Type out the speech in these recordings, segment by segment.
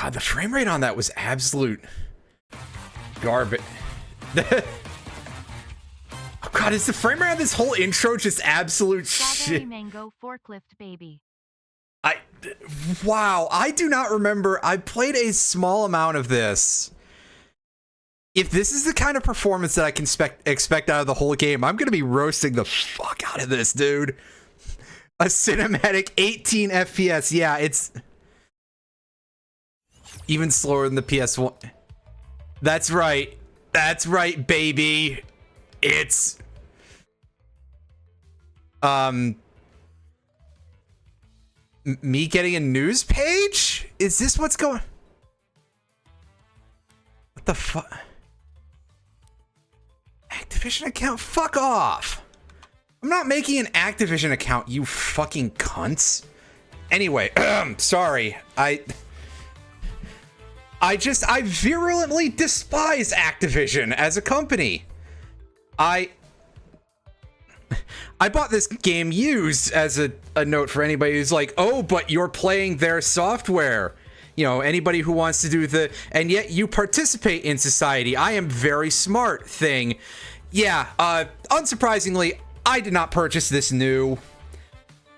God, the frame rate on that was absolute garbage. Oh God, is the frame rate on this whole intro just absolute shit? Mango forklift baby. Wow, I do not remember. I played a small amount of this. If this is the kind of performance that I can expect out of the whole game, I'm going to be roasting the fuck out of this, dude. A cinematic 18 FPS. Yeah, it's even slower than the PS1. That's right. That's right, baby. It's me getting a news page? Is this what's going? What the fuck? Activision account? Fuck off. I'm not making an Activision account, you fucking cunts. Anyway, sorry. I virulently despise Activision as a company. I bought this game used as a note for anybody who's like, oh, but you're playing their software. You know, anybody who wants to do and yet you participate in society. I am very smart thing. Yeah, unsurprisingly, I did not purchase this new.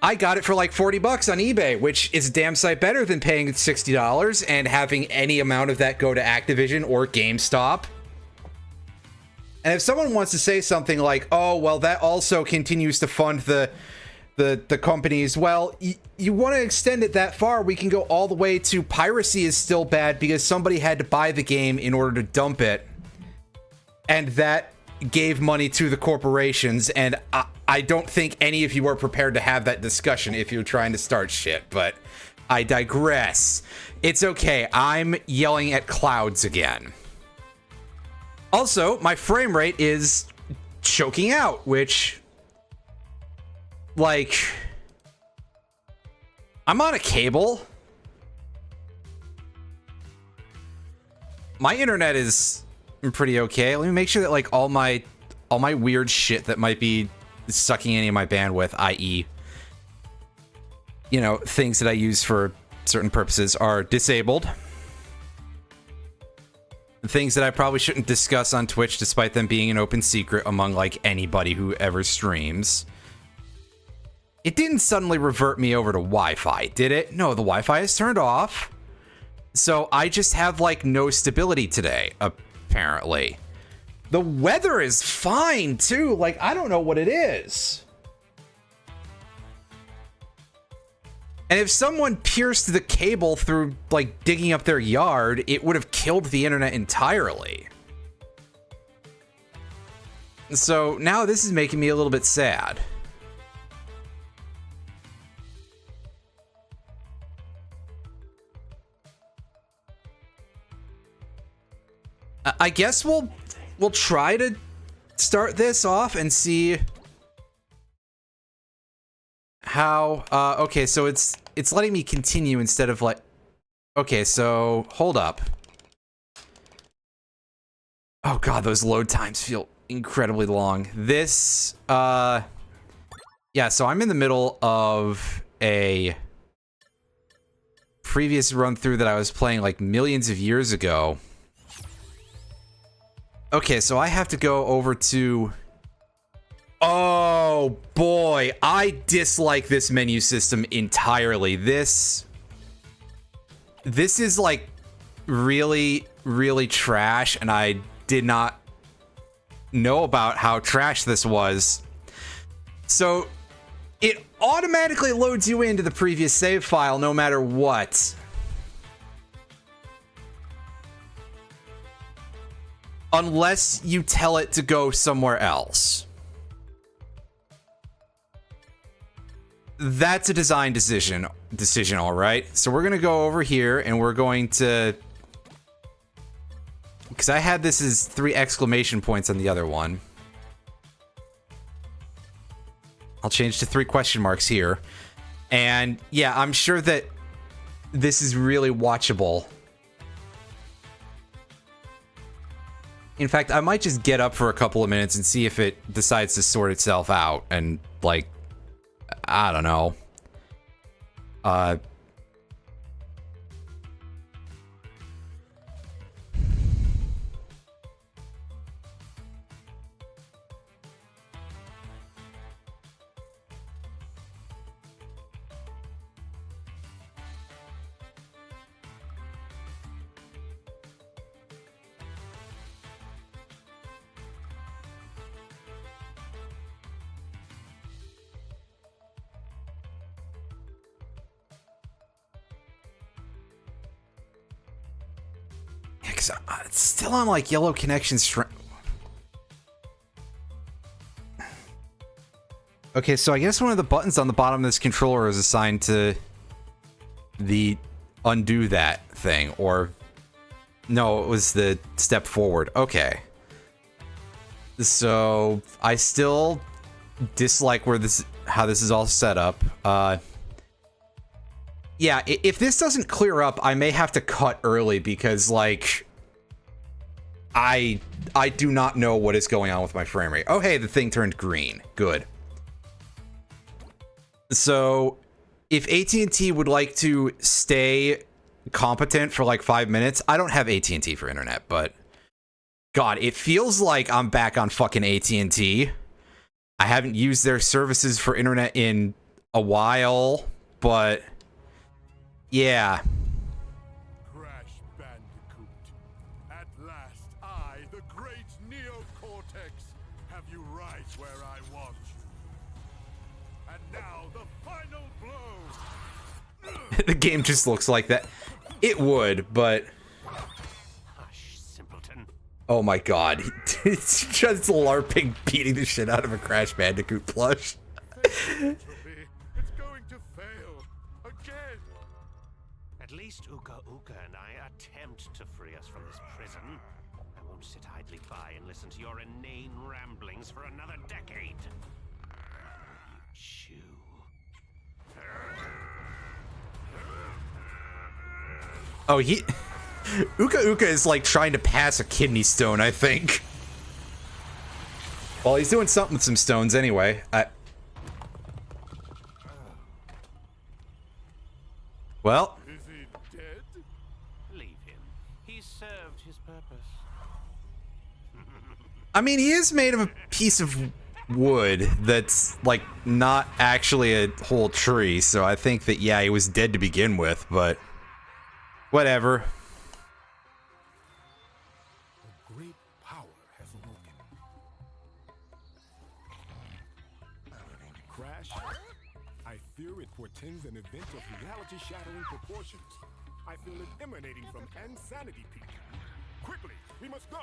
I got it for like $40 on eBay, which is a damn sight better than paying $60 and having any amount of that go to Activision or GameStop. And if someone wants to say something like, oh, well, that also continues to fund the companies, well, you want to extend it that far, we can go all the way to piracy is still bad because somebody had to buy the game in order to dump it. And that gave money to the corporations, and I don't think any of you are prepared to have that discussion if you're trying to start shit, but I digress. It's okay, I'm yelling at clouds again. Also, my frame rate is choking out, which, like, I'm on a cable. My internet is pretty okay. Let me make sure that like all my weird shit that might be sucking any of my bandwidth, i.e., you know, things that I use for certain purposes, are disabled. Things that I probably shouldn't discuss on Twitch despite them being an open secret among like anybody who ever streams. It didn't suddenly revert me over to Wi-Fi, did it? No, the Wi-Fi is turned off. So I just have like no stability today, apparently. The weather is fine too. Like, I don't know what it is. And if someone pierced the cable through, like, digging up their yard, it would have killed the internet entirely. So now this is making me a little bit sad. I guess we'll try to start this off and see how okay, so it's letting me continue instead of like, okay, so hold up. Oh god, those load times feel incredibly long. This yeah, so I'm in the middle of a previous run through that I was playing like millions of years ago. Okay, so I have to go over to... Oh, boy. I dislike this menu system entirely. This is, like, really, really trash, and I did not know about how trash this was. So, it automatically loads you into the previous save file no matter what. Unless you tell it to go somewhere else. That's a design decision, all right? So we're gonna go over here and we're going to... Because I had this as 3 exclamation points on the other one. I'll change to 3 question marks here. And yeah, I'm sure that this is really watchable. In fact, I might just get up for a couple of minutes and see if it decides to sort itself out and, like, I don't know. because it's still on like yellow connection strength. Okay, so I guess one of the buttons on the bottom of this controller is assigned to the undo that thing, or no, it was the step forward. Okay. So I still dislike how this is all set up. Yeah, if this doesn't clear up, I may have to cut early because like I do not know what is going on with my frame rate. Oh hey, the thing turned green. Good. So if AT&T would like to stay competent for like 5 minutes, I don't have AT&T for internet, but God, it feels like I'm back on fucking AT&T. I haven't used their services for internet in a while, but yeah. Crash Bandicoot. At last, I, the great Neocortex, have you right where I want you. And now, the final blow. The game just looks like that. It would, but... Hush, simpleton. Oh my god. It's just LARPing beating the shit out of a Crash Bandicoot plush. It's going to fail. Again. At least Uka Uka and I attempt to free us from this prison. I won't sit idly by and listen to your inane ramblings for another decade. You chew. Oh, Uka Uka is like trying to pass a kidney stone, I think. Well, he's doing something with some stones anyway. Well. Is he dead? Leave him. He's served his purpose. I mean, he is made of a piece of wood that's, like, not actually a whole tree, so I think that, yeah, he was dead to begin with, but... whatever. A great power has awoken. Crash, I fear it portends an event of reality-shattering proportions. I feel it emanating from Insanity Peak. Quickly, we must go!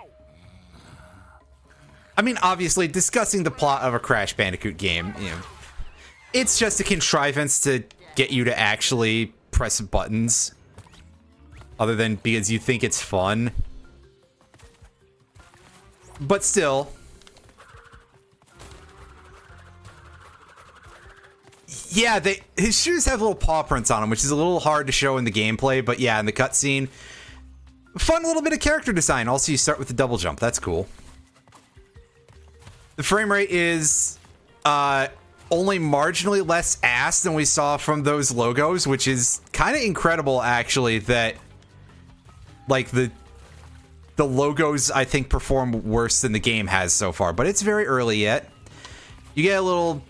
I mean, obviously, discussing the plot of a Crash Bandicoot game, you know, it's just a contrivance to get you to actually press buttons, other than because you think it's fun. But still. Yeah, his shoes have little paw prints on them, which is a little hard to show in the gameplay, but yeah, in the cutscene, fun little bit of character design. Also, you start with the double jump. That's cool. The frame rate is only marginally less ass than we saw from those logos, which is kind of incredible, actually, that like the logos I think perform worse than the game has so far, but it's very early yet. You get a little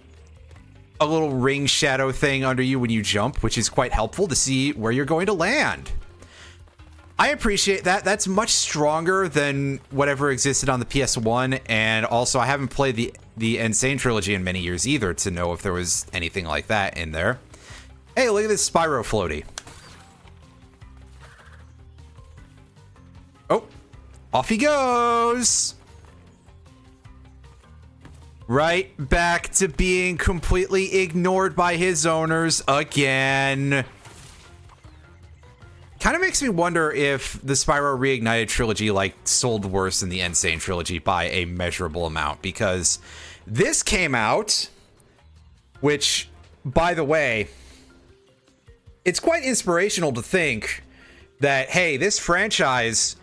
ring shadow thing under you when you jump, which is quite helpful to see where you're going to land. I appreciate that. That's much stronger than whatever existed on the PS1, and also I haven't played the Insane trilogy in many years either to know if there was anything like that in there. Hey, look at this Spyro floaty. Oh, off he goes. Right back to being completely ignored by his owners again. Kind of makes me wonder if the Spyro Reignited trilogy like sold worse than the Insane trilogy by a measurable amount, because this came out, which, by the way, it's quite inspirational to think that, hey, this franchise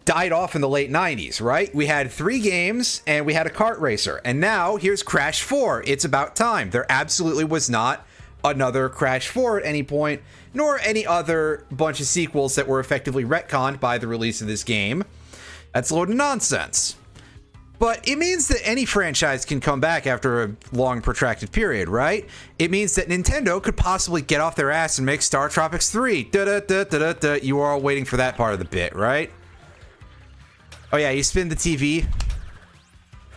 died off in the late 90s, right? We had 3 games and we had a kart racer, and now here's Crash 4. It's about time. There absolutely was not another Crash 4 at any point, nor any other bunch of sequels that were effectively retconned by the release of this game. That's a load of nonsense. But it means that any franchise can come back after a long, protracted period, right? It means that Nintendo could possibly get off their ass and make Star Tropics 3. Da-da-da-da-da-da. You were all waiting for that part of the bit, right? Oh yeah, you spin the TV.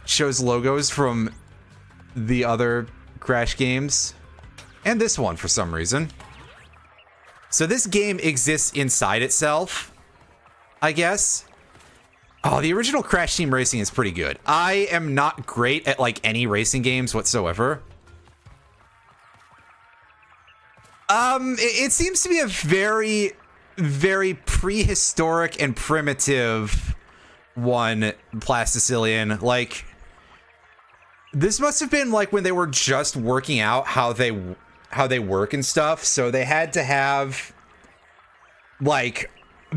Shows logos from the other Crash games. And this one, for some reason. So this game exists inside itself. I guess. Oh, the original Crash Team Racing is pretty good. I am not great at like any racing games whatsoever. It seems to be a very, very prehistoric and primitive one, Plasticillion. Like, this must have been like when they were just working out how they work and stuff. So they had to have like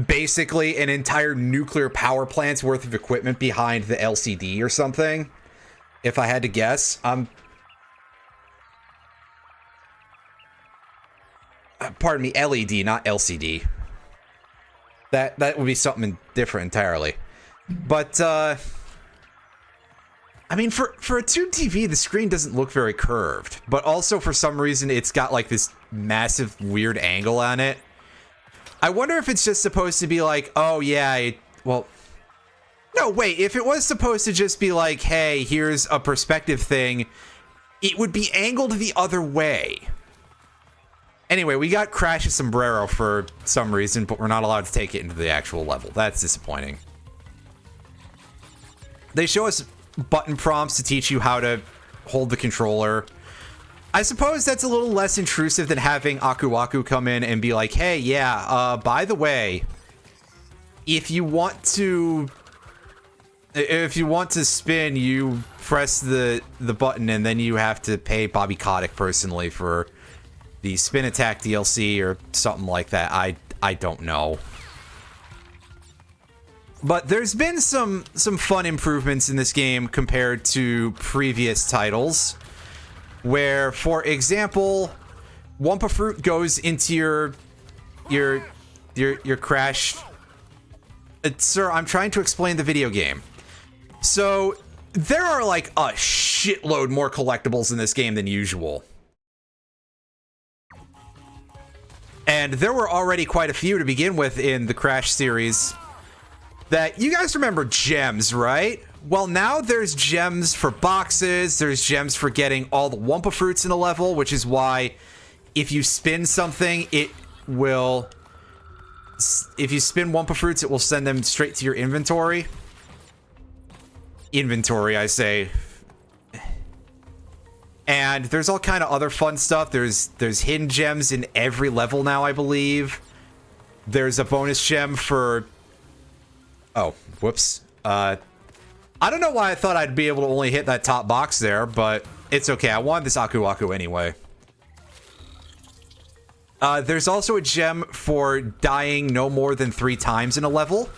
basically an entire nuclear power plant's worth of equipment behind the LCD or something, if I had to guess. Pardon me, LED, not LCD. That would be something different entirely. But I mean, for a tube TV, the screen doesn't look very curved, but also for some reason it's got like this massive weird angle on it. I wonder if it's just supposed to be like, oh yeah, well, no, wait, if it was supposed to just be like, hey, here's a perspective thing, it would be angled the other way. Anyway, we got Crash's sombrero for some reason, but we're not allowed to take it into the actual level. That's disappointing. They show us button prompts to teach you how to hold the controller. I suppose that's a little less intrusive than having Aku Aku come in and be like, hey, yeah, by the way, if you want to spin, you press the button and then you have to pay Bobby Kotick personally for the Spin Attack DLC or something like that. I don't know. But there's been some fun improvements in this game compared to previous titles, where, for example, Wumpa Fruit goes into your Crash. Sir, I'm trying to explain the video game. So there are like a shitload more collectibles in this game than usual. And there were already quite a few to begin with in the Crash series. That you guys remember gems, right? Well, now there's gems for boxes, there's gems for getting all the Wumpa Fruits in a level, which is why if you spin something, it will... If you spin Wumpa Fruits, it will send them straight to your inventory. Inventory, I say. And there's all kind of other fun stuff. There's hidden gems in every level now, I believe. There's a bonus gem for... Oh, whoops. I don't know why I thought I'd be able to only hit that top box there, but it's okay. I wanted this Aku Aku anyway. There's also a gem for dying no more than 3 times in a level.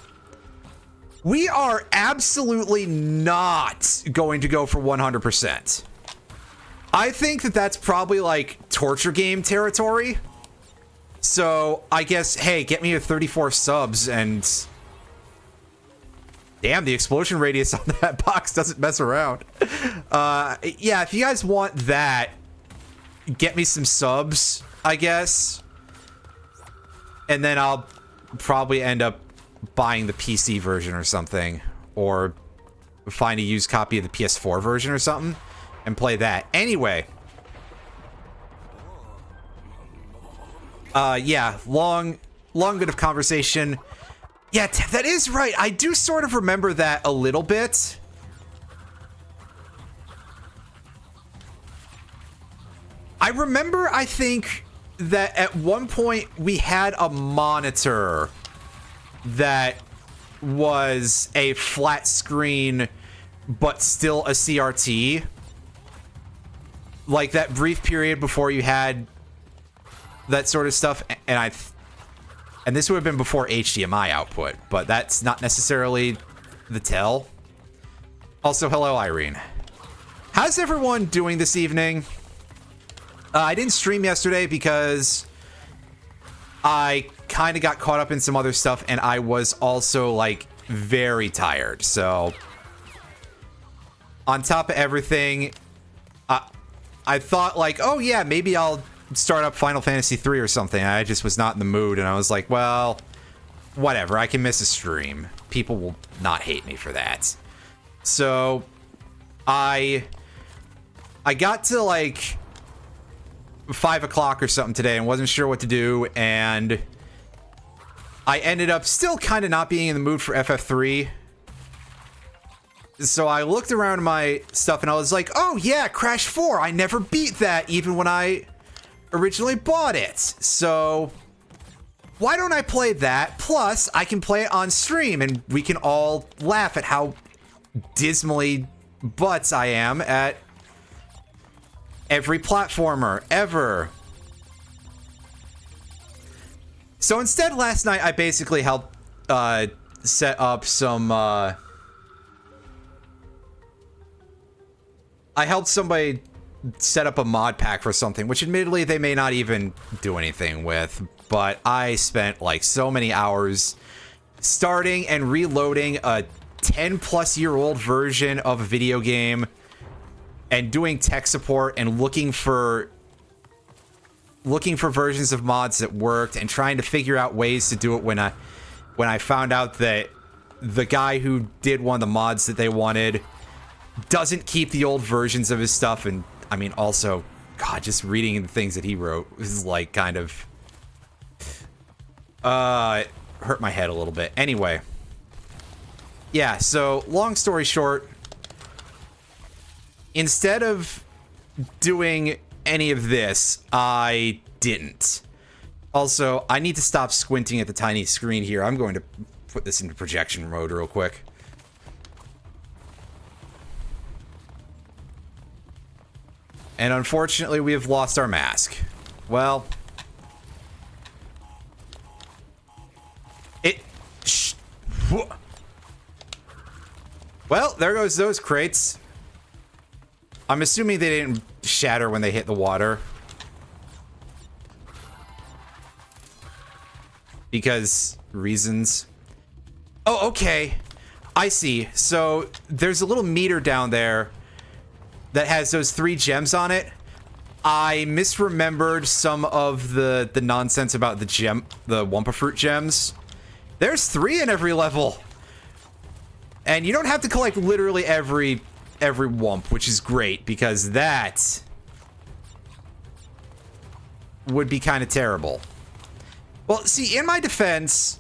We are absolutely not going to go for 100%. I think that that's probably like torture game territory. So I guess, hey, get me to 34 subs and... Damn, the explosion radius on that box doesn't mess around. Yeah, if you guys want that, get me some subs, I guess. And then I'll probably end up buying the PC version or something. Or find a used copy of the PS4 version or something. And play that. Anyway. Yeah, long bit of conversation. Yeah, that is right. I do sort of remember that a little bit. I remember, I think, that at one point we had a monitor that was a flat screen, but still a CRT. Like that brief period before you had that sort of stuff, and this would have been before HDMI output, but that's not necessarily the tell. Also, hello, Irene. How's everyone doing this evening? I didn't stream yesterday because I kind of got caught up in some other stuff, and I was also, like, very tired. So, on top of everything, I thought, like, oh yeah, maybe I'll start up Final Fantasy 3 or something. I just was not in the mood, and I was like, well, whatever, I can miss a stream. People will not hate me for that. So I got to like 5 o'clock or something today and wasn't sure what to do, and I ended up still kind of not being in the mood for FF3. So I looked around my stuff and I was like, oh yeah, Crash 4. I never beat that even when I originally bought it. So why don't I play that? Plus, I can play it on stream and we can all laugh at how dismally butts I am at every platformer ever. So instead, last night I basically helped set up some. I helped somebody set up a mod pack for something, which admittedly they may not even do anything with. But I spent like so many hours starting and reloading a 10-plus-year-old version of a video game and doing tech support and looking for versions of mods that worked and trying to figure out ways to do it when I found out that the guy who did one of the mods that they wanted doesn't keep the old versions of his stuff. And I mean, also, God, just reading the things that he wrote was like kind of it hurt my head a little bit. Anyway, yeah, so long story short, instead of doing any of this, I didn't. Also, I need to stop squinting at the tiny screen here. I'm going to put this into projection mode real quick. And unfortunately, we have lost our mask. Well, well, there goes those crates. I'm assuming they didn't shatter when they hit the water. Because reasons. Oh, okay. I see. So there's a little meter down there that has those 3 gems on it. I misremembered some of the nonsense about the Wumpa Fruit gems. There's 3 in every level. And you don't have to collect literally every Wump, which is great, because that would be kind of terrible. Well, see, in my defense,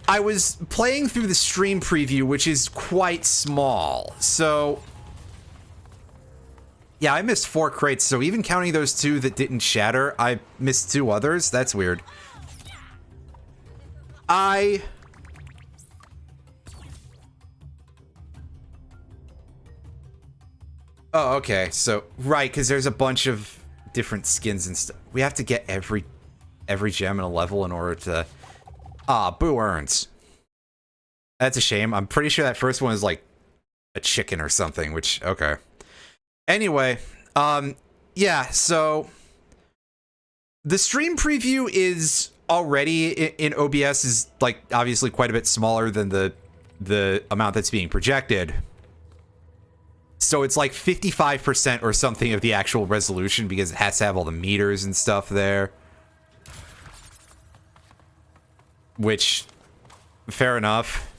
I was playing through the stream preview, which is quite small. So, yeah, I missed 4 crates. So even counting those 2 that didn't shatter, I missed 2 others. That's weird. Oh, okay. So, right, because there's a bunch of different skins and stuff. We have to get every gem in a level in order to... boo earns. That's a shame. I'm pretty sure that first one is like a chicken or something, which, okay. Anyway, yeah, so... The stream preview is already in OBS is, like, obviously quite a bit smaller than the amount that's being projected. So it's like 55% or something of the actual resolution because it has to have all the meters and stuff there. Which, fair enough.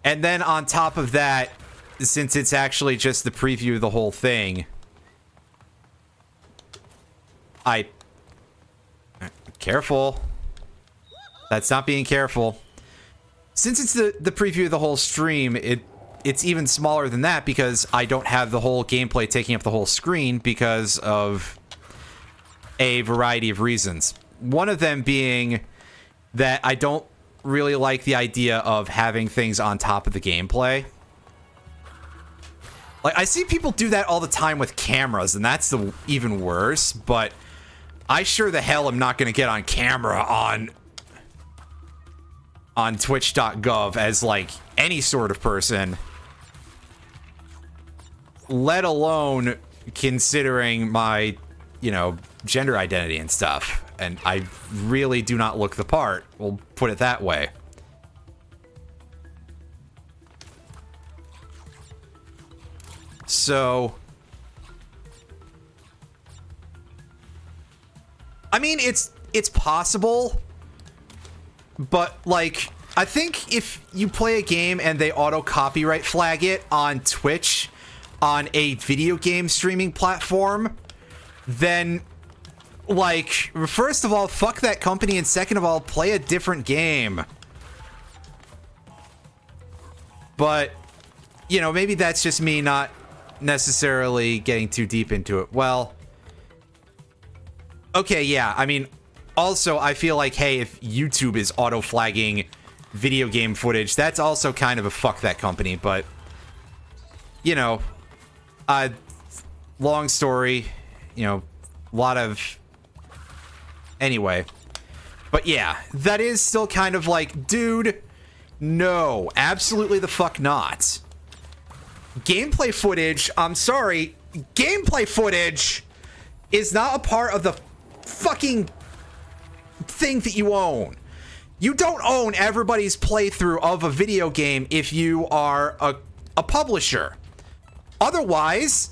And then on top of that, since it's actually just the preview of the whole thing, careful. That's not being careful. Since it's the preview of the whole stream, it's even smaller than that because I don't have the whole gameplay taking up the whole screen because of a variety of reasons. One of them being that I don't really like the idea of having things on top of the gameplay. Like, I see people do that all the time with cameras, and that's even worse, but I sure the hell am not going to get on camera on twitch.gov as, like, any sort of person, let alone considering my, you know, gender identity and stuff. And I really do not look the part. We'll put it that way. So, I mean, it's possible, but like, I think if you play a game and they auto copyright flag it on Twitch on a video game streaming platform, then Like, first of all, fuck that company, and second of all, play a different game. But, you know, maybe that's just me not necessarily getting too deep into it. Well, okay, yeah, I mean, also, I feel like, hey, if YouTube is auto-flagging video game footage, that's also kind of a fuck that company, but, you know, long story, you know, a lot of... Anyway. But yeah, that is still kind of like, dude, no, absolutely the fuck not. Gameplay footage, I'm sorry, gameplay footage is not a part of the fucking thing that you own. You don't own everybody's playthrough of a video game if you are a publisher. Otherwise,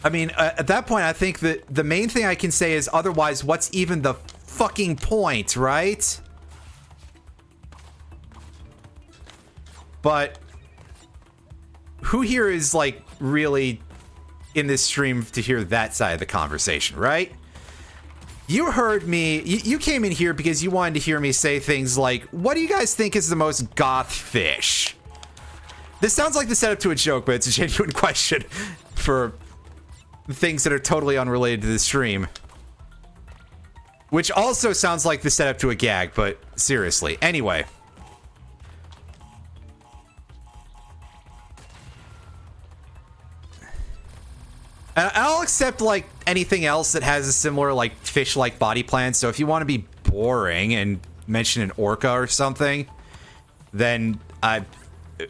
I mean, at that point, I think that the main thing I can say is otherwise, what's even the fucking point, right? But who here is, like, really in this stream to hear that side of the conversation, right? You heard me, you came in here because you wanted to hear me say things like, what do you guys think is the most goth fish? This sounds like the setup to a joke, but it's a genuine question for things that are totally unrelated to the stream. Which also sounds like the setup to a gag, but seriously. Anyway. I'll accept, like, anything else that has a similar, like, fish-like body plan, so if you want to be boring and mention an orca or something, then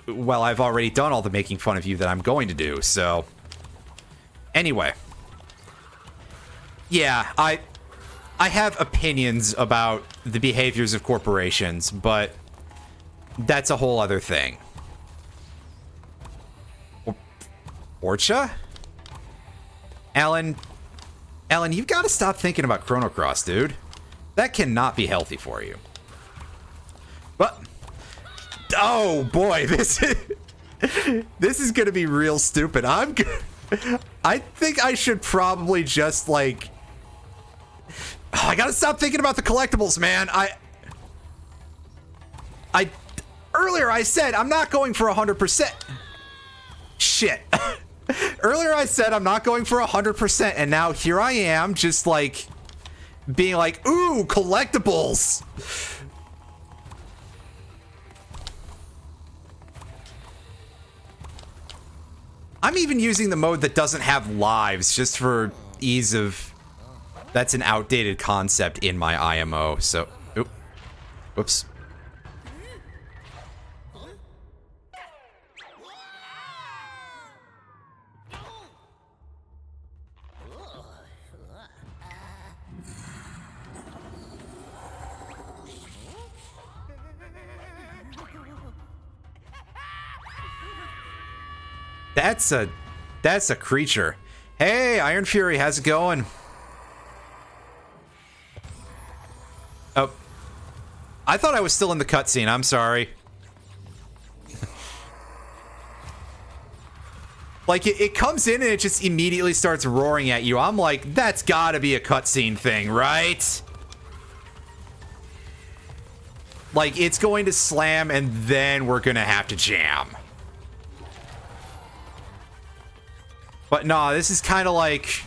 well, I've already done all the making fun of you that I'm going to do, so... Anyway. Yeah, I have opinions about the behaviors of corporations, but that's a whole other thing. Orcha? Alan, you've got to stop thinking about Chrono Cross, dude. That cannot be healthy for you. But, oh boy, this is gonna be real stupid. I think I should probably just, like... I gotta stop thinking about the collectibles, man. Earlier I said I'm not going for 100%. Shit. Earlier I said I'm not going for 100%, and now here I am, just, like, being like, ooh, collectibles. I'm even using the mode that doesn't have lives, just for ease of... That's an outdated concept in my IMO, so... Oop. Whoops. That's a creature. Hey, Iron Fury, how's it going? Oh. I thought I was still in the cutscene, I'm sorry. Like, it comes in and it just immediately starts roaring at you. I'm like, that's gotta be a cutscene thing, right? Like, it's going to slam and then we're gonna have to jam. But nah, this is kind of like...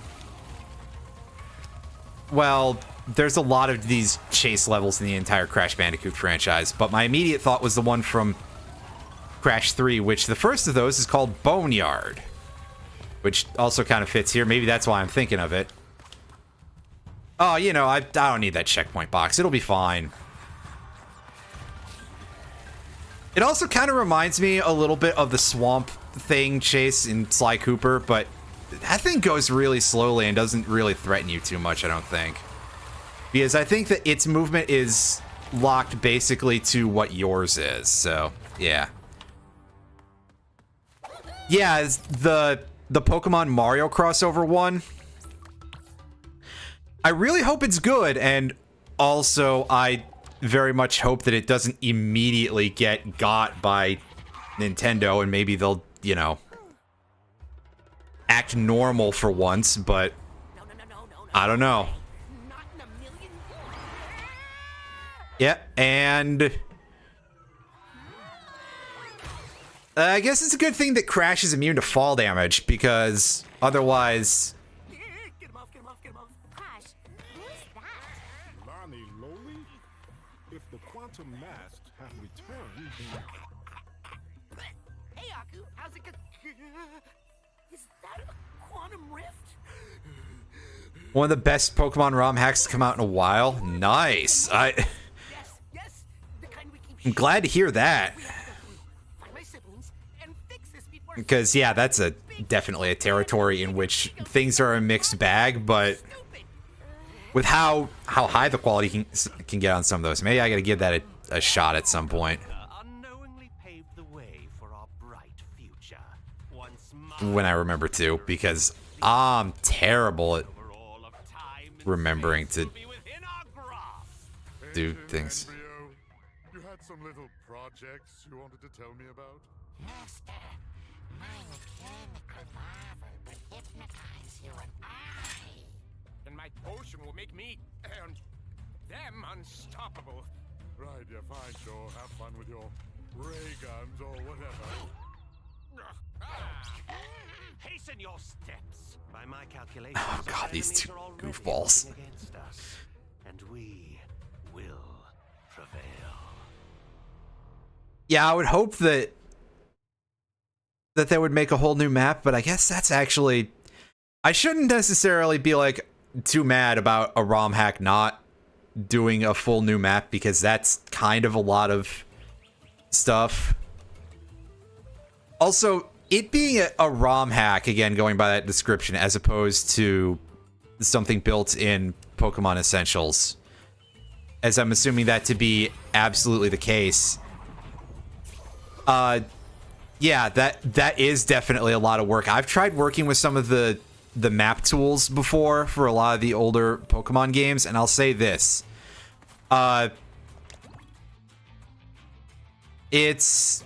Well, there's a lot of these chase levels in the entire Crash Bandicoot franchise, but my immediate thought was the one from Crash 3, which the first of those is called Boneyard. Which also kind of fits here. Maybe that's why I'm thinking of it. Oh, you know, I don't need that checkpoint box. It'll be fine. It also kind of reminds me a little bit of the swamp thing chase in Sly Cooper, but that thing goes really slowly and doesn't really threaten you too much, I don't think. Because I think that its movement is locked basically to what yours is, so, yeah. Yeah, the Pokemon Mario crossover one. I really hope it's good, and also I very much hope that it doesn't immediately get got by Nintendo and maybe they'll, you know, act normal for once, but I don't know. Yeah, and I guess it's a good thing that Crash is immune to fall damage, because otherwise... Get him off, get him off, get him off. Crash, who is that? Lani Loli? If the quantum masks have returned, then... Hey, Aku, how's it go? Is that a quantum rift? One of the best Pokemon ROM hacks to come out in a while. Nice. Yes, yes, the kind we keep I'm glad to hear that. find my siblings and fix this before Because, yeah, that's definitely a territory in which things are a mixed bag, but stupid. with how high the quality can get on some of those, maybe I gotta give that a shot at some point. Unknowingly paved the way for our bright future. Once When I remember to, because I'm terrible at for all of time and remembering space to will be within our grasp. do Agent things. Embryo, you had some little projects you wanted to tell me about? Master, my mechanical marvel will hypnotize you and And my potion will make me and them unstoppable. Right, yeah, fine, sure. Have fun with your ray guns or whatever. Hasten your steps. By my calculations, Oh, God, our these enemies two are already goofballs. working against us, and we will prevail. Yeah, I would hope that they would make a whole new map, but I guess that's actually... I shouldn't necessarily be, like, too mad about a ROM hack not doing a full new map, because that's kind of a lot of stuff. Also, it being a ROM hack, again, going by that description, as opposed to something built in Pokemon Essentials, as I'm assuming that to be absolutely the case. Yeah, that is definitely a lot of work. I've tried working with some of the map tools before for a lot of the older Pokemon games, and I'll say this. It's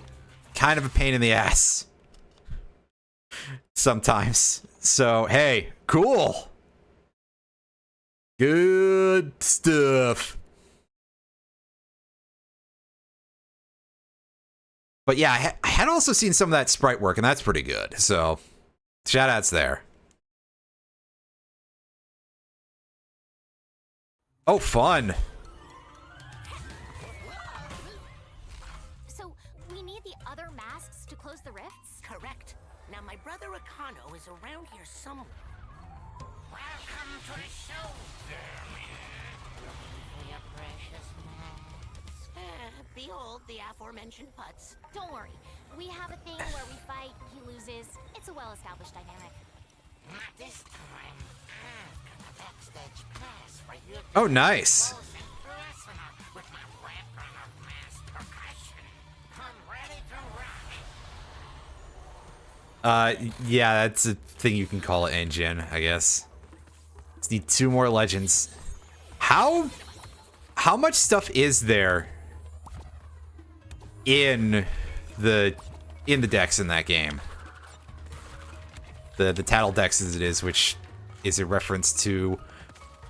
kind of a pain in the ass sometimes. So, hey, cool. Good stuff. But yeah, I had also seen some of that sprite work, and that's pretty good. So, shout outs there. Oh, fun. So, we need the other masks to close the rifts? Correct. Now my brother Akano is around here somewhere. welcome to the show, Jeremy. For your precious mask. Behold the aforementioned putts. Don't worry. We have a thing where we fight, he loses. It's a well-established dynamic. Not this time. I've got a backstage pass for you to Oh, nice. pose in person with my weapon of mass percussion. Come ready to rock. Yeah, that's a thing you can call an engine, I guess. Just need 2 more legends. How much stuff is there in the decks in that game? The Tattle Dex as it is, which is a reference to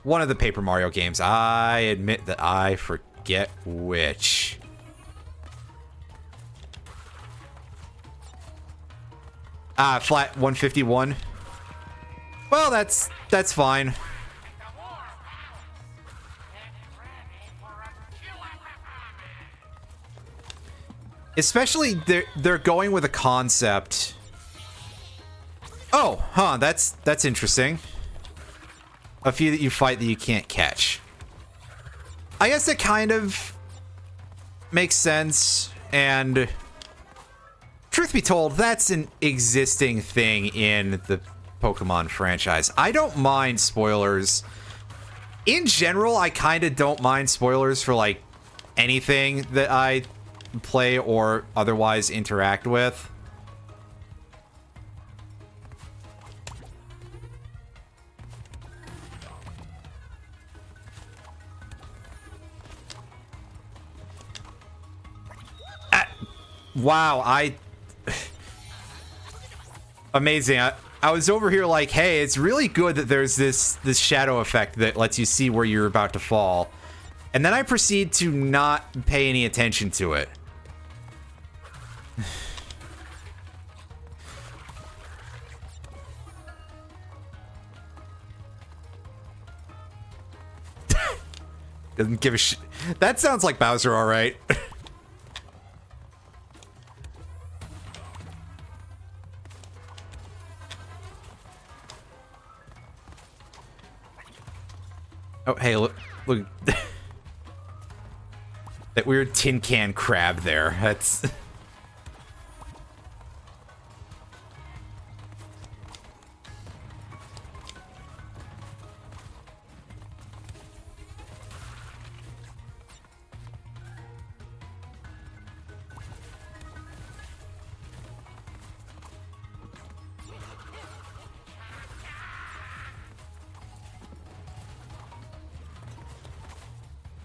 one of the Paper Mario games. I admit that I forget which. Flat 151. Well, that's fine. Especially they're going with a concept. Oh, huh, that's interesting. A few that you fight that you can't catch. I guess it kind of makes sense, and truth be told, that's an existing thing in the Pokemon franchise. I don't mind spoilers. In general, I kind of don't mind spoilers for, like, anything that I play or otherwise interact with. Wow, amazing. I was over here like, hey, it's really good that there's this shadow effect that lets you see where you're about to fall. And then I proceed to not pay any attention to it. Doesn't give a shit. That sounds like Bowser, all right. Oh, hey, look. That weird tin can crab there. That's...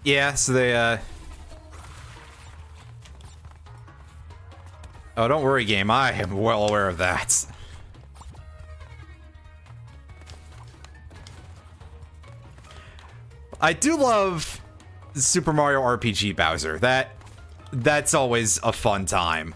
Yeah, so they, Oh, don't worry, game. I am well aware of that. I do love Super Mario RPG Bowser. That's always a fun time.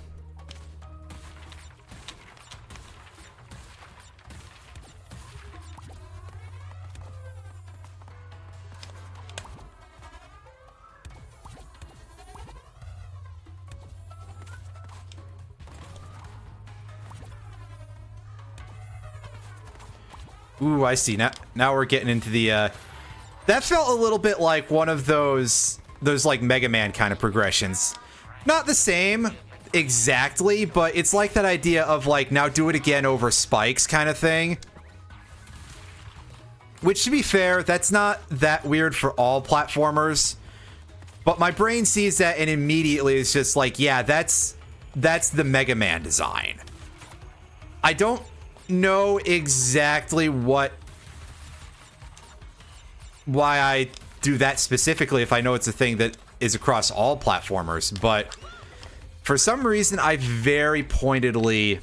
Ooh, I see. Now we're getting into the, that felt a little bit like one of those like Mega Man kind of progressions. Not the same exactly, but it's like that idea of like, now do it again over spikes kind of thing. Which, to be fair, that's not that weird for all platformers. But my brain sees that and immediately is just like, yeah, that's the Mega Man design. I don't know exactly why I do that specifically if I know it's a thing that is across all platformers, but for some reason I very pointedly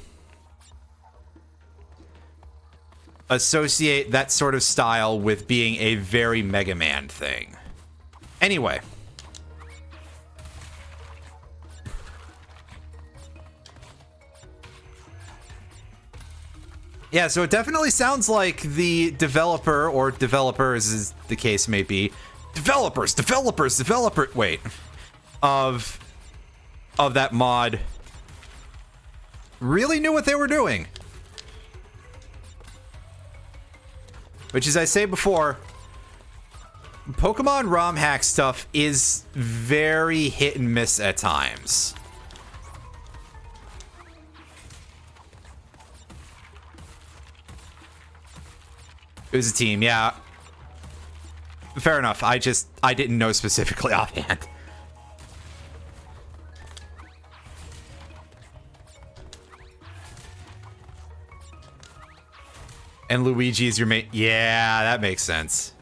associate that sort of style with being a very Mega Man thing. Anyway. Yeah, so it definitely sounds like the developer, or developers as the case may be, wait, of that mod really knew what they were doing. Which, as I say before, Pokemon ROM hack stuff is very hit and miss at times. It was a team, yeah. Fair enough. I didn't know specifically offhand. And Luigi is your mate. Yeah, that makes sense.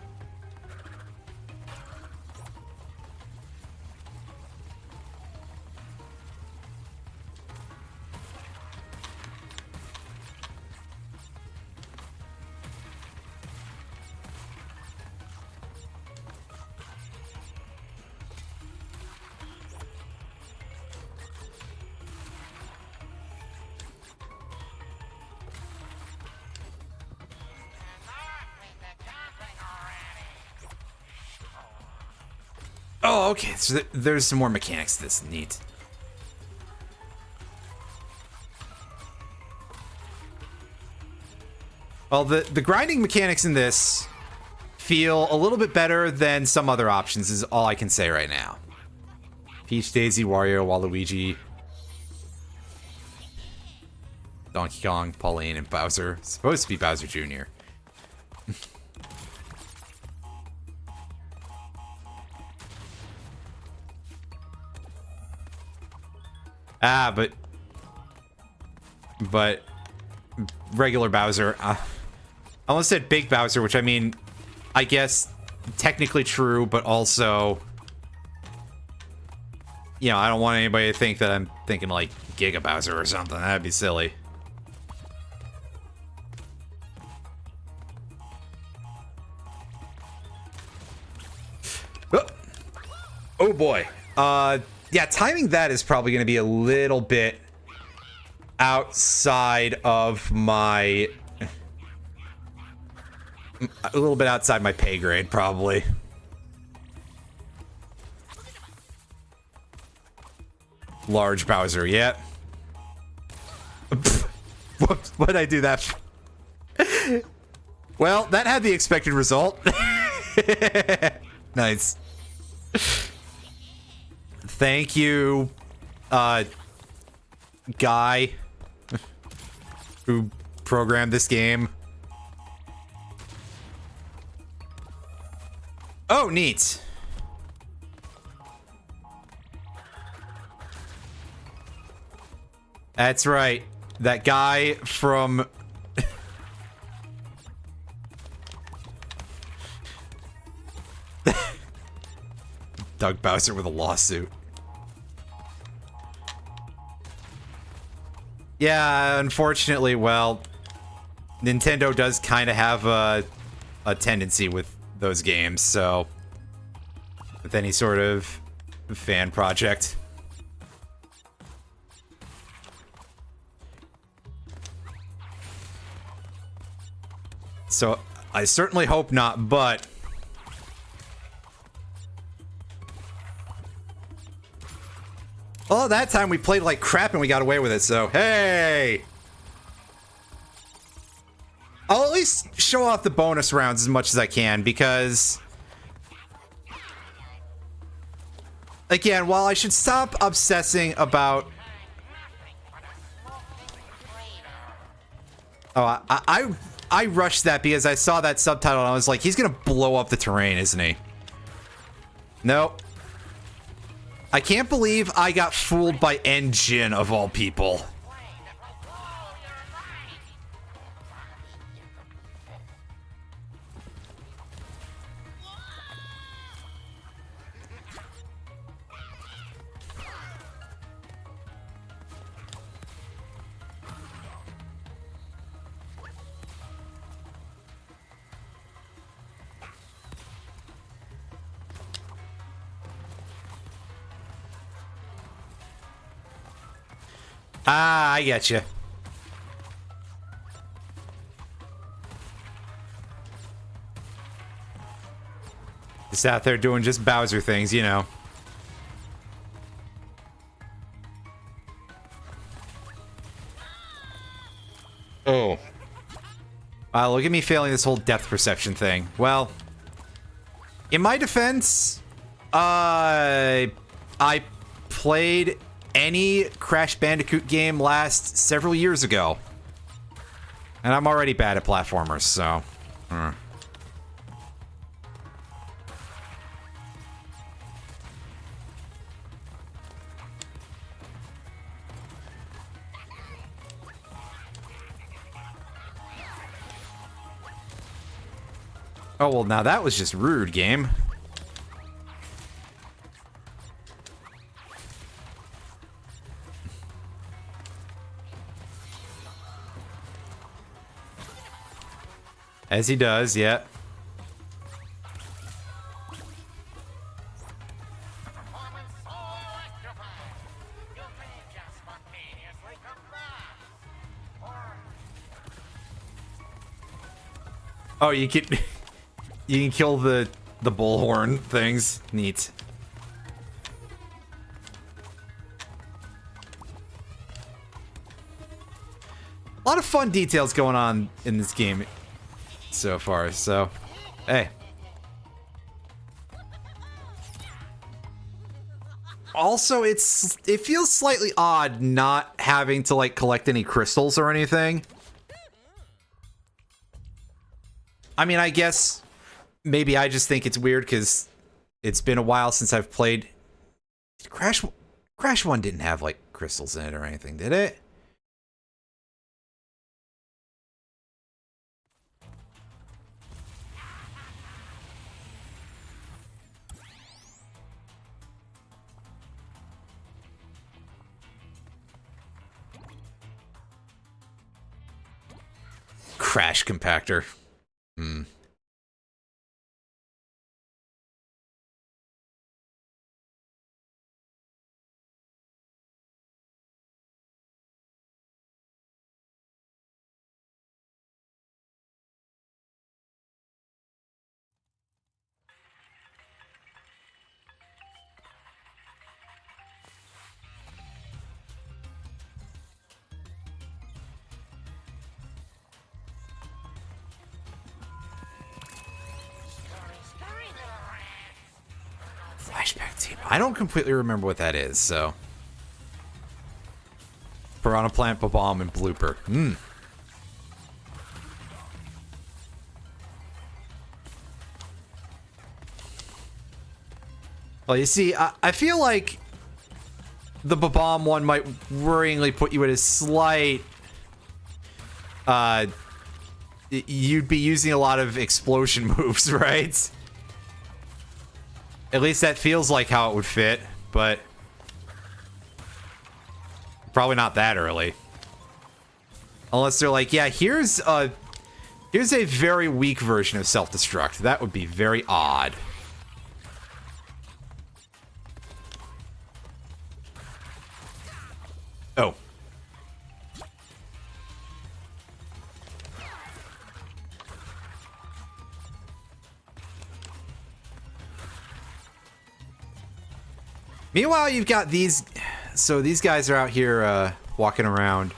Oh, okay. So there's some more mechanics to this. Neat. Well, the grinding mechanics in this feel a little bit better than some other options, is all I can say right now. Peach, Daisy, Wario, Waluigi, Donkey Kong, Pauline, and Bowser. It's supposed to be Bowser Jr. Ah, but regular Bowser. I almost said Big Bowser, which I mean, I guess technically true, but also, you know, I don't want anybody to think that I'm thinking like Giga Bowser or something. That'd be silly. boy. Yeah, timing that is probably going to be a little bit outside of my... A little bit outside my pay grade, probably. Large Bowser, yeah. What did I do that for? Well, that had the expected result. Nice. Thank you, guy who programmed this game. Oh, neat. That's right. That guy from... Doug Bowser with a lawsuit. Yeah, unfortunately, well, Nintendo does kind of have a tendency with those games, so with any sort of fan project. So I certainly hope not, but well, that time we played like crap and we got away with it, so hey! I'll at least show off the bonus rounds as much as I can, because again, while I should stop obsessing about... Oh, I rushed that because I saw that subtitle and I was like, he's gonna blow up the terrain, isn't he? Nope. I can't believe I got fooled by Engine of all people. Ah, I get you. Just out there doing just Bowser things, you know. Oh. Wow, look at me failing this whole depth perception thing. Well, in my defense, I played any Crash Bandicoot game last several years ago. And I'm already bad at platformers, so... Oh, well, now that was just rude, game. As he does, yeah. Oh, you can you can kill the bullhorn things. Neat. A lot of fun details going on in this game so far, so hey. Also, it feels slightly odd not having to like collect any crystals or anything. I mean, I guess maybe I just think it's weird because it's been a while since I've played. Crash 1 didn't have like crystals in it or anything, did it? Crash compactor. Damn, I don't completely remember what that is, so. Piranha Plant, Bomb, and Blooper. Well, you see, I feel like the Bomb one might worryingly put you at a slight... you'd be using a lot of explosion moves, right? At least that feels like how it would fit, but... probably not that early. Unless they're like, yeah, here's a very weak version of self-destruct. That would be very odd. Oh. Meanwhile, you've got these... So these guys are out here walking around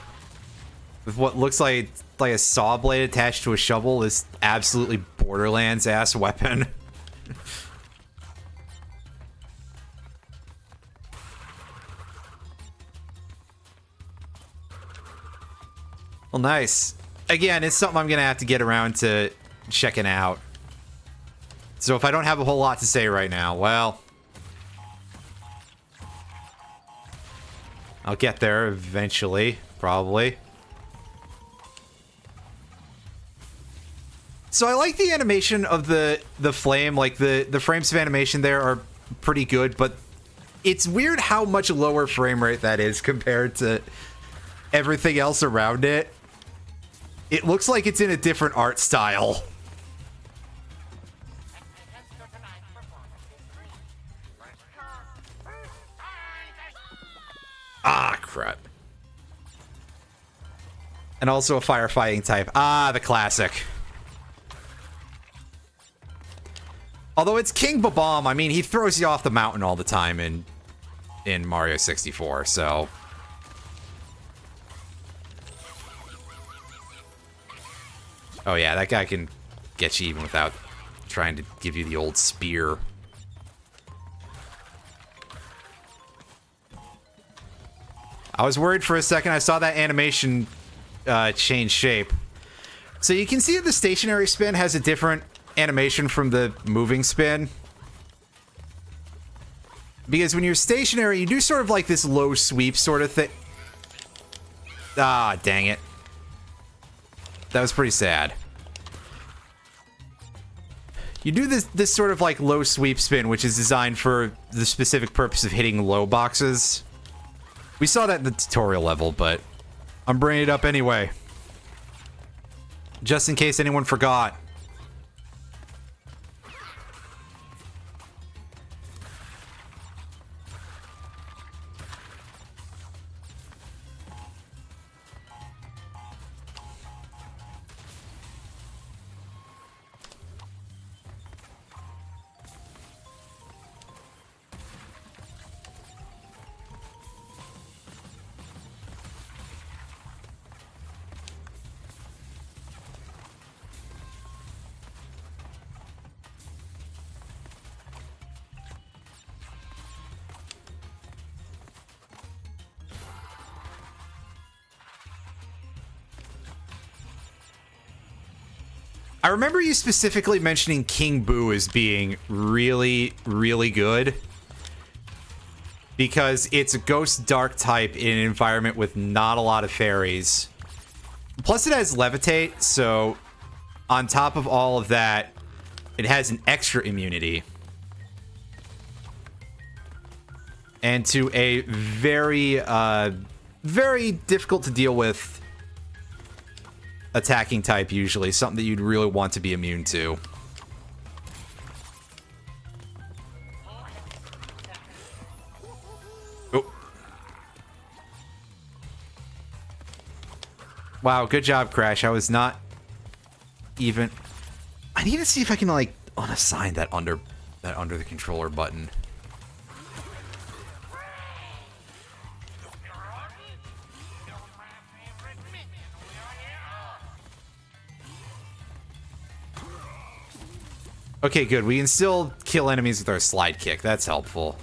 with what looks like a saw blade attached to a shovel. This absolutely Borderlands-ass weapon. Well, nice. Again, it's something I'm going to have to get around to checking out. So if I don't have a whole lot to say right now, well... I'll get there eventually, probably. So I like the animation of the flame. Like, the frames of animation there are pretty good, but it's weird how much lower frame rate that is compared to everything else around it. It looks like it's in a different art style. Ah, crap. And also a firefighting type. Ah, the classic. Although it's King Bomb, I mean, he throws you off the mountain all the time in Mario 64, so... Oh yeah, that guy can get you even without trying to give you the old spear. I was worried for a second. I saw that animation change shape. So you can see that the stationary spin has a different animation from the moving spin. Because when you're stationary, you do sort of like this low sweep sort of thing. Ah, dang it. That was pretty sad. You do this sort of like low sweep spin, which is designed for the specific purpose of hitting low boxes. We saw that in the tutorial level, but I'm bringing it up anyway. Just in case anyone forgot. I remember you specifically mentioning King Boo as being really, really good. Because it's a Ghost Dark type in an environment with not a lot of fairies. Plus it has Levitate, so on top of all of that, it has an extra immunity. And to a very, very difficult to deal with attacking type, usually. Something that you'd really want to be immune to. Oh. Wow, good job, Crash. I was not even... I need to see if I can, like, unassign that under the controller button. Okay, good. We can still kill enemies with our slide kick. That's helpful.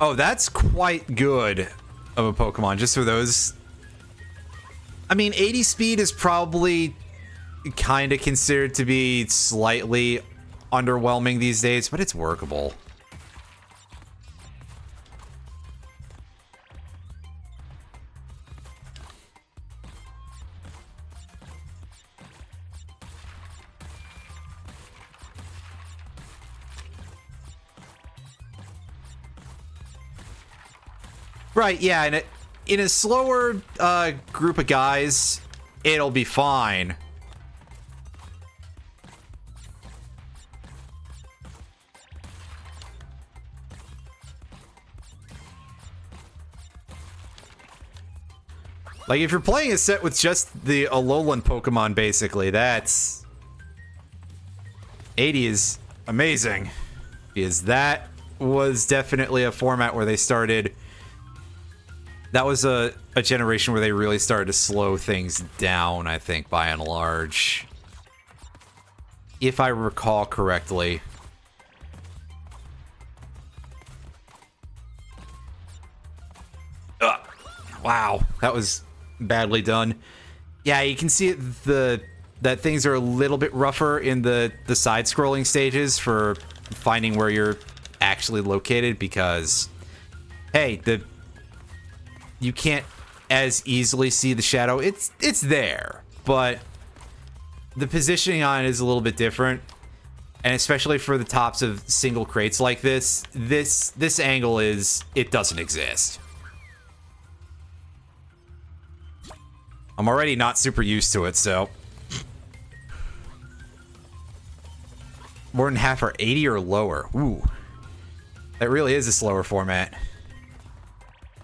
Oh, that's quite good of a Pokemon, just for those. I mean, 80 speed is probably kind of considered to be slightly underwhelming these days, but it's workable. Right, yeah, and in a slower group of guys, it'll be fine. Like, if you're playing a set with just the Alolan Pokemon, basically, that's... 80 is amazing. Because that was definitely a format where they started... That was a generation where they really started to slow things down, I think, by and large. If I recall correctly. Ugh. Wow, that was badly done. Yeah, you can see that things are a little bit rougher in the side-scrolling stages for finding where you're actually located, because, hey, you can't as easily see the shadow. It's there, but the positioning on it is a little bit different. And especially for the tops of single crates like this angle it doesn't exist. I'm already not super used to it, so. More than half are 80 or lower. Ooh. That really is a slower format.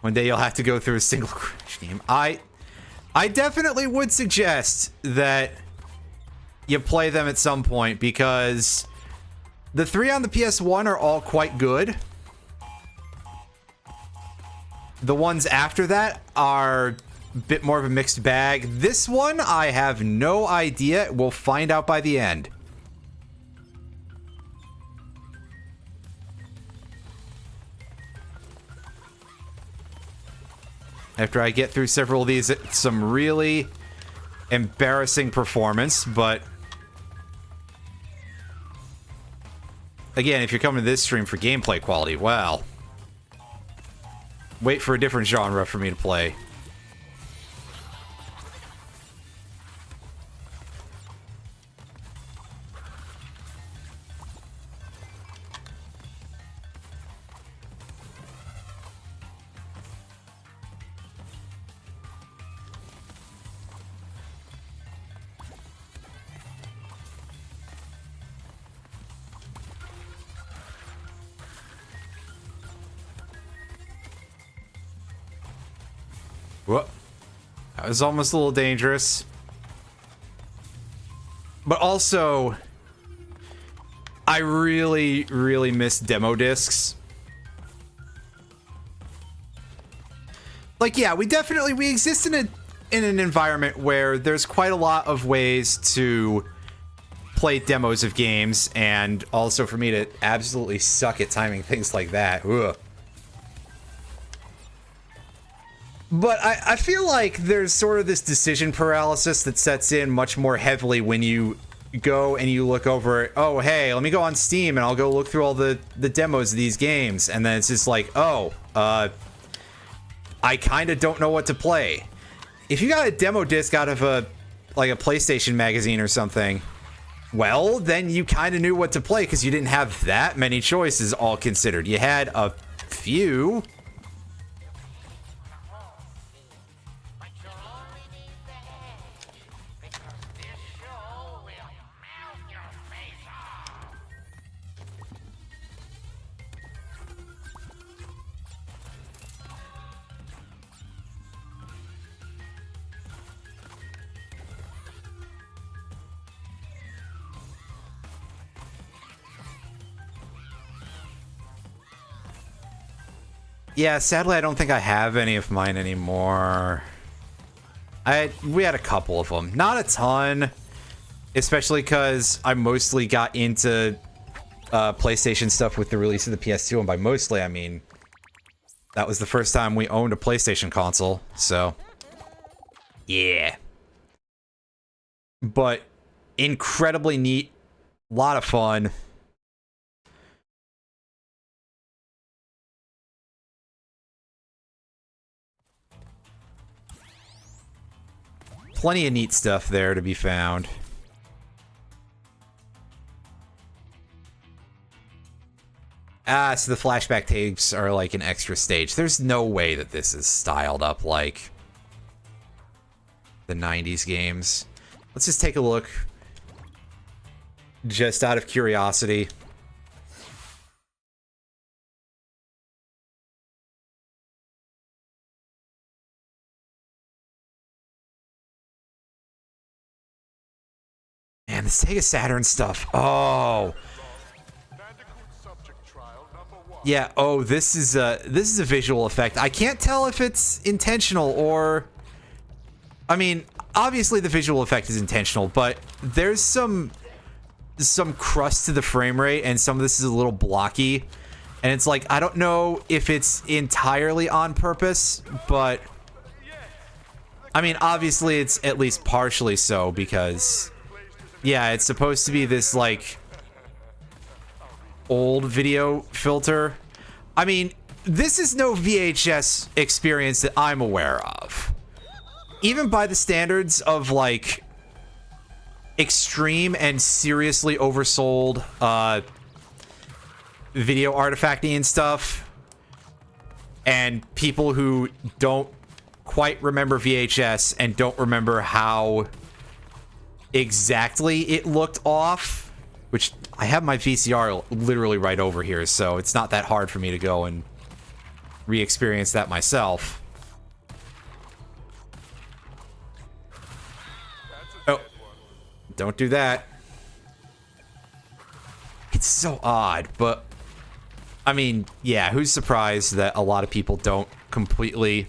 One day you'll have to go through a single crash game. I definitely would suggest that you play them at some point, because the 3 on the PS1 are all quite good. The ones after that are a bit more of a mixed bag. This one, I have no idea. We'll find out by the end. After I get through several of these, it's some really embarrassing performance, but again, if you're coming to this stream for gameplay quality, well, wait for a different genre for me to play. Whoop. That was almost a little dangerous. But also, I really, really miss demo discs. Like, yeah, we exist in an environment where there's quite a lot of ways to play demos of games, and also for me to absolutely suck at timing things like that. Ugh. But I feel like there's sort of this decision paralysis that sets in much more heavily when you go and you look over, oh, hey, let me go on Steam and I'll go look through all the demos of these games. And then it's just like, oh, I kind of don't know what to play. If you got a demo disc out of a PlayStation magazine or something, well, then you kind of knew what to play because you didn't have that many choices all considered. You had a few. But you'll only need the head, because this show will melt your face off. Yeah, sadly, I don't think I have any of mine anymore. We had a couple of them. Not a ton. Especially because I mostly got into PlayStation stuff with the release of the PS2. And by mostly, I mean That was the first time we owned a PlayStation console, so yeah. But incredibly neat, a lot of fun. Plenty of neat stuff there to be found. Ah, so the flashback tapes are like an extra stage. There's no way that this is styled up like the 90s games. Let's just take a look. Just out of curiosity. Man, the Sega Saturn stuff. Oh. Yeah, oh, this is a visual effect. I can't tell if it's intentional or... I mean, obviously the visual effect is intentional, but there's some crust to the frame rate, and some of this is a little blocky. And it's like, I don't know if it's entirely on purpose, but... I mean, obviously it's at least partially so, because... Yeah, it's supposed to be this, like... old video filter. I mean, this is no VHS experience that I'm aware of. Even by the standards of, like, extreme and seriously oversold video artifacting and stuff, and people who don't quite remember VHS and don't remember how exactly it looked off, which I have my VCR literally right over here, so it's not that hard for me to go and re-experience that myself. Oh, don't do that. It's so odd, but I mean, yeah, who's surprised that a lot of people don't completely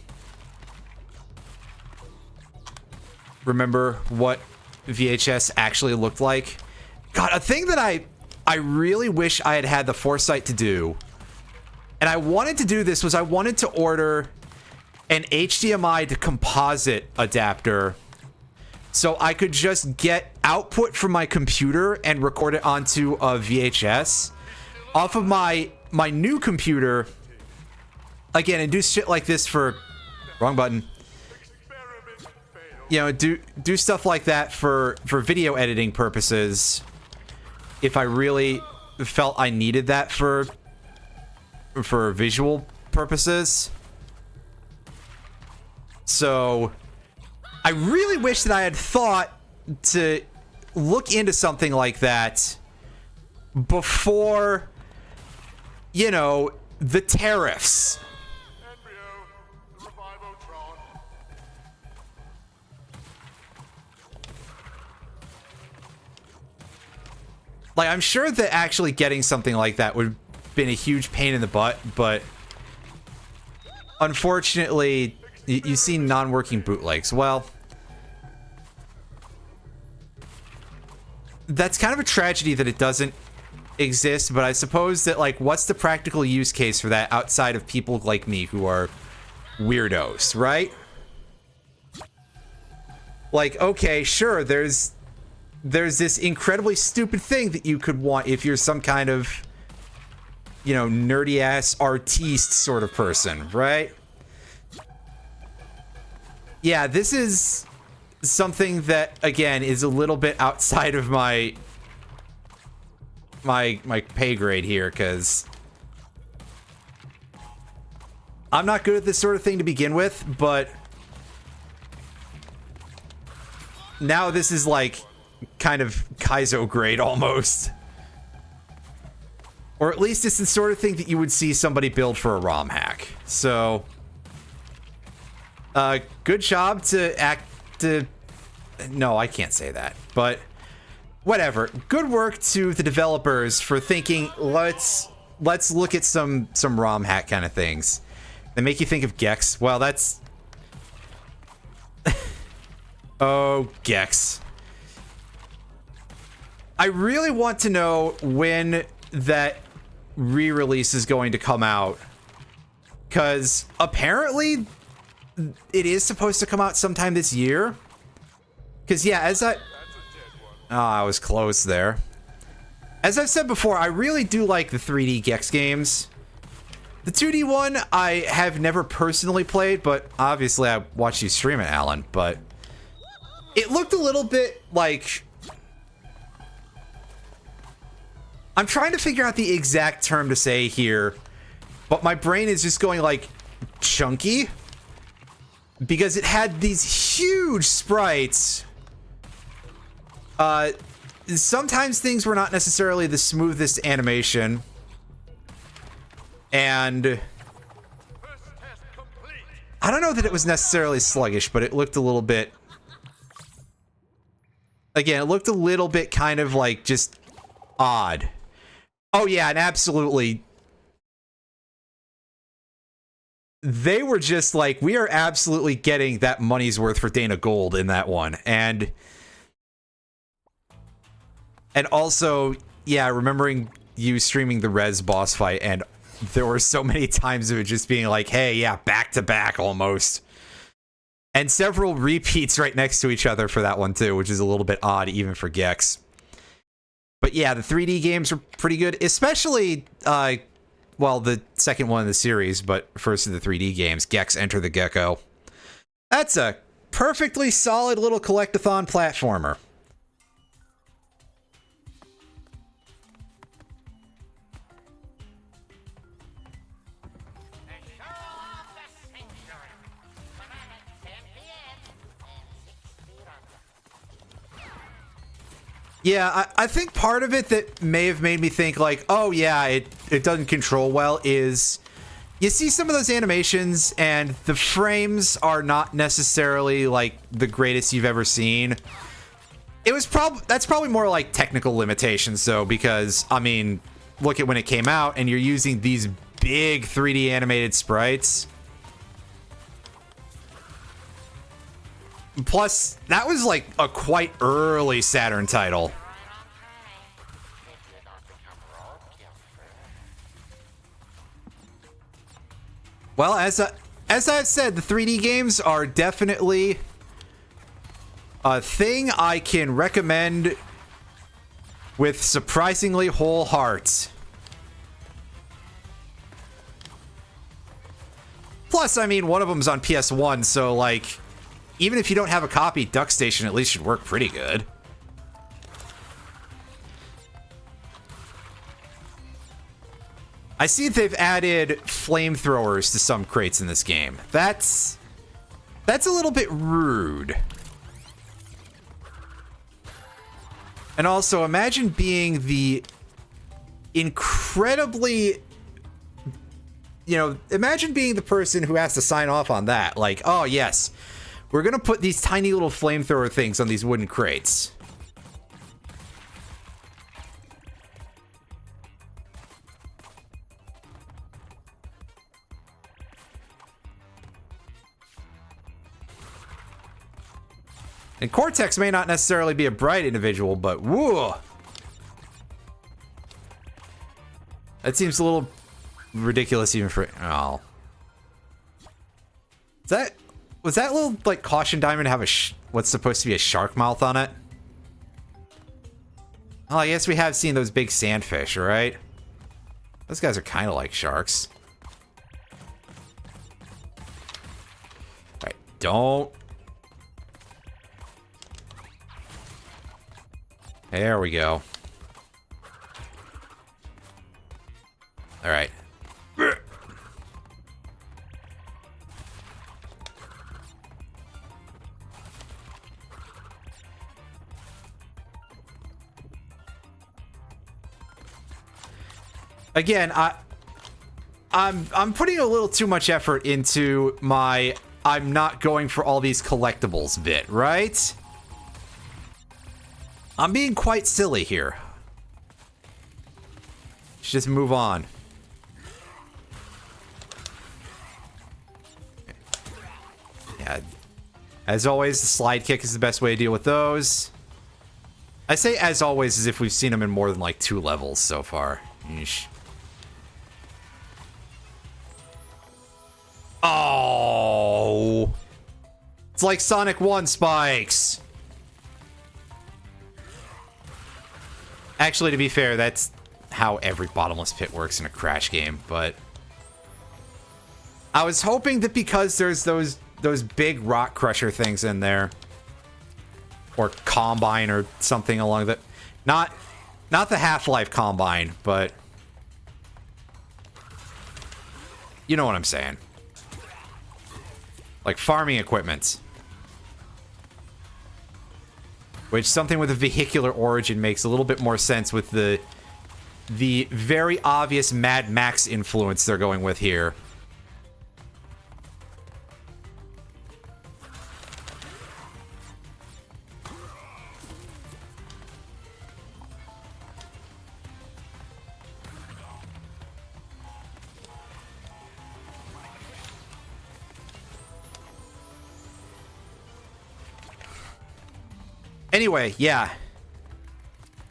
remember what VHS actually looked like? God, a thing that I really wish I had had the foresight to do, and I wanted to do this, was I wanted to order an HDMI to composite adapter so I could just get output from my computer and record it onto a VHS off of my new computer, again, and do shit like this for... Wrong button. You know, do stuff like that for video editing purposes if I really felt I needed that for visual purposes. So I really wish that I had thought to look into something like that before, you know, the tariffs. Like, I'm sure that actually getting something like that would have been a huge pain in the butt, but unfortunately, you see non-working bootlegs. Well, that's kind of a tragedy that it doesn't exist, but I suppose that, like, what's the practical use case for that outside of people like me who are weirdos, right? Like, okay, sure, there's this incredibly stupid thing that you could want if you're some kind of, you know, nerdy-ass artiste sort of person, right? Yeah, this is something that, again, is a little bit outside of my pay grade here, because I'm not good at this sort of thing to begin with, but now this is like kind of Kaizo grade almost. Or at least it's the sort of thing that you would see somebody build for a ROM hack. So, good job no, I can't say that, but whatever. Good work to the developers for thinking, let's look at some ROM hack kind of things. They make you think of Gex. Well, that's... Oh, Gex. I really want to know when that re-release is going to come out, because apparently it is supposed to come out sometime this year. Because, yeah, I was close there. As I've said before, I really do like the 3D Gex games. The 2D one, I have never personally played, but obviously I watched you stream it, Alan. But it looked a little bit like... I'm trying to figure out the exact term to say here, but my brain is just going like chunky because it had these huge sprites. Sometimes things were not necessarily the smoothest animation, and I don't know that it was necessarily sluggish, but it looked a little bit, again, it looked a little bit kind of like just odd. Oh yeah, and absolutely. They were just like, we are absolutely getting that money's worth for Dana Gold in that one. And also, yeah, remembering you streaming the Rez boss fight, and there were so many times of it just being like, hey, yeah, back to back almost. And several repeats right next to each other for that one too, which is a little bit odd even for Gex. But yeah, the 3D games are pretty good, especially, well, the second one in the series, but first of the 3D games, Gex Enter the Gecko. That's a perfectly solid little collectathon platformer. The show of the century. Tonight at 10 p.m. and 6 feet under. Yeah, I think part of it that may have made me think like, oh yeah, it doesn't control well is you see some of those animations and the frames are not necessarily like the greatest you've ever seen. It was that's probably more like technical limitations though, because I mean, look at when it came out and you're using these big 3D animated sprites. Plus, that was like a quite early Saturn title. Well, as I've said, the 3D games are definitely a thing I can recommend with surprisingly whole hearts. Plus, I mean, one of them's on PS1, so like, even if you don't have a copy, Duck Station at least should work pretty good. I see they've added flamethrowers to some crates in this game. That's a little bit rude. And also, imagine being the incredibly... You know, imagine being the person who has to sign off on that. Like, oh yes, we're gonna put these tiny little flamethrower things on these wooden crates. And Cortex may not necessarily be a bright individual, but woo! That seems a little ridiculous even for... Oh. Was that little, like, caution diamond have a what's supposed to be a shark mouth on it? Oh, I guess we have seen those big sandfish, right? Those guys are kind of like sharks. Alright, don't... There we go. Alright. Again, I'm putting a little too much effort into my I'm not going for all these collectibles bit, right? I'm being quite silly here. Let's just move on. Yeah. As always, the slide kick is the best way to deal with those. I say as always as if we've seen them in more than like 2 levels so far. Yeesh. It's like Sonic 1 spikes. Actually, to be fair, that's how every bottomless pit works in a Crash game, but I was hoping that because there's those big rock crusher things in there, or Combine or something along that, not the Half-Life Combine, but you know what I'm saying. Like farming equipment. Which something with a vehicular origin makes a little bit more sense with the very obvious Mad Max influence they're going with here. Anyway, yeah.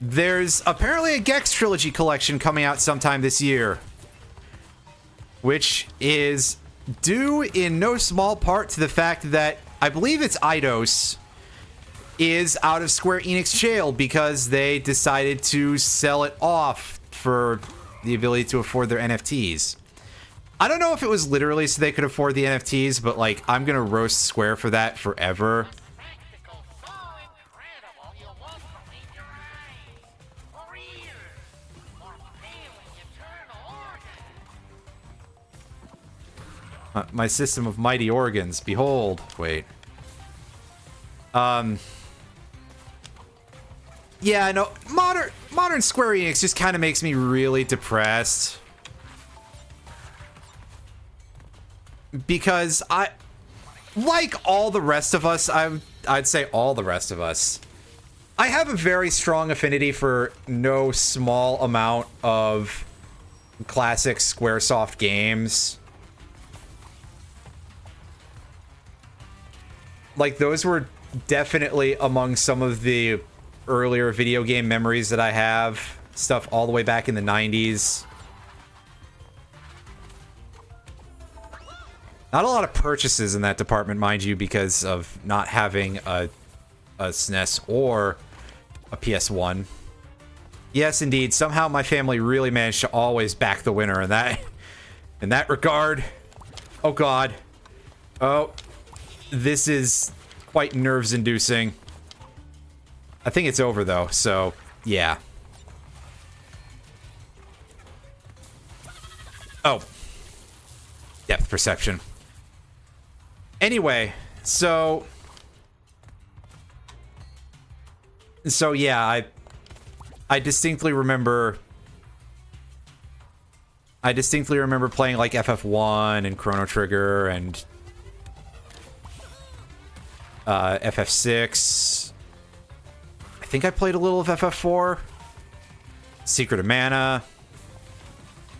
There's apparently a Gex Trilogy collection coming out sometime this year, which is due in no small part to the fact that I believe it's Eidos is out of Square Enix jail because they decided to sell it off for the ability to afford their NFTs. I don't know if it was literally so they could afford the NFTs, but like I'm gonna roast Square for that forever. My system of mighty organs. Behold. Wait. Yeah, no. Modern Square Enix just kind of makes me really depressed. Because like all the rest of us, I'd say all the rest of us, I have a very strong affinity for no small amount of classic Squaresoft games. Like, those were definitely among some of the earlier video game memories that I have. Stuff all the way back in the 90s. Not a lot of purchases in that department, mind you, because of not having a SNES or a PS1. Yes, indeed. Somehow my family really managed to always back the winner in that regard. Oh, God. Oh. This is quite nerves-inducing. I think it's over, though, so, yeah. Oh. Depth perception. Anyway, so yeah, I distinctly remember playing, like, FF1 and Chrono Trigger and FF6. I think I played a little of FF4. Secret of Mana.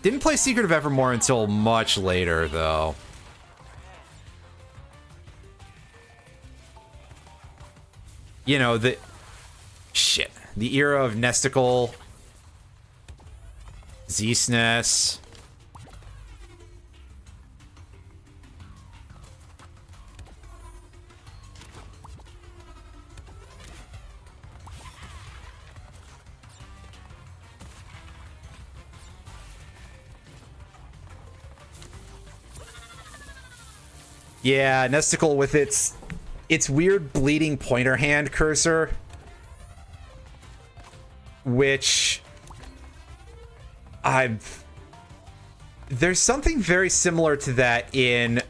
Didn't play Secret of Evermore until much later, though. You know, the era of Nesticle, Z-SNES. Yeah, Nesticle with its weird bleeding pointer hand cursor, which there's something very similar to that in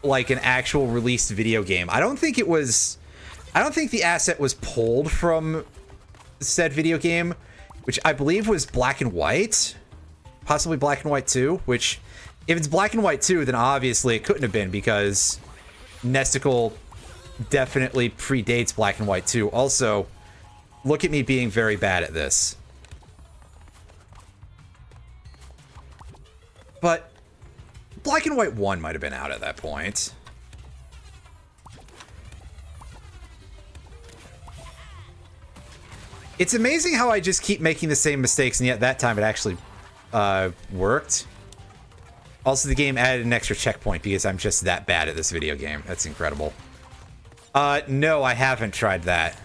like an actual released video game. I don't think the asset was pulled from said video game, which I believe was Black and White, possibly Black and White 2, which if it's Black and White 2, then obviously it couldn't have been because Nesticle definitely predates Black and White 2. Also, look at me being very bad at this. But Black and White 1 might have been out at that point. It's amazing how I just keep making the same mistakes, and yet that time it actually worked. Also, the game added an extra checkpoint because I'm just that bad at this video game. That's incredible. No, I haven't tried that.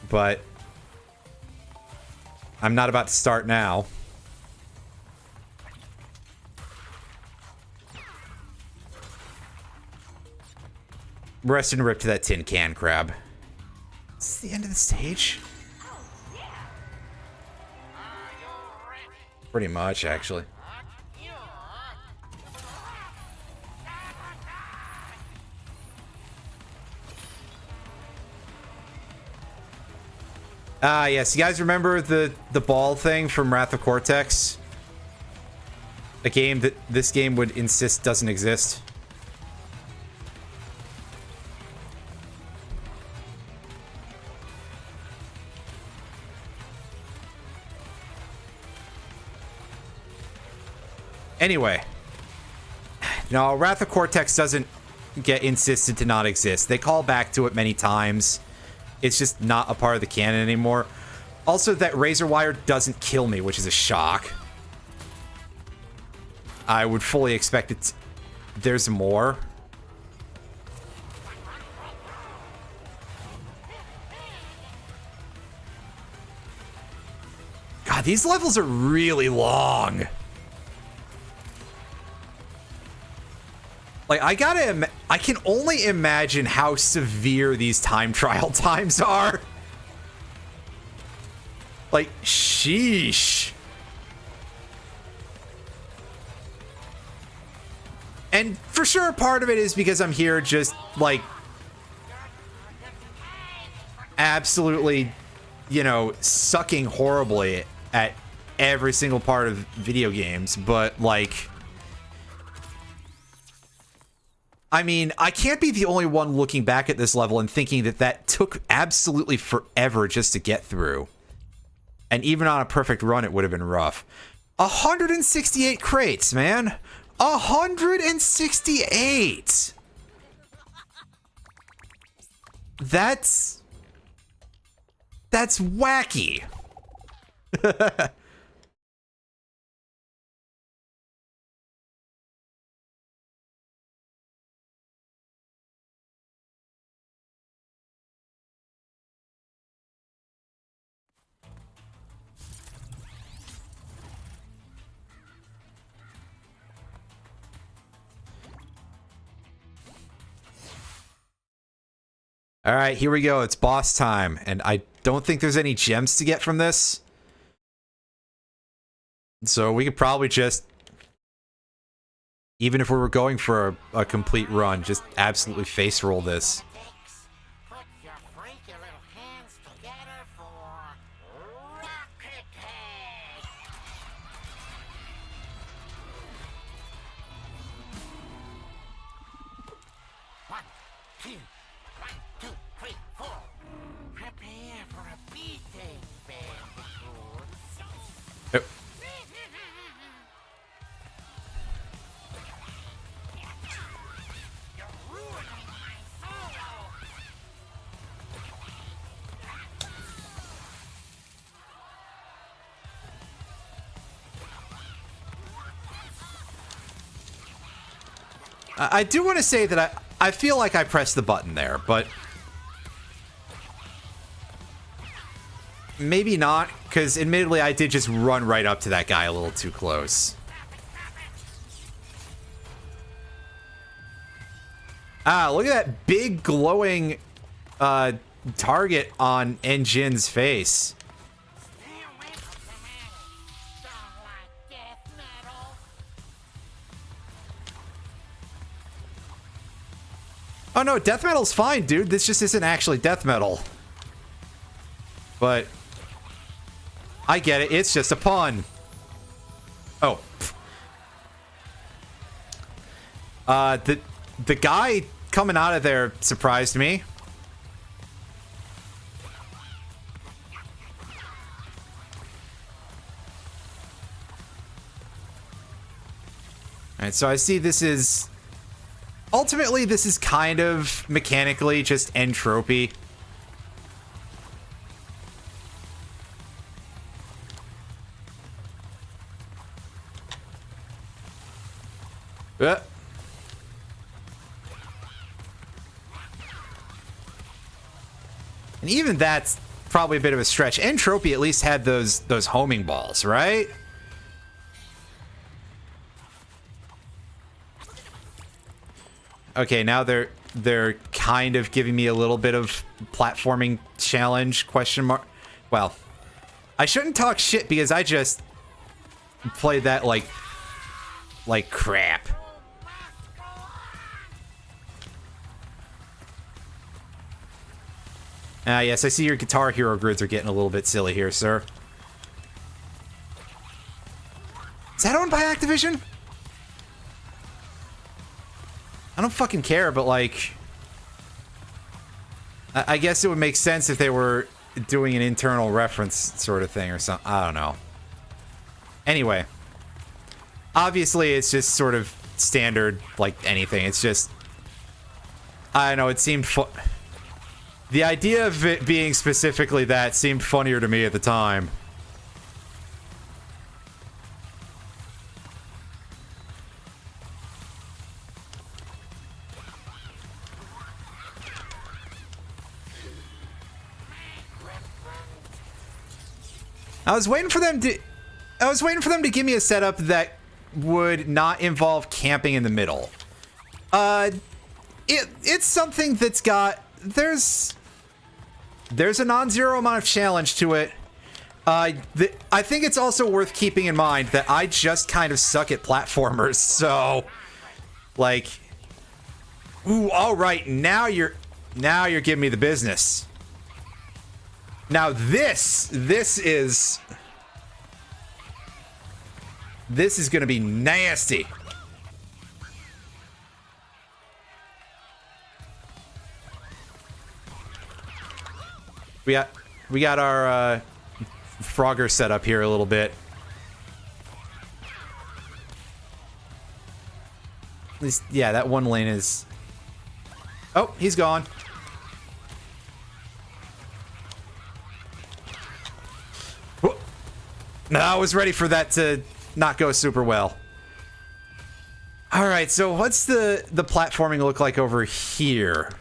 But I'm not about to start now. Rest and rip to that tin can crab. Is this the end of the stage? Pretty much, actually. Ah, yes. You guys remember the ball thing from Wrath of Cortex? A game that this game would insist doesn't exist. Anyway. No, Wrath of Cortex doesn't get insisted to not exist. They call back to it many times. It's just not a part of the canon anymore. Also, that razor wire doesn't kill me, which is a shock. I would fully expect it. There's more. God, these levels are really long. Like, I can only imagine how severe these time trial times are. Like, sheesh. And for sure, part of it is because I'm here just, like, absolutely, you know, sucking horribly at every single part of video games. But, like, I mean, I can't be the only one looking back at this level and thinking that that took absolutely forever just to get through. And even on a perfect run, it would have been rough. 168 crates, man. 168. That's wacky. All right, here we go. It's boss time, and I don't think there's any gems to get from this. So we could probably just, even if we were going for a complete run, just absolutely face roll this. Put your freaky little hands together for Rocket Head. One, two, 3, 4. Prepare for a beating, Bandicoot. Oh. You're ruining my solo. I do want to say that I feel like I pressed the button there, but maybe not, because admittedly I did just run right up to that guy a little too close. Ah, look at that big glowing target on N-Jin's face. Stay away from the metal. Don't like death metal. Oh no, death metal's fine, dude. This just isn't actually death metal. But I get it. It's just a pun. Oh. The guy coming out of there surprised me. Alright, so I see this is... Ultimately, this is kind of mechanically just entropy. And even that's probably a bit of a stretch. Entropy at least had those homing balls, right? Okay, now they're kind of giving me a little bit of platforming challenge question mark. Well, I shouldn't talk shit because I just played that like crap. Ah, yes, I see your Guitar Hero grids are getting a little bit silly here, sir. Is that owned by Activision? I don't fucking care, but like... I guess it would make sense if they were doing an internal reference sort of thing or something. I don't know. Anyway. Obviously, it's just sort of standard, like anything. It's just... I don't know, it seemed the idea of it being specifically that seemed funnier to me at the time. I was waiting for them to give me a setup that would not involve camping in the middle. It's something that's got there's a non-zero amount of challenge to it. I think it's also worth keeping in mind that I just kind of suck at platformers, so like, ooh, all right, now you're giving me the business. Now this is gonna be nasty. We got our Frogger set up here a little bit. At least, yeah, that one lane is... Oh, he's gone. No, I was ready for that to not go super well. Alright, so what's the platforming look like over here?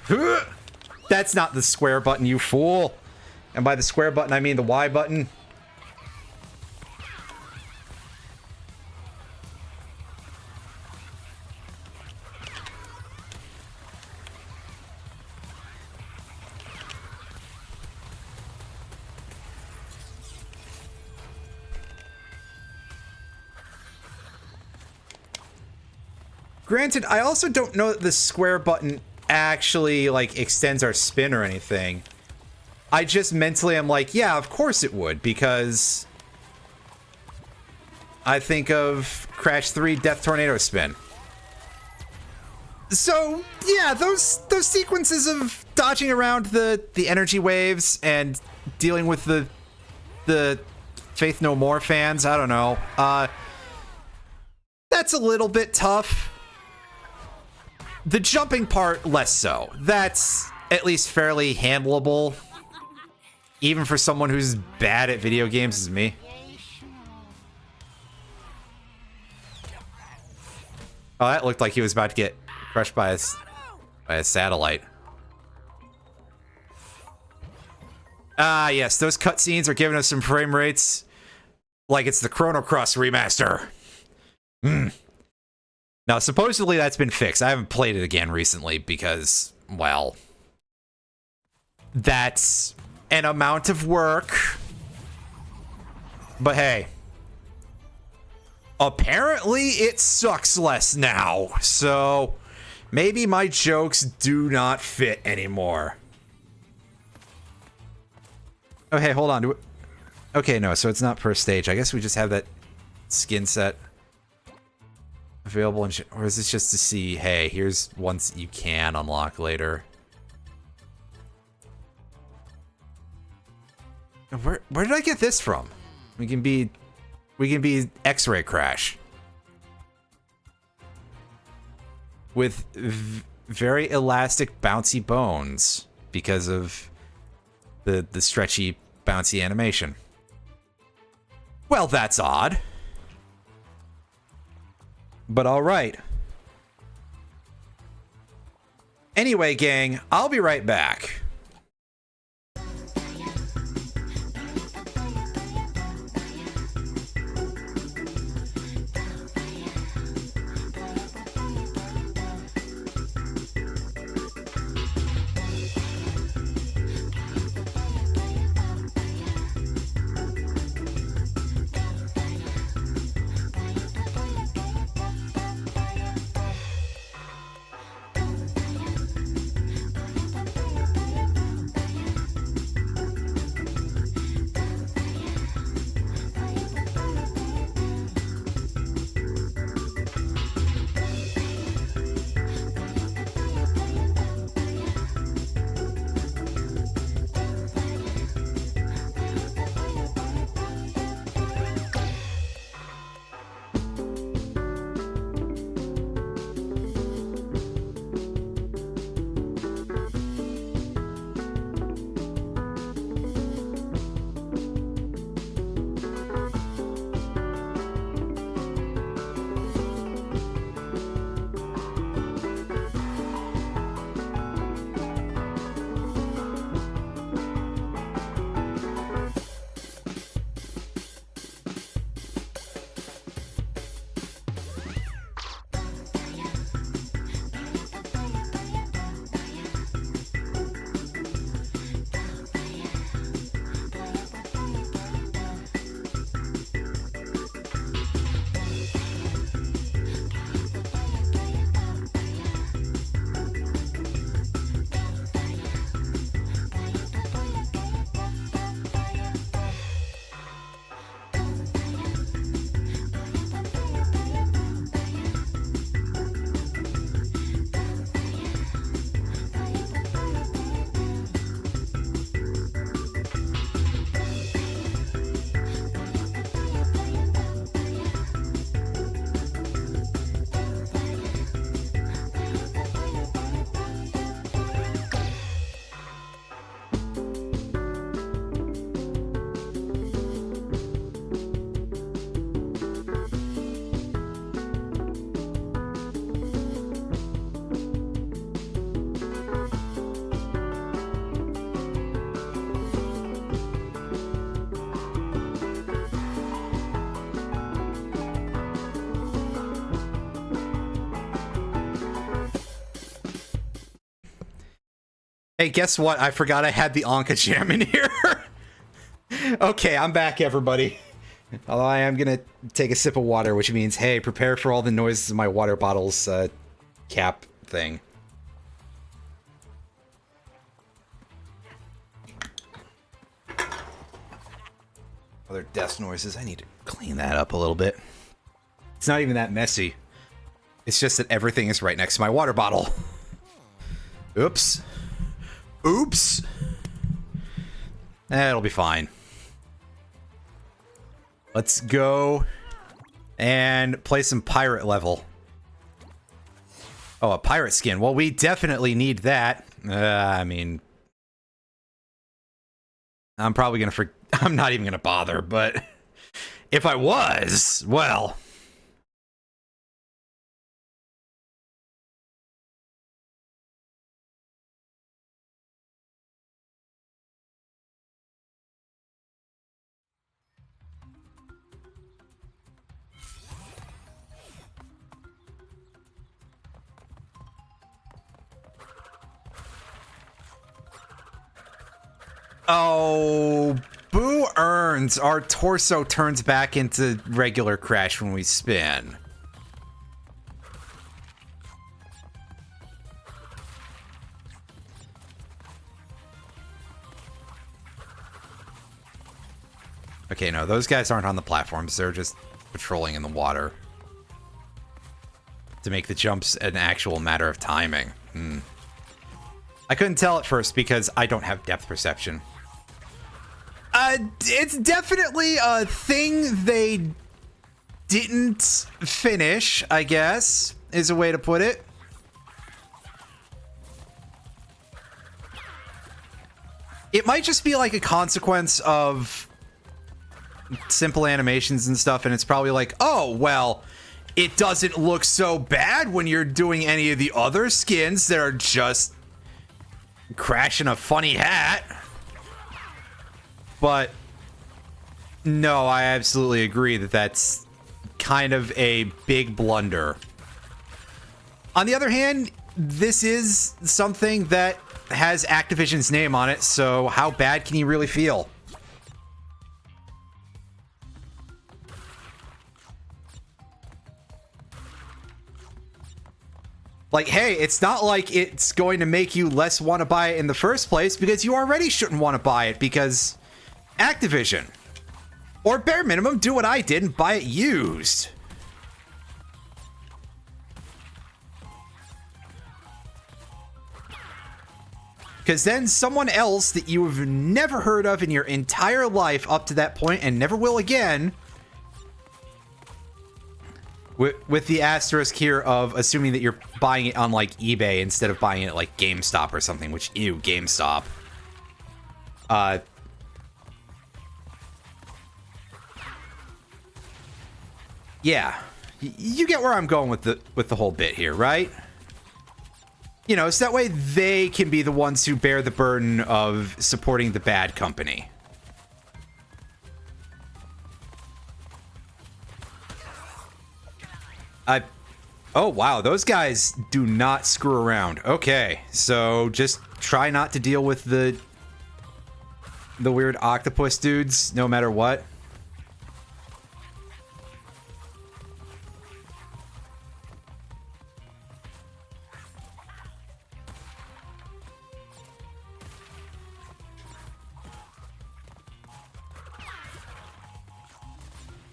That's not the square button, you fool. And by the square button, I mean the Y button. Granted, I also don't know that the square button actually, like, extends our spin or anything. I just mentally am like, yeah, of course it would, because I think of Crash 3 Death Tornado Spin. So, yeah, those sequences of dodging around the energy waves and dealing with the Faith No More fans, I don't know. That's a little bit tough. The jumping part, less so. That's at least fairly handleable. Even for someone who's bad at video games as me. Oh, that looked like he was about to get crushed by a satellite. Ah, yes, those cutscenes are giving us some frame rates like it's the Chrono Cross remaster. Now, supposedly that's been fixed. I haven't played it again recently because, well, that's an amount of work. But hey, apparently it sucks less now. So maybe my jokes do not fit anymore. Oh, hey, hold on. Okay, no, so it's not per stage. I guess we just have that skin set available, or is this just to see, hey, here's ones you can unlock later? Where did I get this from? We can be X-Ray Crash with very elastic, bouncy bones because of the stretchy, bouncy animation. Well, that's odd. But all right. Anyway, gang, I'll be right back. Hey, guess what? I forgot I had the Anka jam in here. Okay, I'm back, everybody. Although I am gonna take a sip of water, which means, hey, prepare for all the noises of my water bottle's cap thing. Other desk noises. I need to clean that up a little bit. It's not even that messy. It's just that everything is right next to my water bottle. Oops. Oops. It'll be fine. Let's go and play some pirate level. Oh, a pirate skin. Well, we definitely need that. I mean, I'm probably gonna I'm not even gonna bother, but if I was, well. Oh, Boo earns. Our torso turns back into regular Crash when we spin. Okay, no, those guys aren't on the platforms. They're just patrolling in the water. To make the jumps an actual matter of timing. I couldn't tell at first because I don't have depth perception. It's definitely a thing they didn't finish, I guess, is a way to put it. It might just be like a consequence of simple animations and stuff, and it's probably like, oh, well, it doesn't look so bad when you're doing any of the other skins that are just crashing a funny hat. But no, I absolutely agree that that's kind of a big blunder. On the other hand, this is something that has Activision's name on it, so how bad can you really feel? Like, hey, it's not like it's going to make you less want to buy it in the first place, because you already shouldn't want to buy it, because Activision. Or bare minimum, do what I did and buy it used. Because then someone else that you have never heard of in your entire life up to that point and never will again, with the asterisk here of assuming that you're buying it on like eBay instead of buying it at like GameStop or something, which, ew, GameStop. Yeah, you get where I'm going with the whole bit here, right? You know, so that way they can be the ones who bear the burden of supporting the bad company. Oh, wow, those guys do not screw around. Okay, so just try not to deal with the weird octopus dudes, no matter what.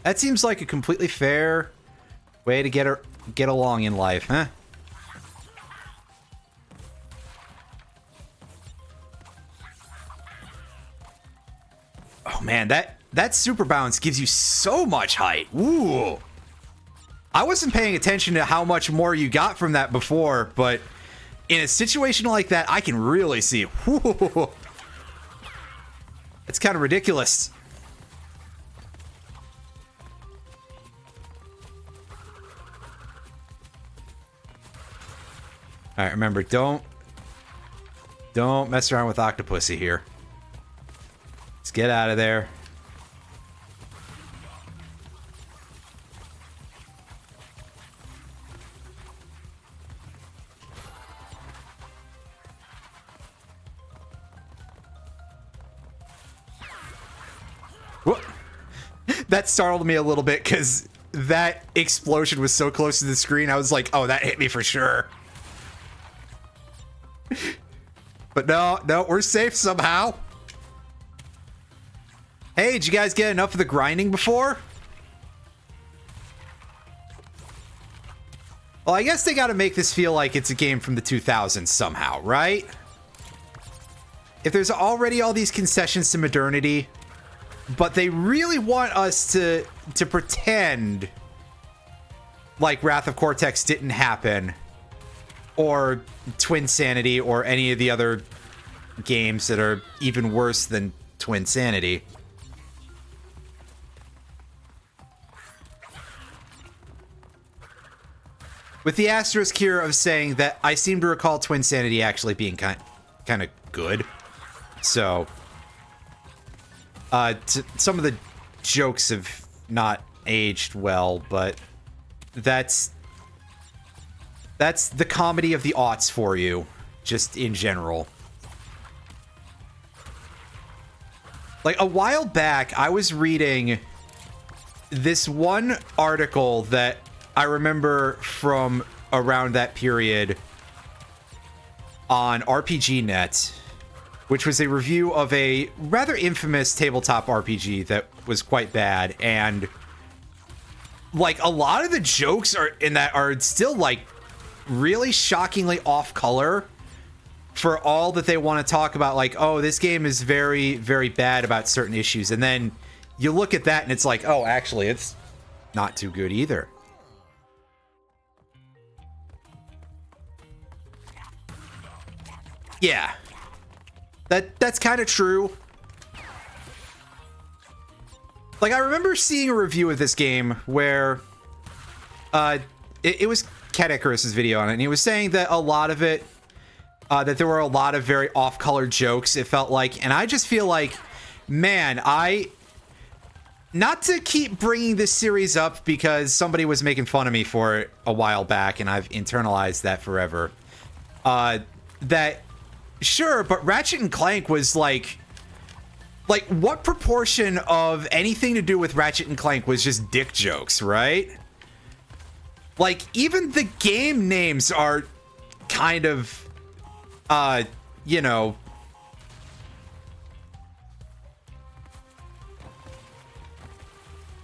That seems like a completely fair way to get along in life, huh? Oh man, that super bounce gives you so much height. Ooh. I wasn't paying attention to how much more you got from that before, but in a situation like that, I can really see. Ooh. It's kind of ridiculous. All right, remember, don't mess around with Octopussy here. Let's get out of there. that startled me a little bit because that explosion was so close to the screen. I was like, oh, that hit me for sure. But no, we're safe somehow. Hey, did you guys get enough of the grinding before? Well, I guess they got to make this feel like it's a game from the 2000s somehow, right? If there's already all these concessions to modernity, but they really want us to pretend like Wrath of Cortex didn't happen, or Twin Sanity, or any of the other games that are even worse than Twin Sanity. With the asterisk here of saying that I seem to recall Twin Sanity actually being kind of good. So, some of the jokes have not aged well, but that's the comedy of the aughts for you, just in general. Like, a while back, I was reading this one article that I remember from around that period on RPGNet, which was a review of a rather infamous tabletop RPG that was quite bad, and like a lot of the jokes in that are still like really shockingly off color for all that they want to talk about, like, oh, this game is very, very bad about certain issues, and then you look at that and it's like, oh, actually it's not too good either. Yeah, that's kind of true. Like, I remember seeing a review of this game where it was Cat Icarus's video on it, and he was saying that a lot of it, that there were a lot of very off-color jokes, it felt like, and I just feel like, man, not to keep bringing this series up because somebody was making fun of me for it a while back, and I've internalized that forever, that... Sure, but Ratchet and Clank was like what proportion of anything to do with Ratchet and Clank was just dick jokes, right? Like, even the game names are kind of, you know...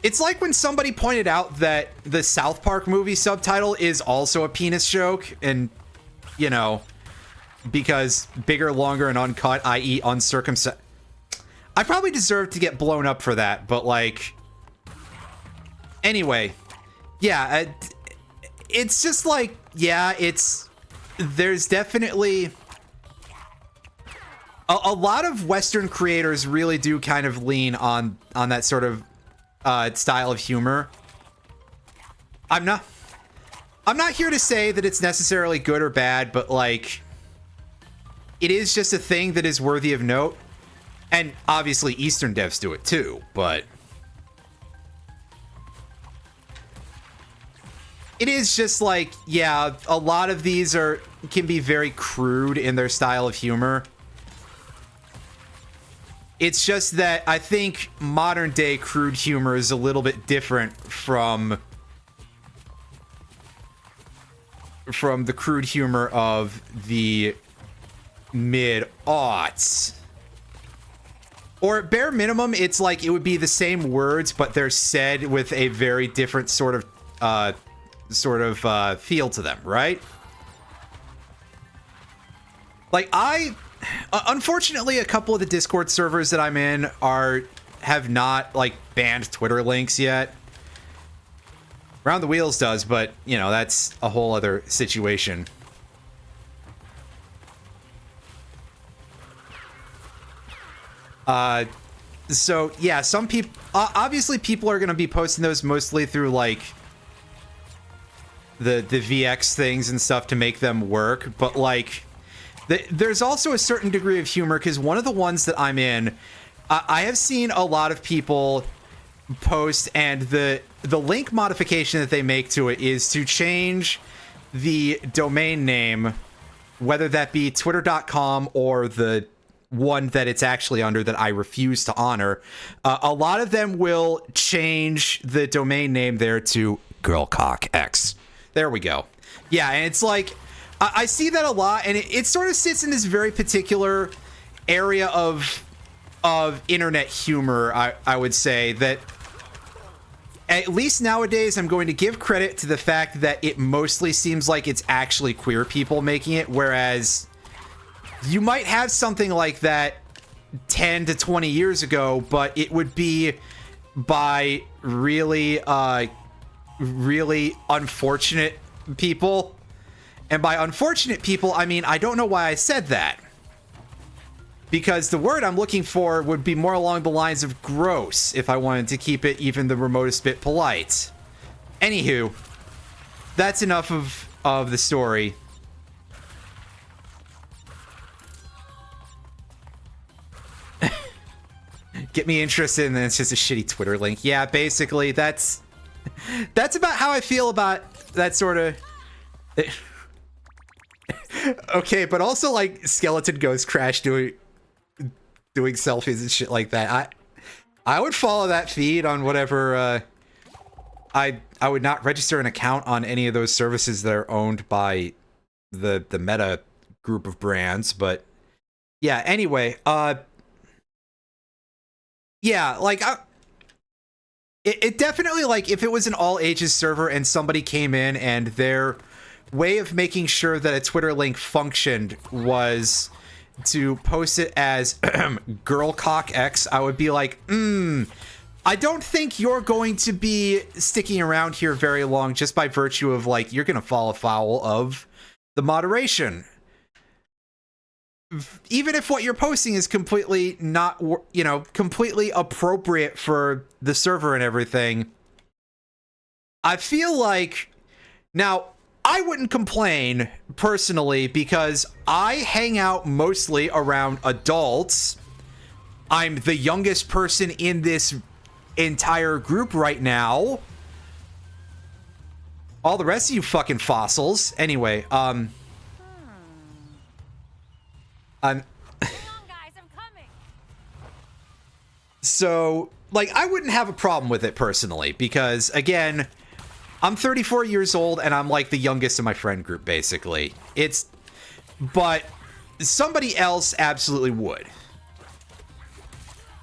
It's like when somebody pointed out that the South Park movie subtitle is also a penis joke, and, you know... Because bigger, longer, and uncut, i.e. uncircumcised. I probably deserve to get blown up for that, but like... Anyway. Yeah, it's just like... Yeah, it's... There's definitely... A lot of Western creators really do kind of lean on that sort of style of humor. I'm not here to say that it's necessarily good or bad, but like... It is just a thing that is worthy of note. And obviously Eastern devs do it too, but... It is just like, yeah, a lot of these can be very crude in their style of humor. It's just that I think modern day crude humor is a little bit different from the crude humor of the mid-aughts. Or at bare minimum, it's like it would be the same words, but they're said with a very different sort of feel to them, right? Like, unfortunately, a couple of the Discord servers that I'm in have not, like, banned Twitter links yet. Round the Wheels does, but, you know, that's a whole other situation. So yeah, some people, obviously people are going to be posting those mostly through like the VX things and stuff to make them work. But like, there's also a certain degree of humor, because one of the ones that I'm in, I have seen a lot of people post, and the link modification that they make to it is to change the domain name, whether that be twitter.com or the one that it's actually under that I refuse to honor. A lot of them will change the domain name there to girlcockx. There we go. Yeah, and it's like, I see that a lot, and it sort of sits in this very particular area of internet humor, I would say, that at least nowadays I'm going to give credit to the fact that it mostly seems like it's actually queer people making it, whereas you might have something like that 10 to 20 years ago, but it would be by really, really unfortunate people. And by unfortunate people, I mean, I don't know why I said that. Because the word I'm looking for would be more along the lines of gross, if I wanted to keep it even the remotest bit polite. Anywho, that's enough of the story. Get me interested, and then it's just a shitty Twitter link. Yeah, basically, that's about how I feel about that sort of... Okay, but also, like, Skeleton Ghost Crash doing selfies and shit like that. I would follow that feed on whatever, I would not register an account on any of those services that are owned by the Meta group of brands, but yeah, anyway, yeah, like, it definitely, like, if it was an all-ages server and somebody came in and their way of making sure that a Twitter link functioned was to post it as girlcockx, I would be like, I don't think you're going to be sticking around here very long just by virtue of, like, you're going to fall afoul of the moderation. Even if what you're posting is completely not, you know, completely appropriate for the server and everything, I feel like, now, I wouldn't complain, personally, because I hang out mostly around adults. I'm the youngest person in this entire group right now. All the rest of you fucking fossils. Anyway, I'm... Hang on, guys, I'm coming. So, like, I wouldn't have a problem with it, personally, because, again... I'm 34 years old, and I'm, like, the youngest in my friend group, basically. But somebody else absolutely would.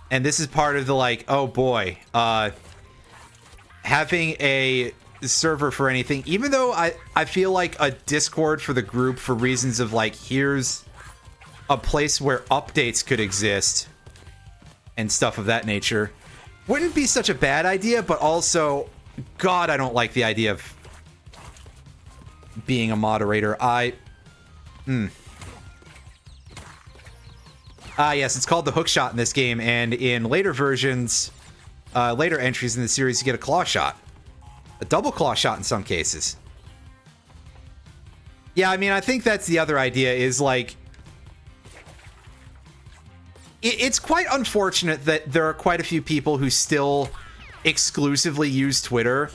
And this is part of the, like, oh boy, having a server for anything, even though I feel like a Discord for the group for reasons of, like, here's a place where updates could exist and stuff of that nature, wouldn't be such a bad idea, but also... God, I don't like the idea of being a moderator. Yes, it's called the hookshot in this game, and in later versions, later entries in the series, you get a claw shot. A double claw shot in some cases. Yeah, I mean, I think that's the other idea, is, like... It's quite unfortunate that there are quite a few people who still... exclusively use Twitter.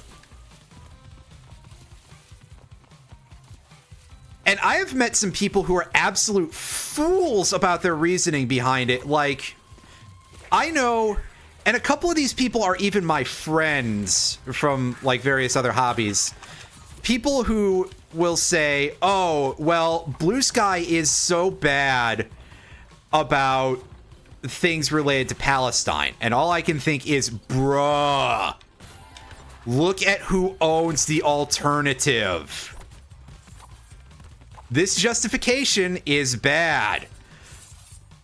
And I have met some people who are absolute fools about their reasoning behind it. Like, I know, and a couple of these people are even my friends from, like, various other hobbies. People who will say, oh, well, Blue Sky is so bad about things related to Palestine, and all I can think is, bruh, look at who owns the alternative. This justification is bad.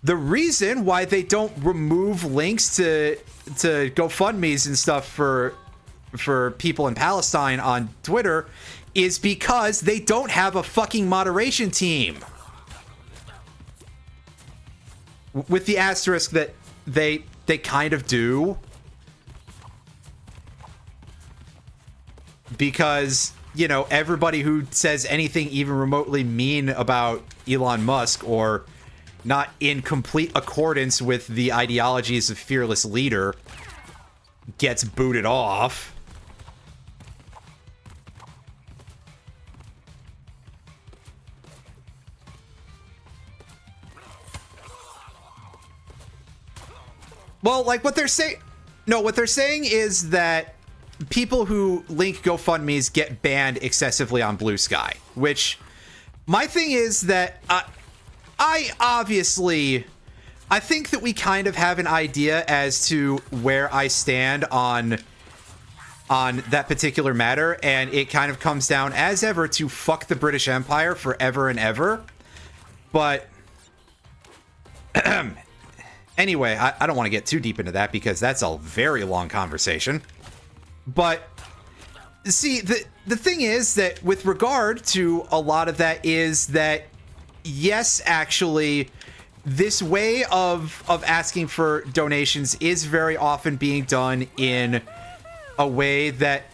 The reason why they don't remove links to GoFundMe's and stuff for people in Palestine on Twitter is because they don't have a fucking moderation team. With the asterisk that they kind of do. Because, you know, everybody who says anything even remotely mean about Elon Musk or not in complete accordance with the ideologies of Fearless Leader gets booted off. Well, like what they're saying... No, what they're saying is that people who link GoFundMe's get banned excessively on Blue Sky, which... My thing is that I obviously... I think that we kind of have an idea as to where I stand on that particular matter, and it kind of comes down, as ever, to fuck the British Empire forever and ever. But... Anyway, I don't want to get too deep into that because that's a very long conversation. But, see, the thing is that with regard to a lot of that is that, yes, actually, this way of asking for donations is very often being done in a way that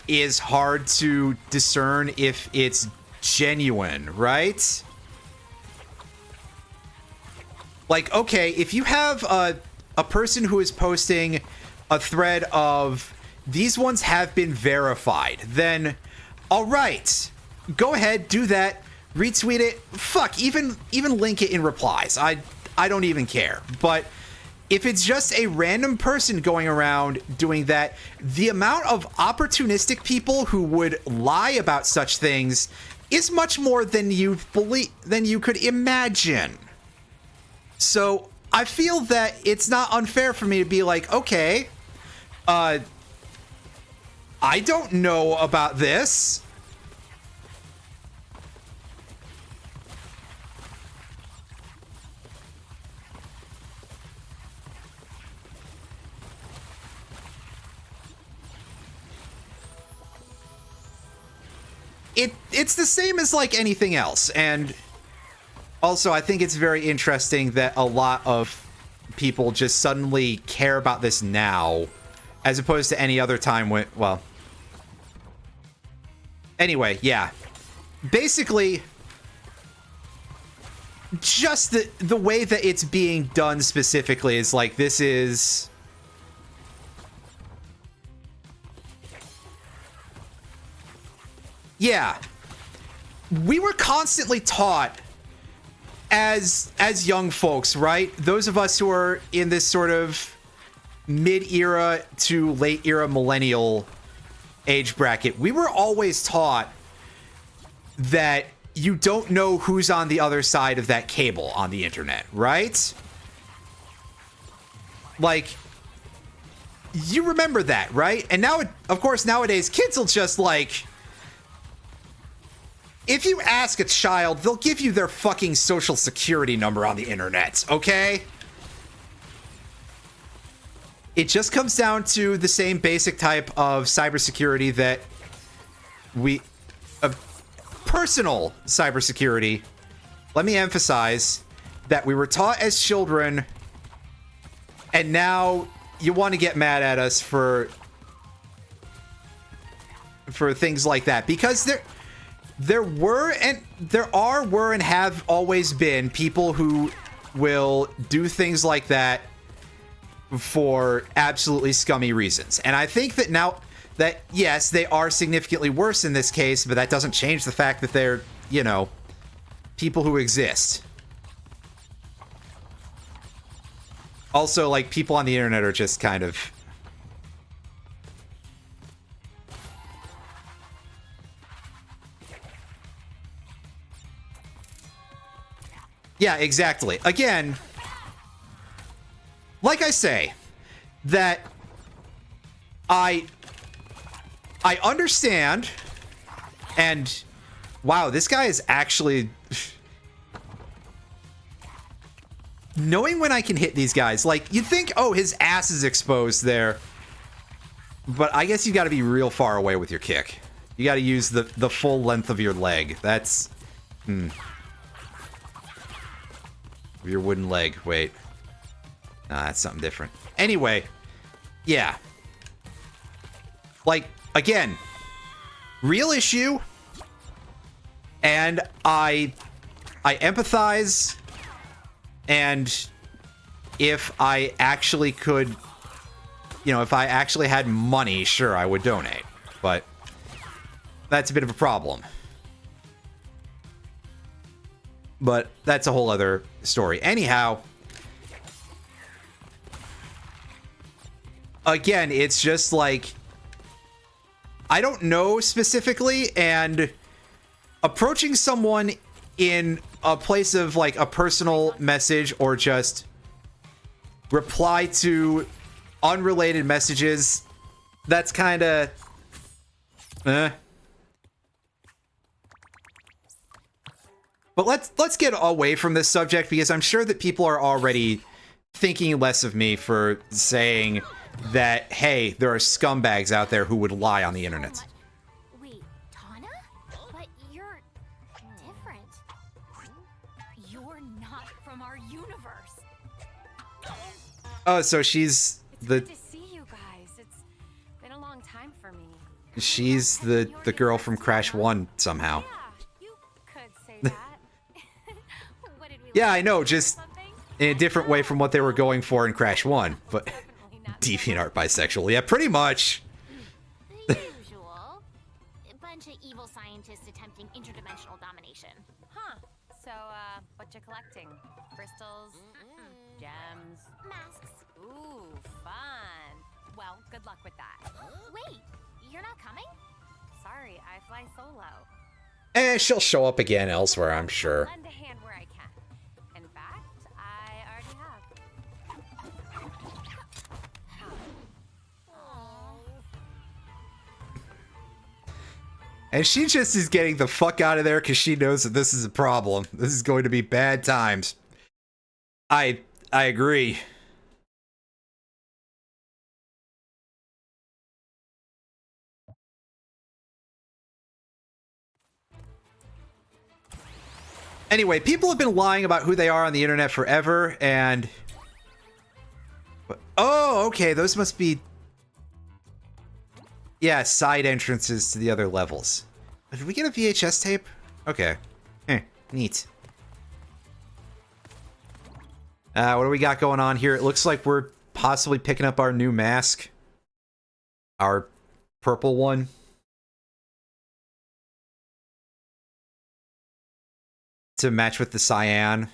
is hard to discern if it's genuine, right? Like, okay, if you have a person who is posting a thread of these ones have been verified, then all right, go ahead, do that, retweet it, fuck, even link it in replies. I don't even care. But if it's just a random person going around doing that, the amount of opportunistic people who would lie about such things is much more than you could imagine. So I feel that it's not unfair for me to be like, okay, I don't know about this. It's the same as like anything else, and also I think it's very interesting that a lot of people just suddenly care about this now, as opposed to any other time when, well... Anyway, yeah. Basically, just the way that it's being done specifically is like, this is... Yeah. We were constantly taught as young folks, right? Those of us who are in this sort of mid-era to late-era millennial age bracket, we were always taught that you don't know who's on the other side of that cable on the internet, right? Like, you remember that, right? And now, of course, nowadays, kids will just, like... If you ask a child, they'll give you their fucking social security number on the internet, okay? It just comes down to the same basic type of cybersecurity that we... personal cybersecurity. Let me emphasize that we were taught as children, and now you want to get mad at us for things like that. Because there were and have always been people who will do things like that for absolutely scummy reasons. And I think that now that, yes, they are significantly worse in this case, but that doesn't change the fact that they're, you know, people who exist. Also, like, people on the internet are just kind of... Yeah, exactly. Again, like I say, that I understand, and wow, this guy is actually... Knowing when I can hit these guys, like, you'd think, oh, his ass is exposed there, but I guess you gotta be real far away with your kick. You gotta use the full length of your leg. That's... Your wooden leg. Wait. Nah, that's something different. Anyway. Yeah. Like, again. Real issue. And I empathize. And if I actually could... You know, if I actually had money, sure, I would donate. But that's a bit of a problem. But that's a whole other story. Anyhow, again, it's just like, I don't know specifically, and approaching someone in a place of like a personal message or just reply to unrelated messages, that's kind of But let's get away from this subject, because I'm sure that people are already thinking less of me for saying that, hey, there are scumbags out there who would lie on the internet. Wait, Tana? But you're different. You're not from our universe. Oh, so she's Good to see you guys. It's been a long time for me. she's the girl from Crash 1 somehow. Yeah, you could say that. What did we Yeah, I know, just in a different way from what they were going for in Crash 1, but DeviantArt bisexual. Yeah, pretty much. The usual. A bunch of evil scientists attempting interdimensional domination. Huh. So, what you collecting? Crystals? Gems? Masks. Ooh, fun. Well, good luck with that. Wait, you're not coming? Sorry, I fly solo. She'll show up again elsewhere, I'm sure. Lend a hand where I can. In fact, I already have. And she just is getting the fuck out of there because she knows that this is a problem. This is going to be bad times. I agree. Anyway, people have been lying about who they are on the internet forever, and... Oh, okay, those must be... Yeah, side entrances to the other levels. Did we get a VHS tape? Okay. Neat. What do we got going on here? It looks like we're possibly picking up our new mask. Our purple one. To match with the cyan.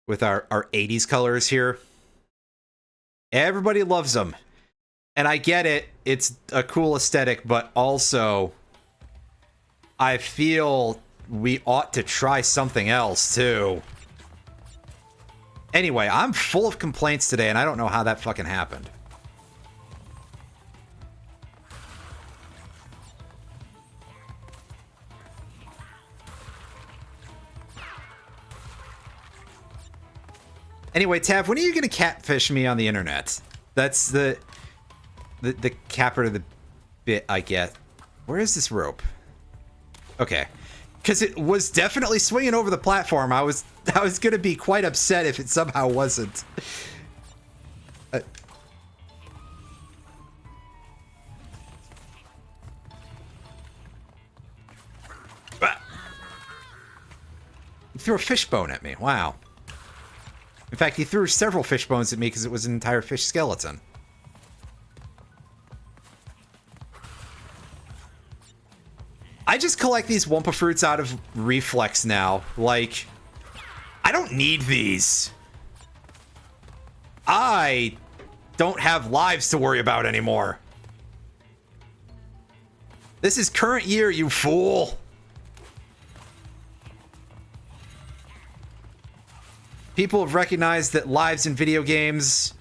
With our 80s colors here. Everybody loves them. And I get it, it's a cool aesthetic, but also I feel we ought to try something else too. Anyway, I'm full of complaints today, and I don't know how that fucking happened. Anyway, Tav, when are you gonna catfish me on the internet? That's the capper to the bit I get. Where is this rope? Okay. Because it was definitely swinging over the platform. I was gonna be quite upset if it somehow wasn't. He threw a fishbone at me. Wow. In fact, he threw several fish bones at me because it was an entire fish skeleton. I just collect these Wumpa fruits out of reflex now. Like, I don't need these. I don't have lives to worry about anymore. This is current year, you fool. People have recognized that lives in video games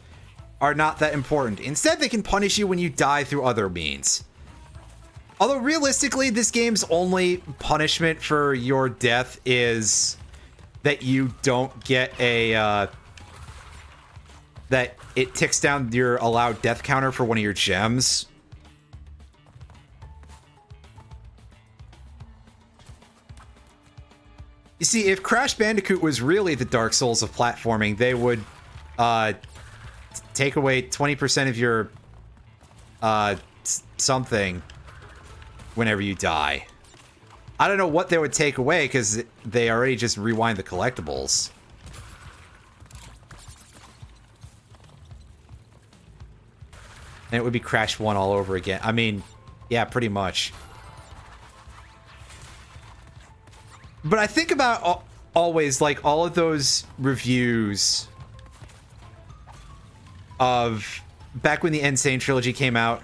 are not that important. Instead, they can punish you when you die through other means. Although, realistically, this game's only punishment for your death is that you don't get a, that it ticks down your allowed death counter for one of your gems. You see, if Crash Bandicoot was really the Dark Souls of platforming, they would, take away 20% of your, something whenever you die. I don't know what they would take away, because they already just rewind the collectibles. And it would be Crash 1 all over again. I mean, yeah, pretty much. But I think about always, like, all of those reviews of back when the Insane trilogy came out,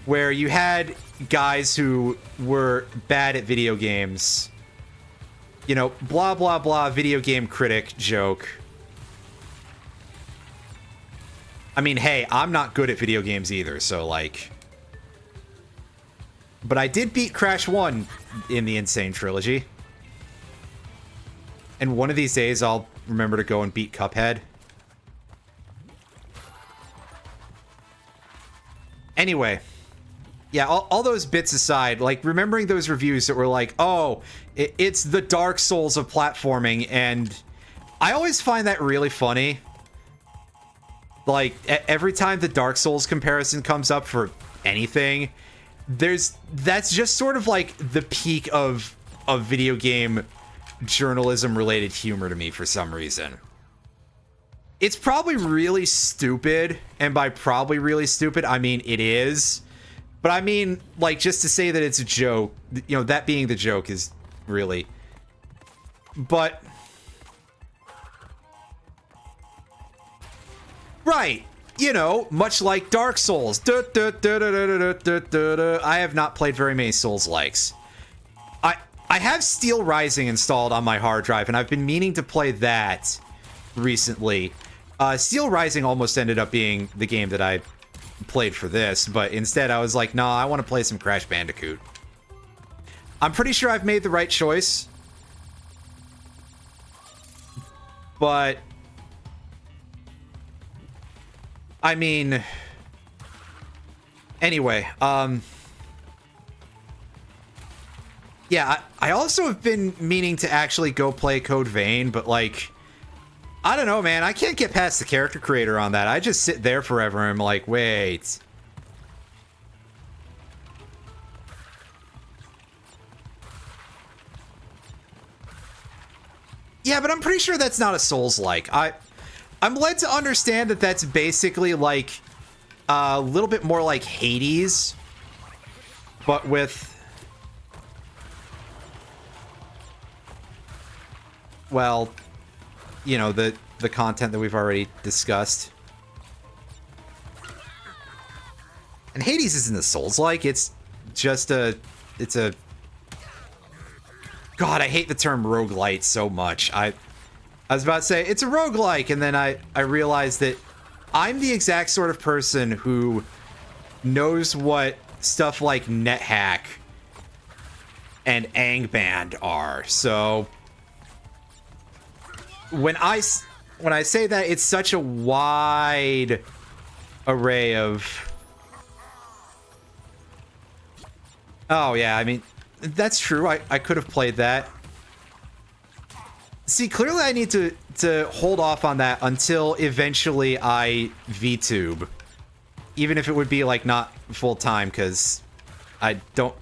where you had guys who were bad at video games. You know, blah, blah, blah, video game critic joke. I mean, hey, I'm not good at video games either, so, like... But I did beat Crash 1 in the Insane trilogy. And one of these days, I'll remember to go and beat Cuphead. Anyway... Yeah, all those bits aside, like, remembering those reviews that were like, oh, it's the Dark Souls of platforming, and I always find that really funny. Like, every time the Dark Souls comparison comes up for anything, that's just sort of like the peak of video game journalism-related humor to me for some reason. It's probably really stupid, and by probably really stupid, I mean it is. But I mean, like, just to say that it's a joke, you know, that being the joke is really... But... Right! You know, much like Dark Souls. I have not played very many Souls-likes. I have Steel Rising installed on my hard drive, and I've been meaning to play that recently. Steel Rising almost ended up being the game that I played for this, but instead I was like, nah, I want to play some Crash Bandicoot. I'm pretty sure I've made the right choice. But... I mean... Anyway, yeah, I also have been meaning to actually go play Code Vein, but like... I don't know, man. I can't get past the character creator on that. I just sit there forever and I'm like, wait. Yeah, but I'm pretty sure that's not a Souls-like. I'm led to understand that that's basically like a little bit more like Hades, but with... Well... You know, the content that we've already discussed. And Hades isn't a Souls-like, it's just it's a... God, I hate the term roguelite so much. I was about to say, it's a roguelike, and then I realized that I'm the exact sort of person who knows what stuff like NetHack and Angband are, so... When I say that, it's such a wide array of... Oh, yeah, I mean, that's true. I could have played that. See, clearly I need to hold off on that until eventually I VTube. Even if it would be, like, not full-time, because I don't...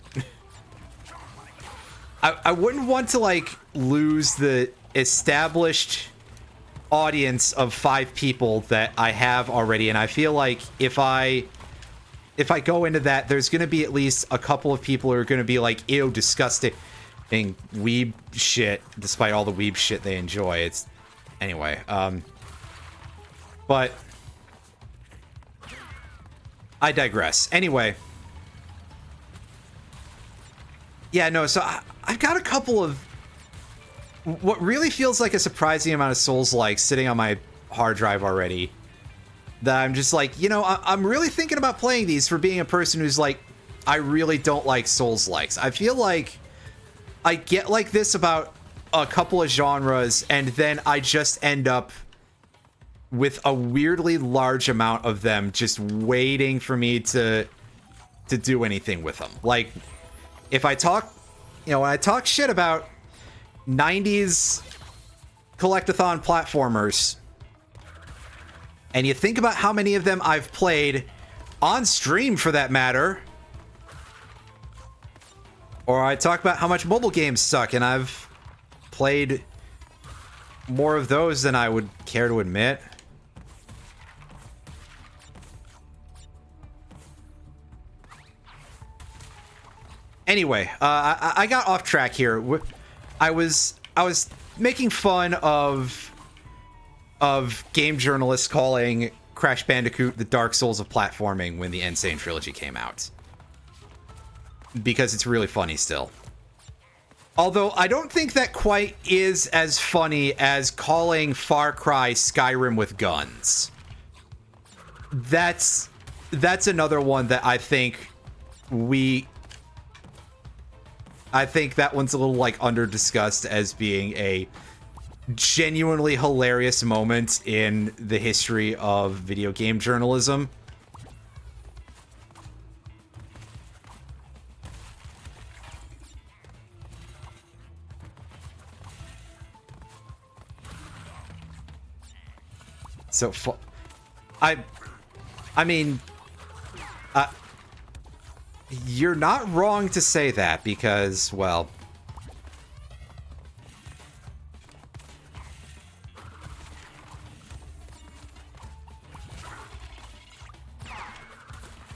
I wouldn't want to, like, lose the established audience of 5 people that I have already, and I feel like if I go into that, there's going to be at least a couple of people who are going to be like, ew, disgusting weeb shit, despite all the weeb shit they enjoy. It's... Anyway, but... I digress. Anyway. Yeah, no, so I've got a couple of what really feels like a surprising amount of Souls-like sitting on my hard drive already. That I'm just like, you know, I'm really thinking about playing these for being a person who's like, I really don't like Souls-likes. I feel like I get like this about a couple of genres, and then I just end up with a weirdly large amount of them just waiting for me to do anything with them. Like, if I talk, you know, when I talk shit about 90s collectathon platformers, and you think about how many of them I've played on stream for that matter, or I talk about how much mobile games suck, and I've played more of those than I would care to admit. Anyway, I got off track here. I was making fun of game journalists calling Crash Bandicoot, the Dark Souls of platforming when the Insane Trilogy came out. Because it's really funny still. Although, I don't think that quite is as funny as calling Far Cry Skyrim with guns. That's another one that I think that one's a little, like, under-discussed as being a genuinely hilarious moment in the history of video game journalism. So, I mean, you're not wrong to say that because, well,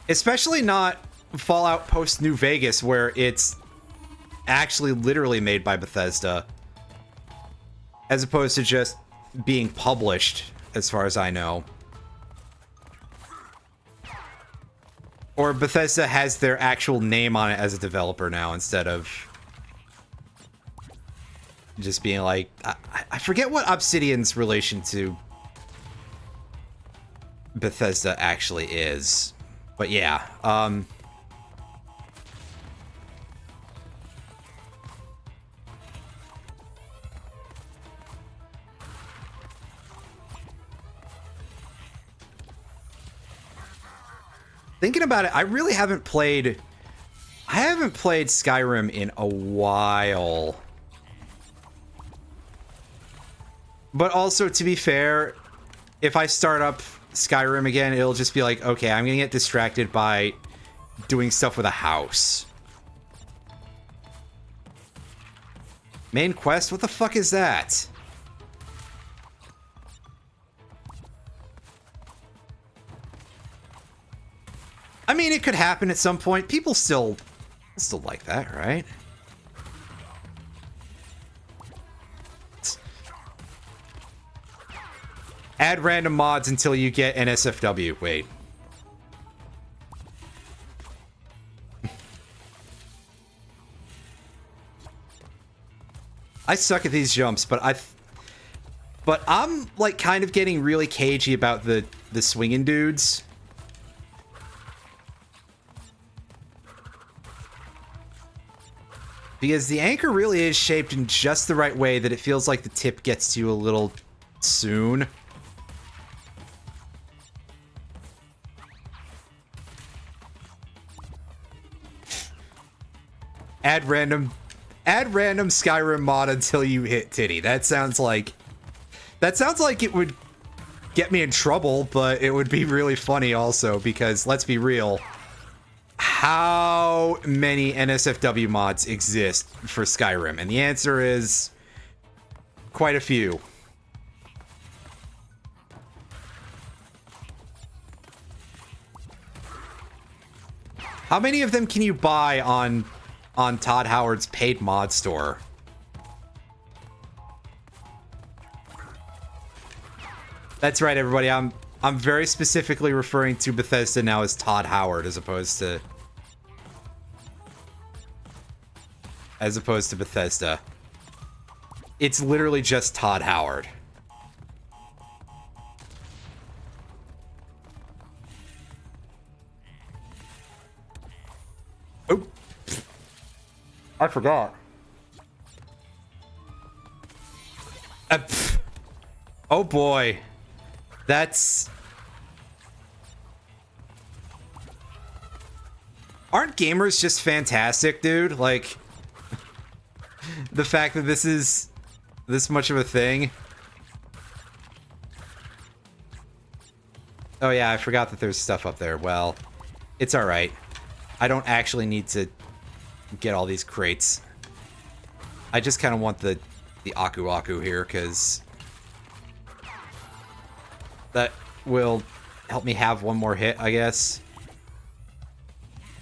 especially not Fallout post New Vegas, where it's actually literally made by Bethesda, as opposed to just being published, as far as I know. Or Bethesda has their actual name on it as a developer now, instead of just being like... I forget what Obsidian's relation to Bethesda actually is. But yeah, thinking about it, I really haven't played... I haven't played Skyrim in a while. But also, to be fair, if I start up Skyrim again, it'll just be like, okay, I'm gonna get distracted by doing stuff with a house. Main quest? What the fuck is that? I mean, it could happen at some point. People still like that, right? Add random mods until you get NSFW. Wait. I suck at these jumps, but I'm like kind of getting really cagey about the swinging dudes. Because the anchor really is shaped in just the right way that it feels like the tip gets to you a little soon. Add random Skyrim mod until you hit titty. That sounds like it would get me in trouble, but it would be really funny also, because let's be real, how many NSFW mods exist for Skyrim? And the answer is quite a few. How many of them can you buy on Todd Howard's paid mod store? That's right, everybody. I'm very specifically referring to Bethesda now as Todd Howard as opposed to Bethesda. It's literally just Todd Howard. Oh, I forgot. Oh boy. That's... Aren't gamers just fantastic, dude? Like, the fact that this is this much of a thing. Oh yeah, I forgot that there's stuff up there. Well, it's alright. I don't actually need to get all these crates. I just kind of want the Aku Aku here, because that will help me have one more hit, I guess.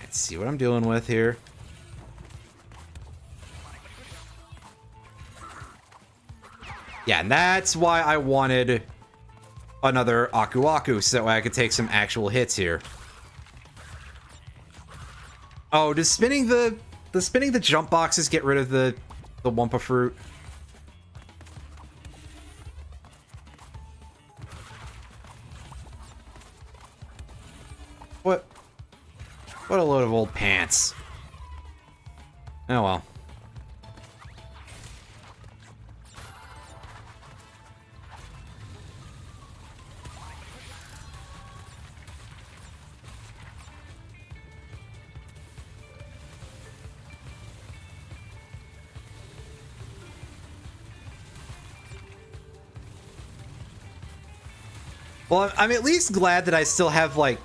Let's see what I'm dealing with here. Yeah, and that's why I wanted another Aku Aku so that way I could take some actual hits here. Oh, does spinning the jump boxes get rid of the Wumpa fruit? What a load of old pants. Oh well. Well, I'm at least glad that I still have, like,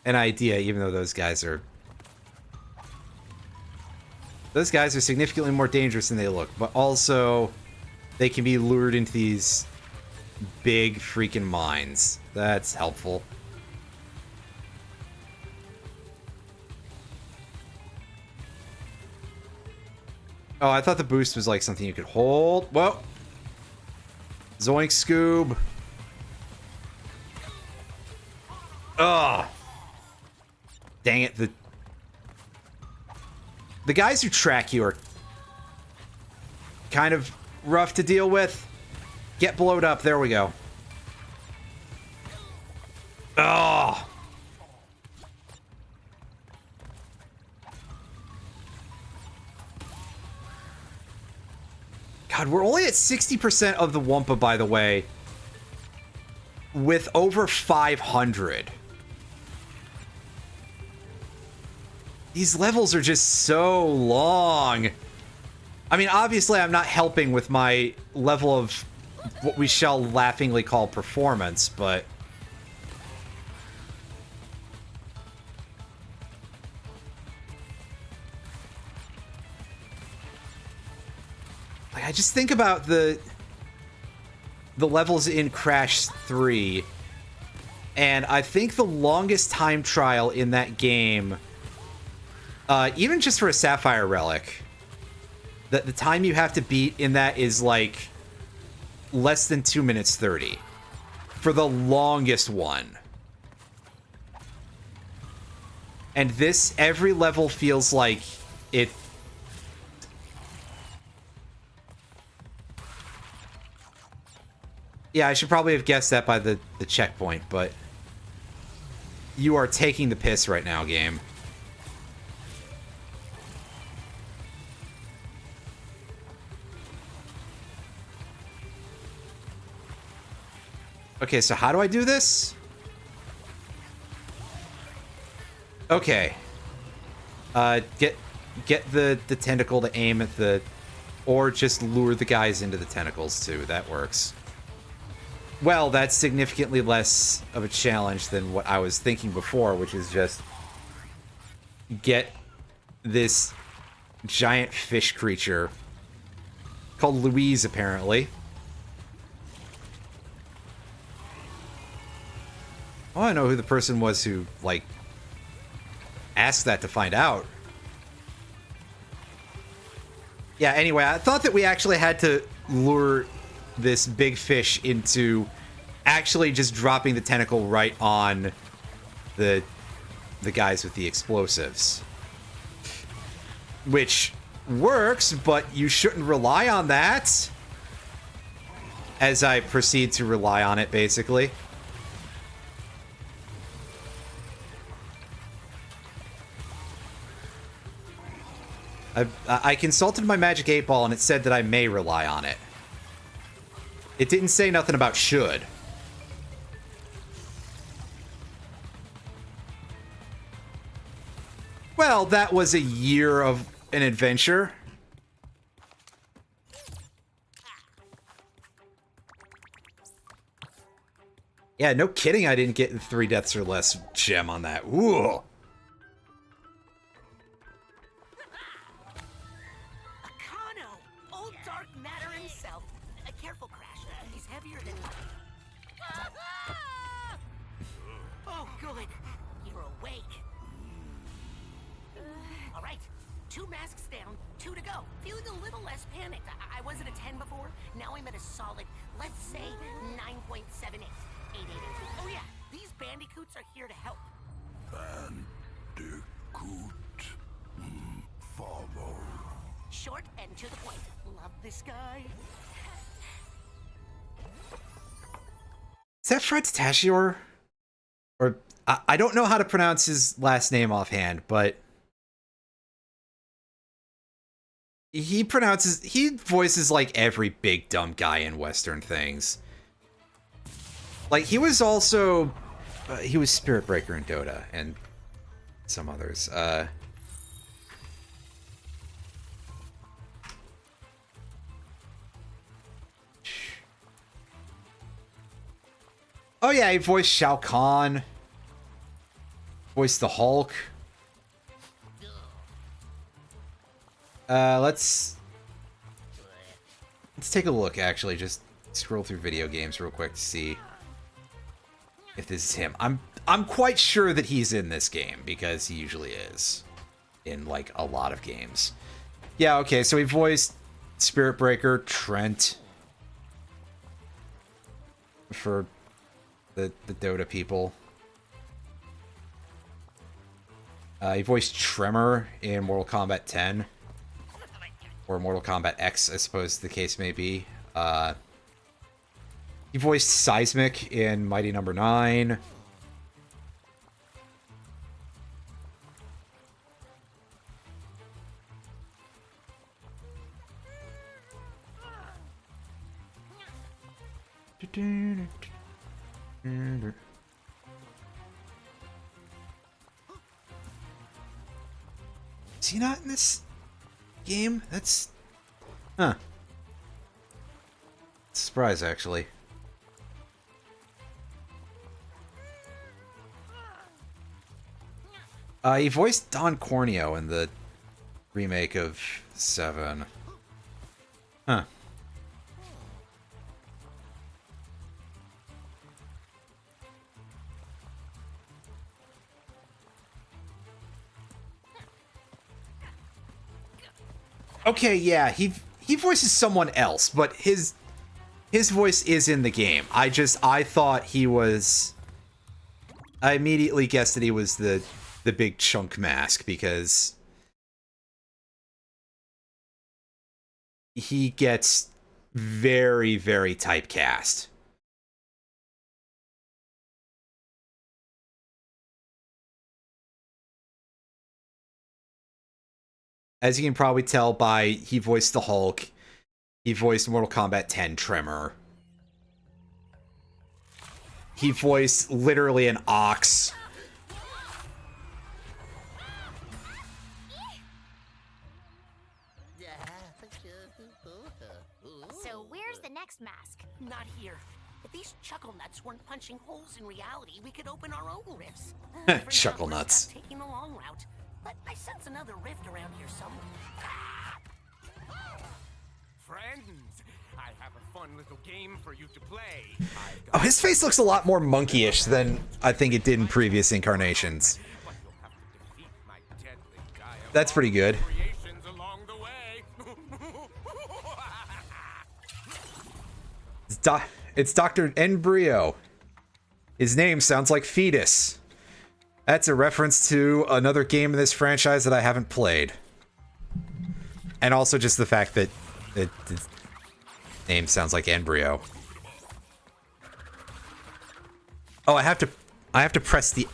an idea, even though those guys are... Those guys are significantly more dangerous than they look, but also they can be lured into these big freaking mines. That's helpful. Oh, I thought the boost was like something you could hold. Whoa. Zoink Scoob. Ugh. Dang it, the guys who track you are kind of rough to deal with. Get blowed up, there we go. Ugh. God, we're only at 60% of the Wumpa, by the way, with over 500. These levels are just so long. I mean, obviously, I'm not helping with my level of what we shall laughingly call performance, but... Like, I just think about the levels in Crash 3, and I think the longest time trial in that game... even just for a Sapphire Relic, the time you have to beat in that is like less than 2 minutes 30 for the longest one. And this, every level feels like it... Yeah, I should probably have guessed that by the checkpoint, but you are taking the piss right now, game. Okay, so how do I do this? Okay. Get the tentacle to aim at the... Or just lure the guys into the tentacles, too. That works. Well, that's significantly less of a challenge than what I was thinking before, which is just... Get this giant fish creature, called Louise, apparently. Oh, I know who the person was who, like, asked that to find out. Yeah, anyway, I thought that we actually had to lure this big fish into actually just dropping the tentacle right on the guys with the explosives. Which works, but you shouldn't rely on that. As I proceed to rely on it, basically. I consulted my Magic 8 Ball and it said that I may rely on it. It didn't say nothing about should. Well, that was a year of an adventure. Yeah, no kidding I didn't get 3 deaths or less gem on that. Ooh. I wasn't a 10 before. Now I'm at a solid, let's say, 9.78. 888. Oh yeah, these bandicoots are here to help. Bandicoot. Follow. Short and to the point. Love this guy. Is that Fred Tashior? Or I don't know how to pronounce his last name offhand, but he voices like every big dumb guy in Western things. Like he was also he was Spirit Breaker in Dota and some others. Oh yeah, he voiced Shao Kahn. Voiced the Hulk. Let's take a look, actually. Just scroll through video games real quick to see if this is him. I'm quite sure that he's in this game, because he usually is in, like, a lot of games. Yeah, okay, so he voiced Spirit Breaker, Trent, for the Dota people. He voiced Tremor in Mortal Kombat 10. Or Mortal Kombat X, I suppose the case may be. He voiced Seismic in Mighty Number 9. Is he not in this game? That's... Huh. Surprise, actually. He voiced Don Corneo in the remake of 7. Huh. Okay, yeah, he voices someone else, but his voice is in the game. I thought he was... I immediately guessed that he was the big chunk mask, because he gets very, very typecast. As you can probably tell by, he voiced the Hulk, he voiced Mortal Kombat 10 Tremor. He voiced literally an ox. So where's the next mask? Not here. If these chuckle nuts weren't punching holes in reality, we could open our own rifts. Chuckle nuts. Taking the long route, but I sense another rift around here somewhere. Friends, I have a fun little game for you to play. Oh, his face looks a lot more monkeyish than I think it did in previous incarnations. But you'll have to defeat my deadly That's pretty good. creations along the way. It's Dr. Embryo. His name sounds like fetus. That's a reference to another game in this franchise that I haven't played. And also just the fact that its name sounds like embryo. Oh, I have to press the...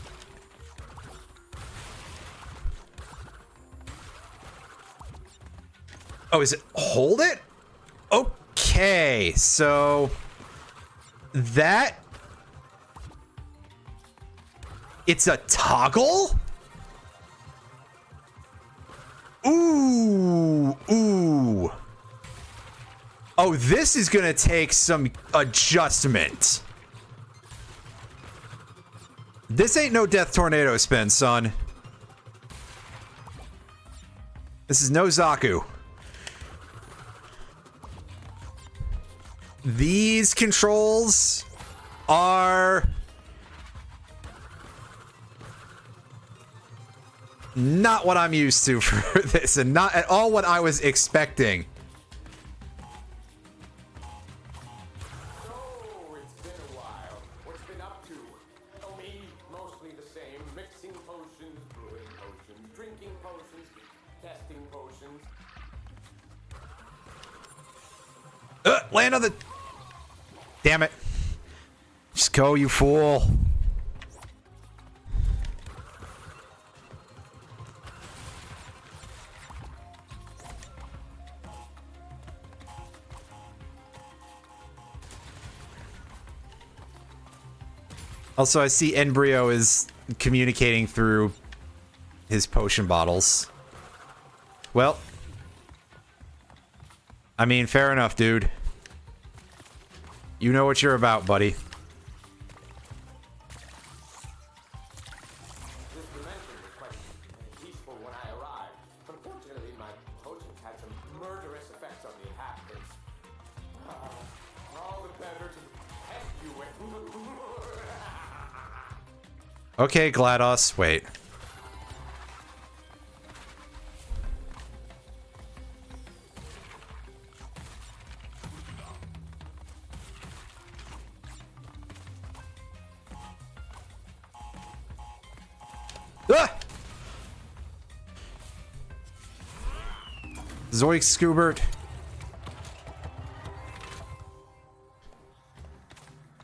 Oh, is it hold it? Okay, so that... It's a toggle? Ooh, ooh. Oh, this is gonna take some adjustment. This ain't no Death Tornado spin, son. This is no Zaku. These controls are not what I'm used to for this, and not at all what I was expecting. So, it's been a while. What's been Land on the... Damn it. Just go, you fool. Also, I see Embryo is communicating through his potion bottles. Well, I mean, fair enough, dude. You know what you're about, buddy. This dimension was quite peaceful when I arrived. Unfortunately, my potions had some murderous effects on the inhabitants. All the better to test you with. Okay, GLaDOS. Wait. Ah! Zoink Scoobert.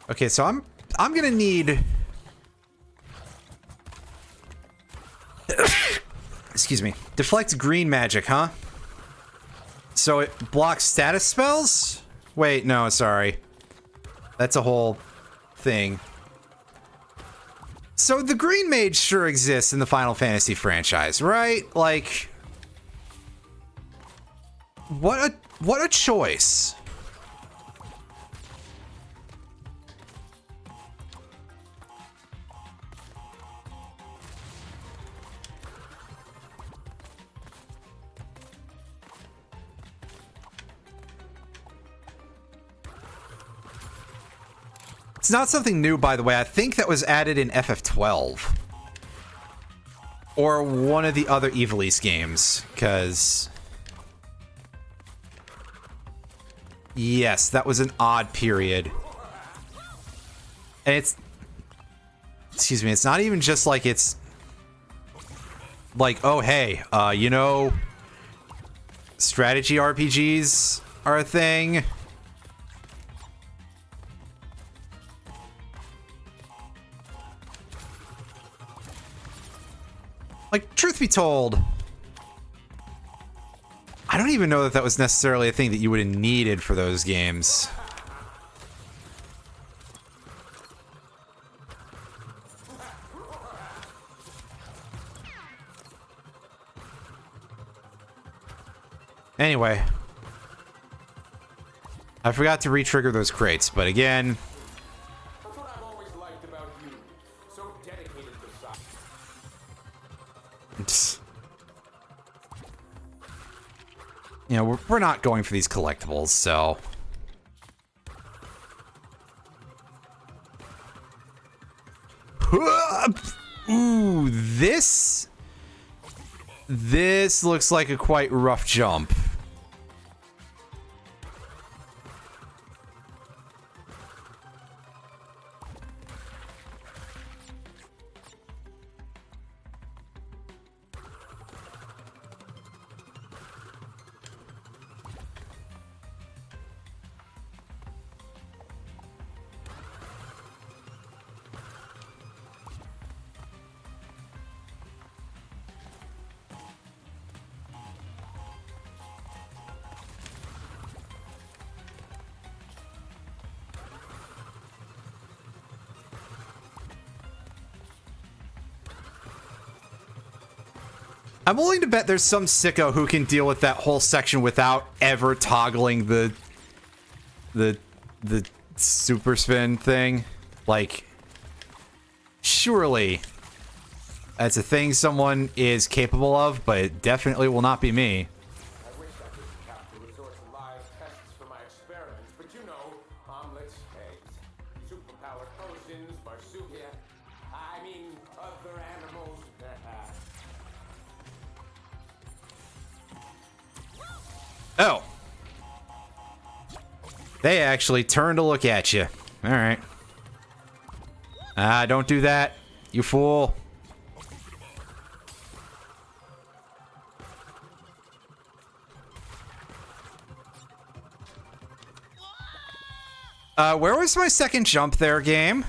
Okay, so I'm gonna need... Excuse me. Deflects green magic, huh? So it blocks status spells? Wait, no, sorry. That's a whole thing. So the green mage sure exists in the Final Fantasy franchise, right? Like, what a choice. It's not something new, by the way. I think that was added in FF12. Or one of the other Ivalice games, because... Yes, that was an odd period. And it's... Excuse me, it's not even just like it's... Like, oh hey, you know... Strategy RPGs are a thing. Like, truth be told, I don't even know that that was necessarily a thing that you would have needed for those games. Anyway, I forgot to re-trigger those crates, but again... That's what I've always liked about you. So dedicated to science. You know, we're not going for these collectibles, so... Ooh, this looks like a quite rough jump. I'm willing to bet there's some sicko who can deal with that whole section without ever toggling the super spin thing. Like, surely that's a thing someone is capable of, but it definitely will not be me. I wish I could capture resorts and live tests for my experiments, but you know, omelets, eggs, superpowered potions, marsupial, I mean, other animals. Oh. They actually turn to look at you. All right. Ah, don't do that, you fool. Where was my second jump there, game?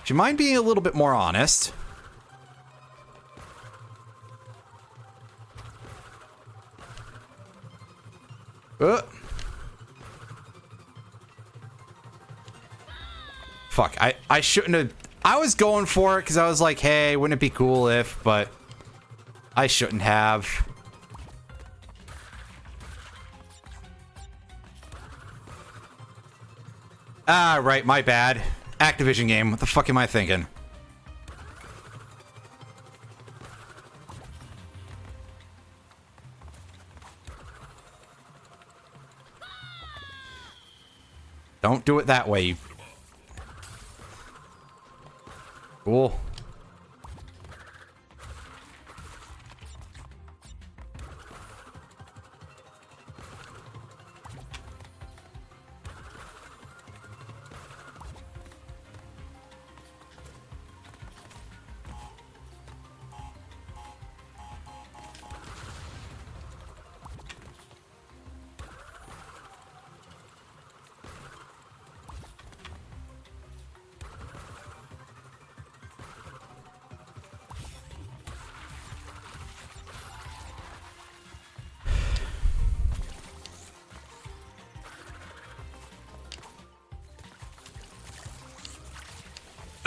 Do you mind being a little bit more honest? Fuck, I shouldn't have... I was going for it because I was like, hey, wouldn't it be cool if, but I shouldn't have. Ah, right, my bad. Activision game, what the fuck am I thinking? Don't do it that way, you... Cool.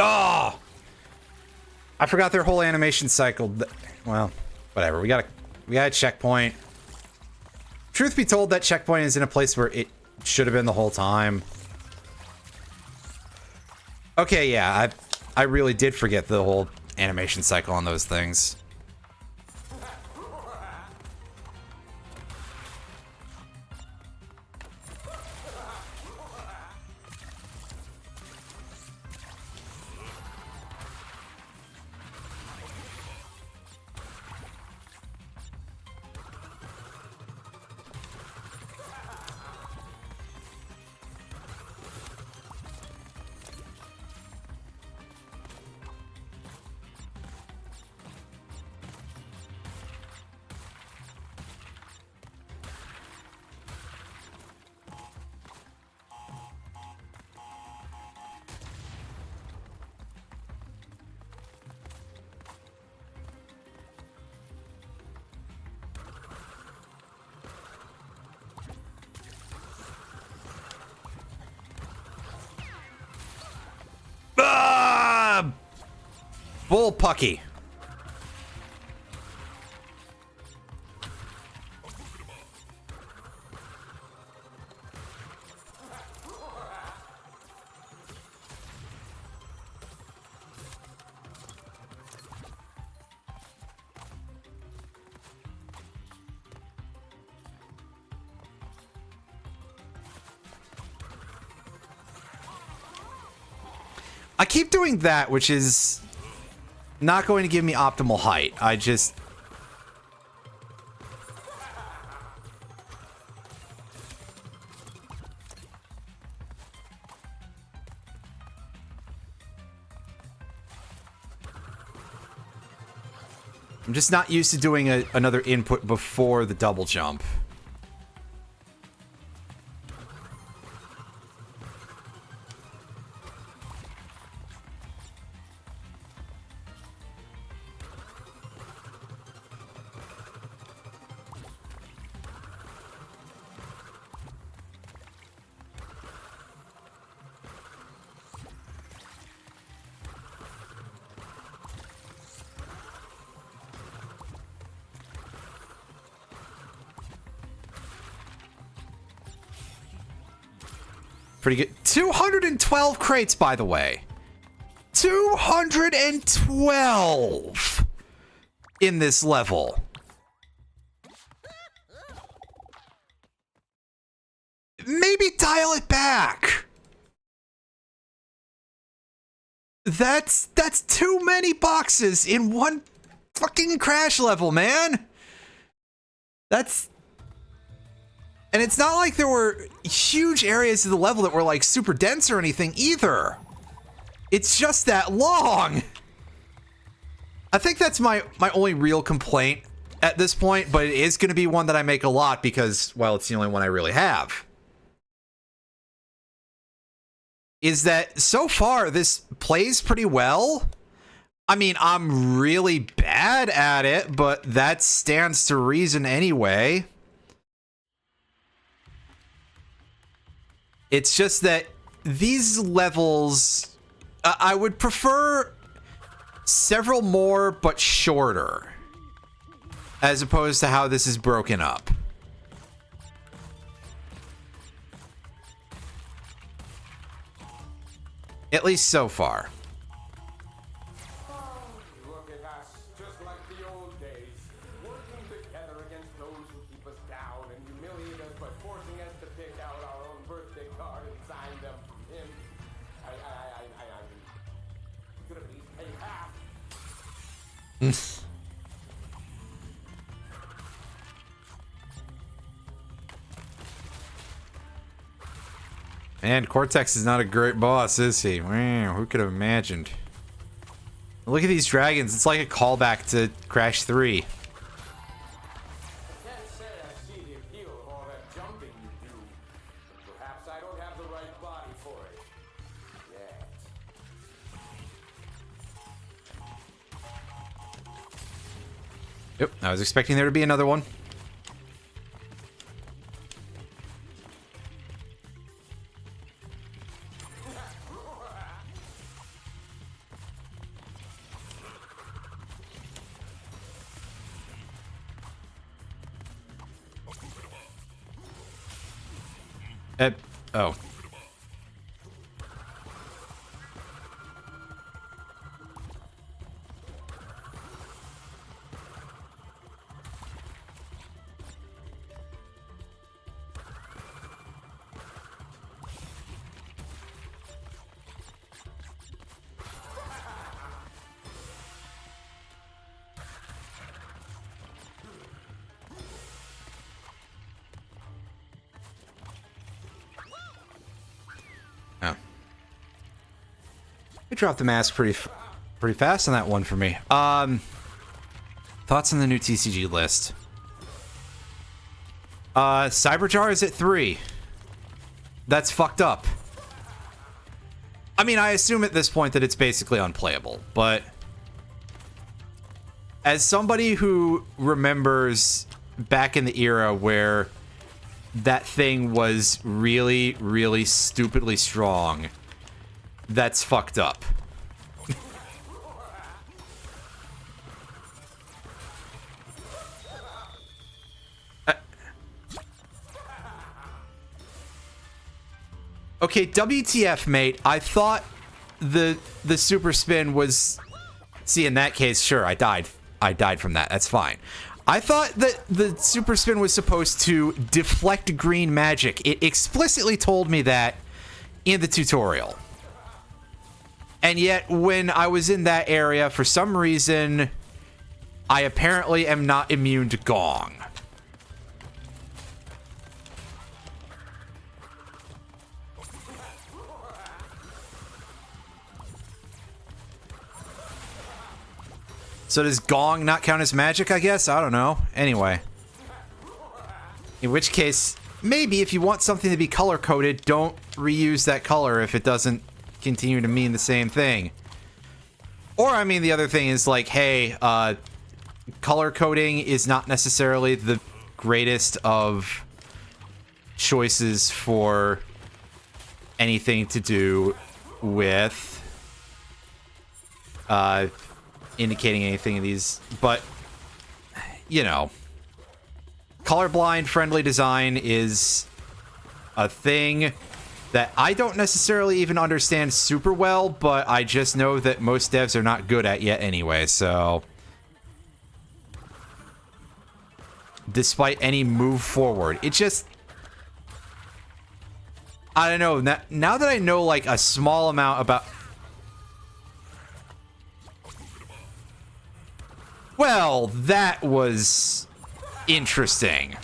Oh! I forgot their whole animation cycle. Well, whatever. We got a checkpoint. Truth be told, that checkpoint is in a place where it should have been the whole time. Okay, yeah, I really did forget the whole animation cycle on those things. Bullpucky. I keep doing that, which is not going to give me optimal height. I'm just not used to doing another input before the double jump. Pretty good. 212 crates, by the way. 212 in this level. Maybe dial it back. That's too many boxes in one fucking crash level, man. And it's not like there were huge areas of the level that were like super dense or anything either. It's just that long. I think that's my only real complaint at this point, but it is going to be one that I make a lot because, well, it's the only one I really have. Is that so far this plays pretty well. I mean, I'm really bad at it, but that stands to reason anyway. It's just that these levels, I would prefer several more, but shorter, as opposed to how this is broken up. At least so far. Look at us, just like the old days, working together against those who keep us down and humiliate us by forcing us to pick out our own birthday card and sign them from him. I could at least pay half. And Cortex is not a great boss, is he? Wow, who could have imagined? Look at these dragons. It's like a callback to Crash 3. Can't say I see the appeal of all that jumping you do. Perhaps I don't have the right body for it. Yet. Yep, I was expecting there to be another one. Oh. You dropped the mask pretty fast on that one for me. Thoughts on the new TCG list? Cyberjar is at 3. That's fucked up. I mean, I assume at this point that it's basically unplayable, but as somebody who remembers back in the era where that thing was really, really stupidly strong, that's fucked up. Okay, WTF, mate. I thought the super spin was... See, in that case, sure, I died. I died from that. That's fine. I thought that the super spin was supposed to deflect green magic. It explicitly told me that in the tutorial. And yet, when I was in that area, for some reason, I apparently am not immune to Gong. So does Gong not count as magic, I guess? I don't know. Anyway. In which case, maybe if you want something to be color-coded, don't reuse that color if it doesn't continue to mean the same thing. Or, I mean, the other thing is like, hey, color coding is not necessarily the greatest of choices for anything to do with indicating anything in these, but you know, colorblind friendly design is a thing that I don't necessarily even understand super well, but I just know that most devs are not good at yet anyway, so despite any move forward, it just, I don't know, now that I know like a small amount about... Well, that was interesting.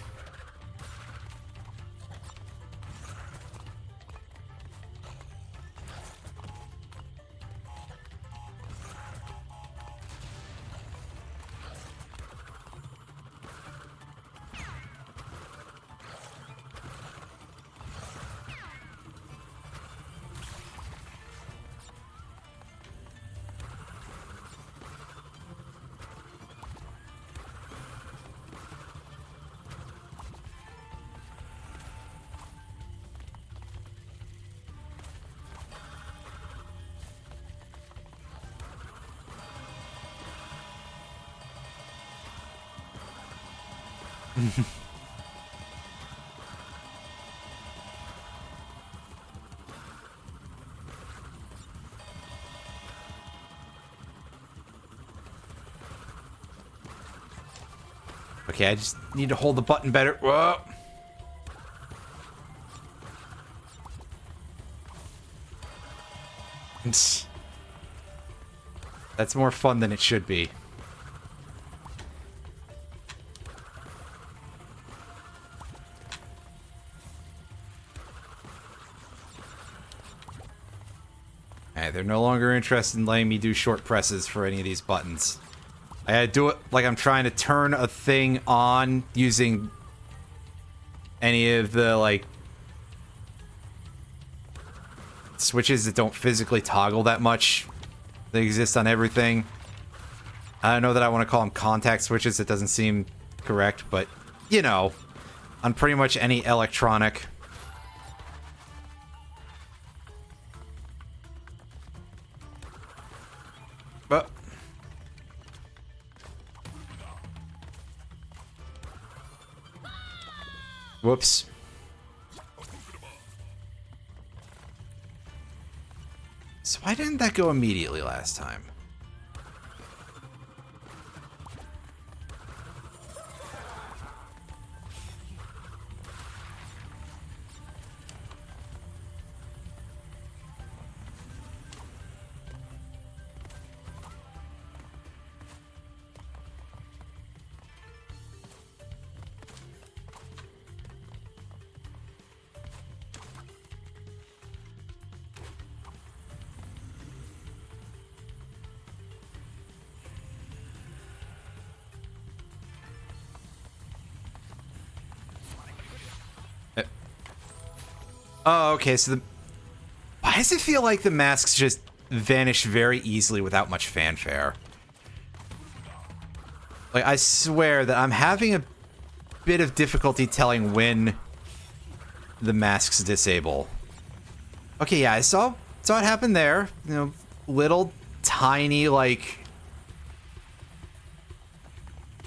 Okay, I just need to hold the button better. Whoa. That's more fun than it should be. Alright, they're no longer interested in letting me do short presses for any of these buttons. I gotta do it like I'm trying to turn a thing on using any of the, like, switches that don't physically toggle that much. They exist on everything. I don't know that I want to call them contact switches. It doesn't seem correct, but, you know, on pretty much any electronic. But whoops. So why didn't that go immediately last time? Oh, okay, so why does it feel like the masks just vanish very easily without much fanfare? Like, I swear that I'm having a bit of difficulty telling when the masks disable. Okay, yeah, I saw it happen there. You know, little tiny, like,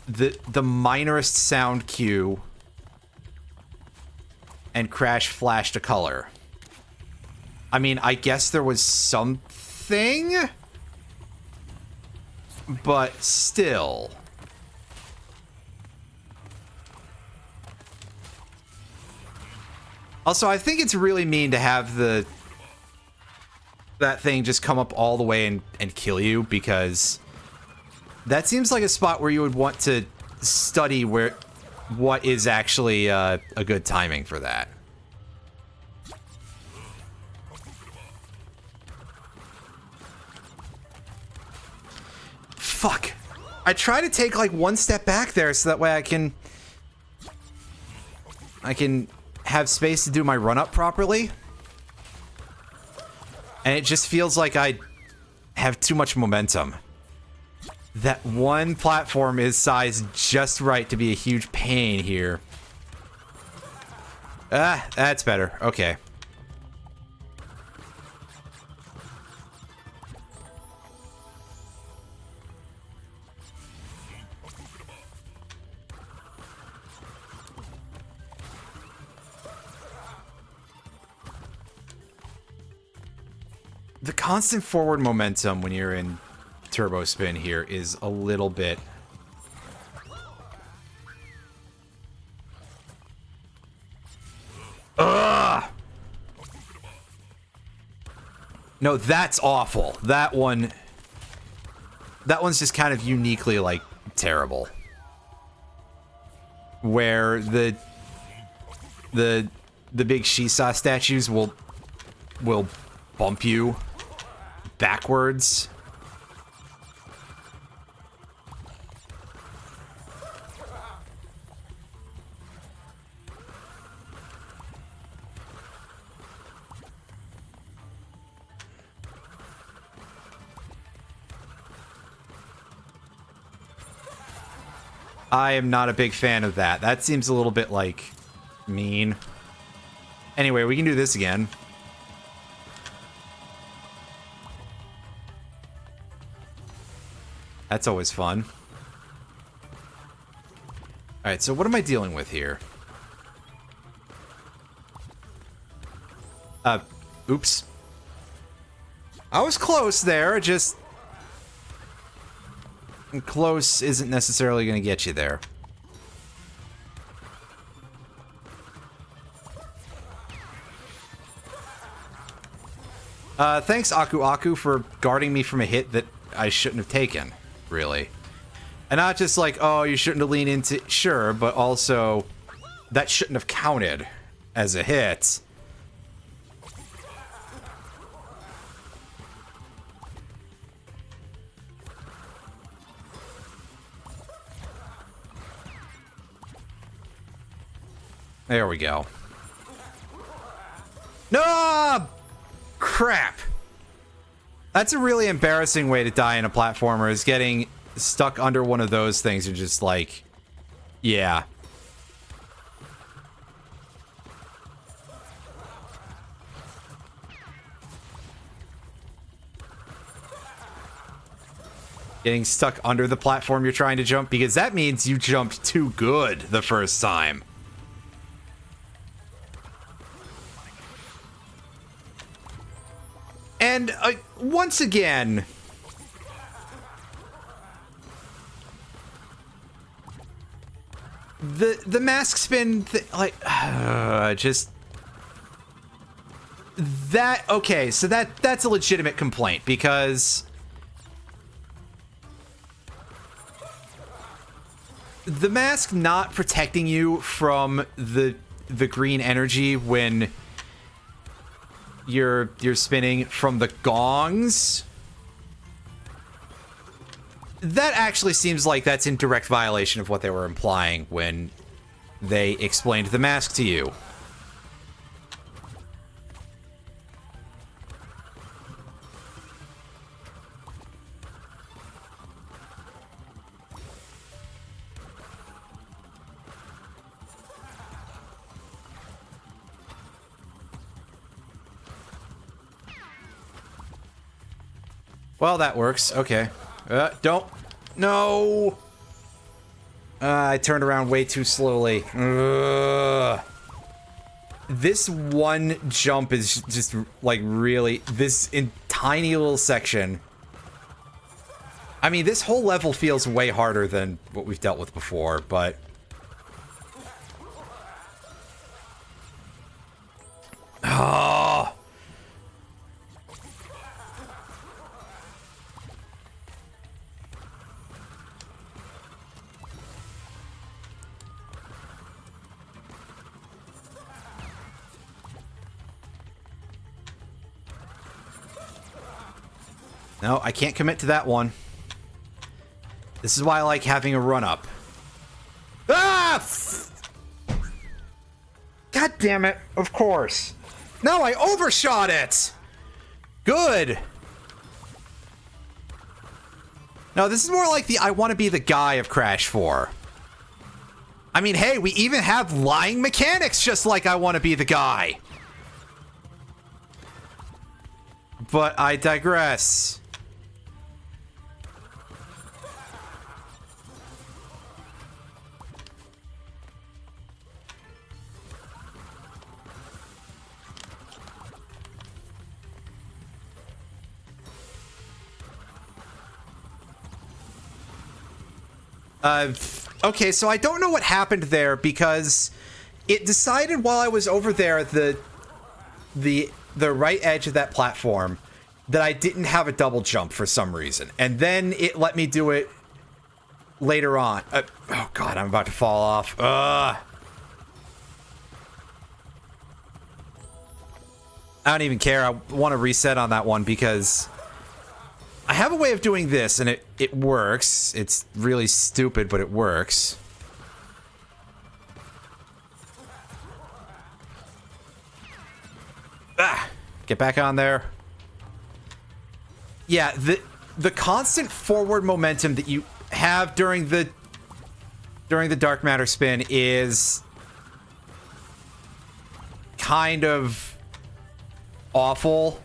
the minorest sound cue. And Crash flashed a color. I mean, I guess there was something, but still. Also, I think it's really mean to have that thing just come up all the way and kill you, because that seems like a spot where you would want to study what is actually a good timing for that. Fuck. I try to take like one step back there so that way I can have space to do my run up properly. And it just feels like I have too much momentum. That one platform is sized just right to be a huge pain here. Ah, that's better. Okay. The constant forward momentum when you're in turbo spin here is a little bit... Ugh! No, that's awful. That one's just kind of uniquely, like, terrible. Where the big Shisa statues will bump you backwards. I am not a big fan of that. That seems a little bit, like, mean. Anyway, we can do this again. That's always fun. Alright, so what am I dealing with here? Oops. I was close there, just... Close isn't necessarily going to get you there. Thanks, Aku Aku, for guarding me from a hit that I shouldn't have taken, really. And not just like, oh, you shouldn't have leaned into... Sure, but also, that shouldn't have counted as a hit. There we go. No! Crap. That's a really embarrassing way to die in a platformer, is getting stuck under one of those things and just like... Yeah. Getting stuck under the platform you're trying to jump, because that means you jumped too good the first time. And once again, the mask spin, just that. Okay, so that's a legitimate complaint, because the mask not protecting you from the green energy when you're spinning from the gongs, that actually seems like that's in direct violation of what they were implying when they explained the mask to you. Well, that works. Okay. Don't. No! I turned around way too slowly. This one jump is just, like, really... This tiny little section. I mean, this whole level feels way harder than what we've dealt with before, but... Oh! No, I can't commit to that one. This is why I like having a run-up. Ah! God damn it. Of course. No, I overshot it! Good. No, this is more like the I want to be the guy of Crash 4. I mean, hey, we even have lying mechanics just like I want to be the guy. But I digress. Okay, so I don't know what happened there, because it decided while I was over there the right edge of that platform that I didn't have a double jump for some reason. And then it let me do it later on. Oh god, I'm about to fall off. I don't even care. I want to reset on that one because I have a way of doing this, and it works. It's really stupid, but it works. Ah, get back on there. Yeah, the constant forward momentum that you have during the dark matter spin is kind of awful.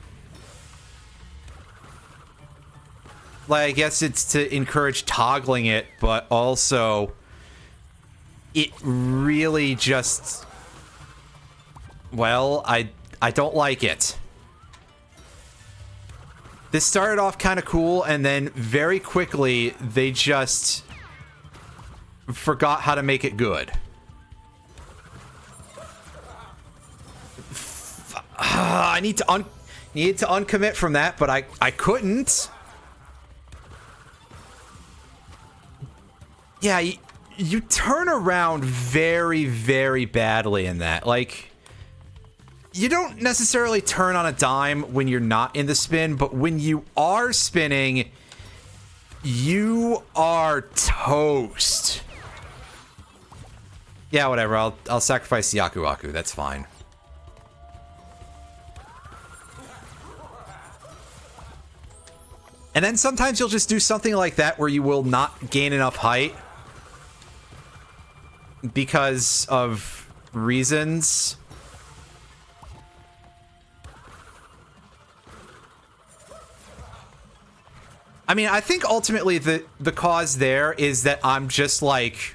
Like, I guess it's to encourage toggling it, but also it really just... Well, I don't like it. This started off kind of cool, and then very quickly, they just forgot how to make it good. I need to uncommit from that, but I couldn't. Yeah, you turn around very, very badly in that. Like, you don't necessarily turn on a dime when you're not in the spin, but when you are spinning, you are toast. Yeah, whatever. I'll sacrifice the Aku Aku. That's fine. And then sometimes you'll just do something like that where you will not gain enough height because of reasons. I mean, I think ultimately the cause there is that I'm just like...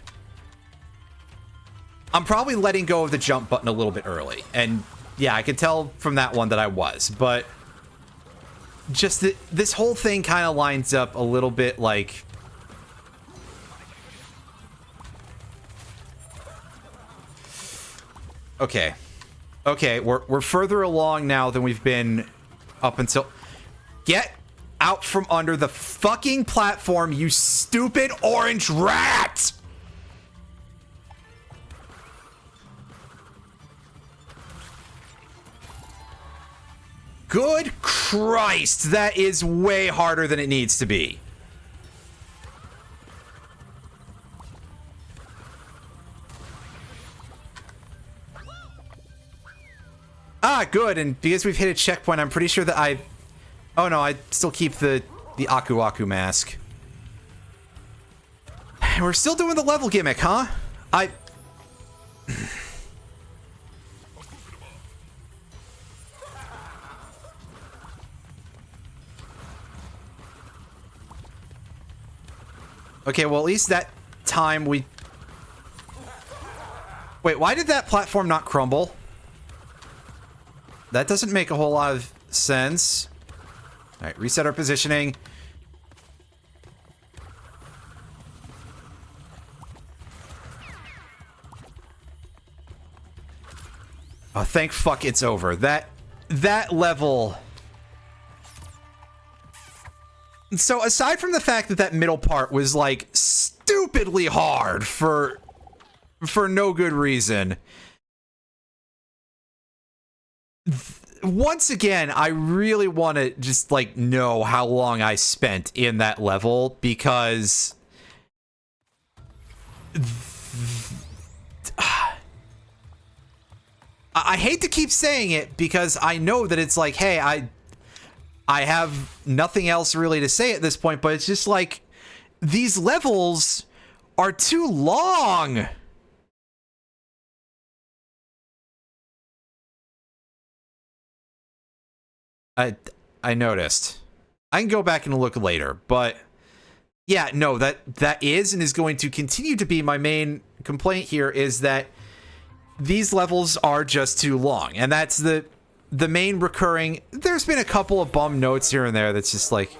I'm probably letting go of the jump button a little bit early. And yeah, I could tell from that one that I was, but... Just this whole thing kind of lines up a little bit like... Okay. Okay, we're further along now than we've been up until... Get out from under the fucking platform, you stupid orange rat! Good Christ, that is way harder than it needs to be. Ah, good, and because we've hit a checkpoint, I'm pretty sure that I... Oh no, I still keep the Aku Aku mask. We're still doing the level gimmick, huh? Okay, well, at least that time we... Wait, why did that platform not crumble? That doesn't make a whole lot of sense. Alright, reset our positioning. Oh, thank fuck it's over. That level... So, aside from the fact that that middle part was, like, stupidly hard for no good reason, once again, I really want to just, like, know how long I spent in that level, because... I hate to keep saying it, because I know that it's like, hey, I have nothing else really to say at this point, but it's just like, these levels are too long. I noticed. I can go back and look later, but yeah, no, that is and is going to continue to be my main complaint here, is that these levels are just too long, and that's the main recurring... There's been a couple of bum notes here and there that's just like...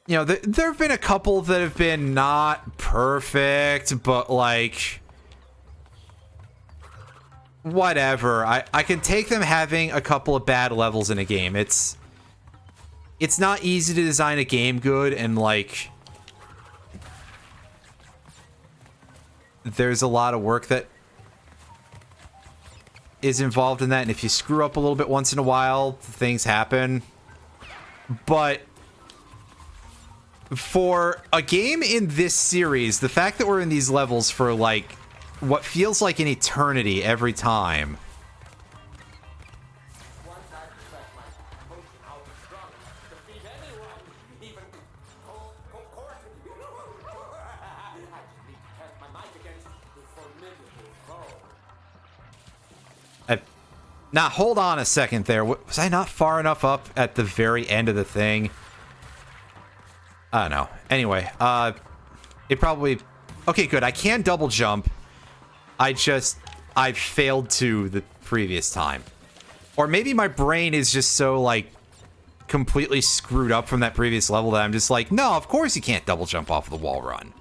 You know, there have been a couple that have been not perfect, but like... Whatever. I can take them having a couple of bad levels in a game. It's not easy to design a game good, and like... There's a lot of work that is involved in that, and if you screw up a little bit once in a while, things happen. But for a game in this series, the fact that we're in these levels for like what feels like an eternity every time. Now, hold on a second there. Was I not far enough up at the very end of the thing? I don't know. Anyway, it probably... Okay, good. I can double jump. I failed to the previous time. Or maybe my brain is just so, like, completely screwed up from that previous level that I'm just like, no, of course you can't double jump off of the wall run.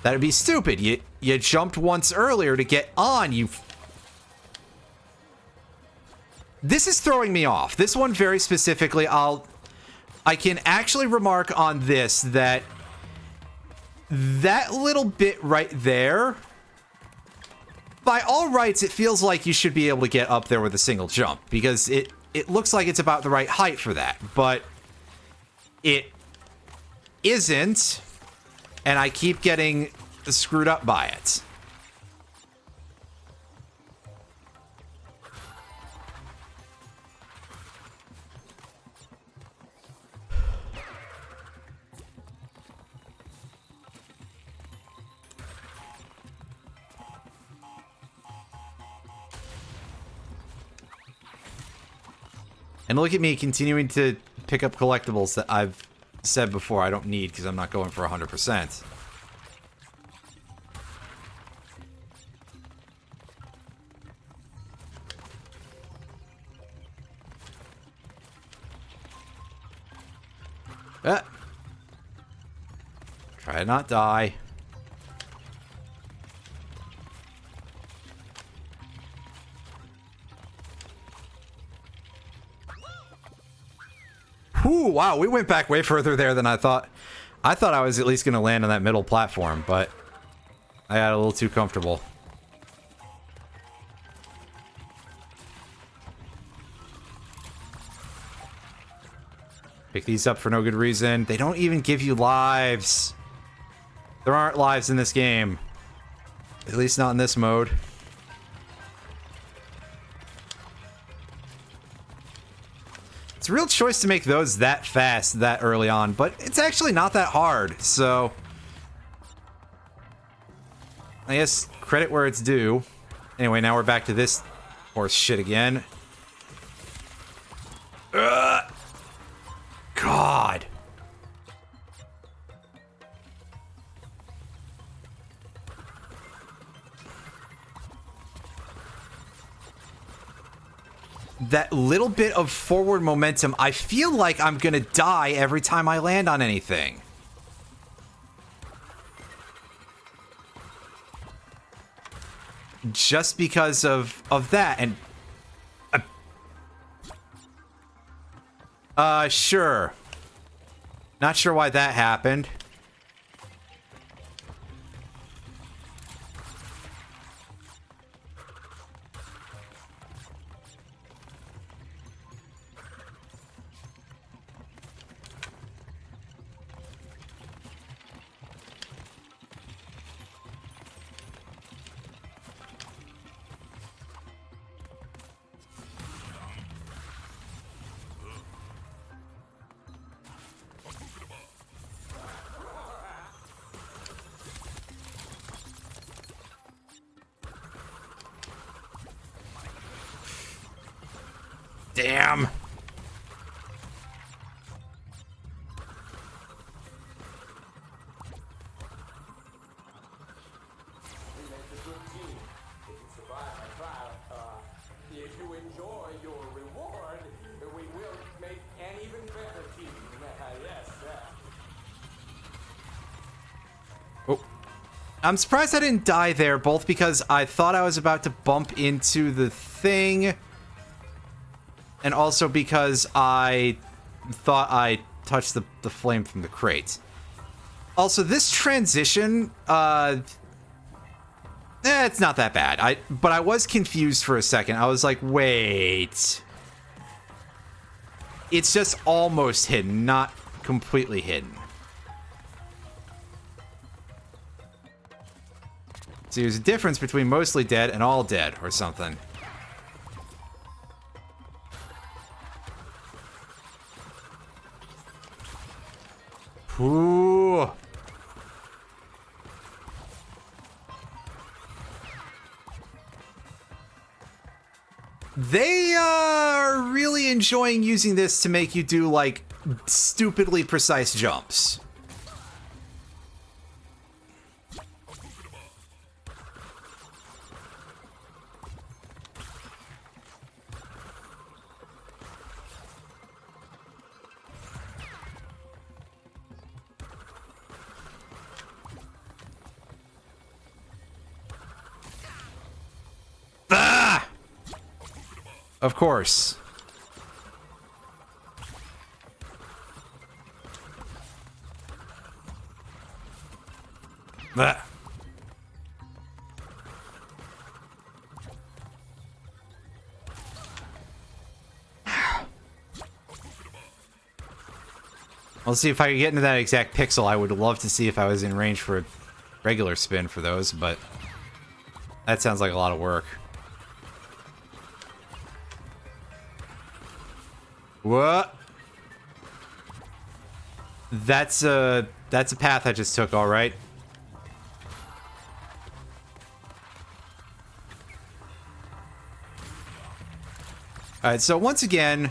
That'd be stupid. You jumped once earlier to get on, you... This is throwing me off. This one very specifically, I can actually remark on this that little bit right there, by all rights, it feels like you should be able to get up there with a single jump, because it looks like it's about the right height for that, but it isn't, and I keep getting screwed up by it. And look at me continuing to pick up collectibles that I've said before I don't need because I'm not going for 100%. Try to not die. Ooh, wow, we went back way further there than I thought. I thought I was at least going to land on that middle platform, but I got a little too comfortable. Pick these up for no good reason. They don't even give you lives. There aren't lives in this game. At least not in this mode. It's a real choice to make those that fast, that early on, but it's actually not that hard, so... I guess credit where it's due. Anyway, now we're back to this horse shit again. Ugh! God! That little bit of forward momentum, I feel like I'm gonna die every time I land on anything. Just because of that, and... sure. Not sure why that happened. Damn. If you enjoy your reward, we will make an even better team. Yes, Oh. I'm surprised I didn't die there, both because I thought I was about to bump into the thing, and also because I thought I touched the flame from the crate. Also, this transition, it's not that bad. But I was confused for a second. I was like, wait. It's just almost hidden, not completely hidden. See, there's a difference between mostly dead and all dead, or something. Ooh. They are really enjoying using this to make you do, like, stupidly precise jumps. Ah! Of course. Ah. Let's see if I can get into that exact pixel. I would love to see if I was in range for a regular spin for those, but that sounds like a lot of work. What? That's a path I just took, all right. All right, so once again,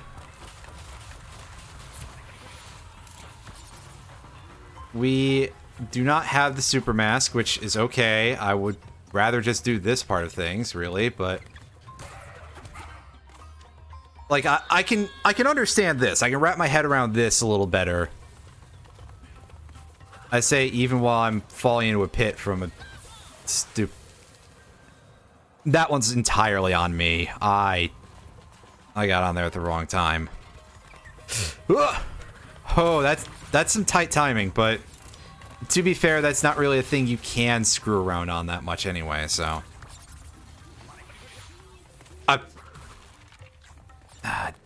we do not have the super mask, which is okay. I would rather just do this part of things, really, but like I can understand this. I can wrap my head around this a little better. I say even while I'm falling into a pit from a that one's entirely on me. I got on there at the wrong time. Oh, that's some tight timing, but to be fair, that's not really a thing you can screw around on that much anyway, so.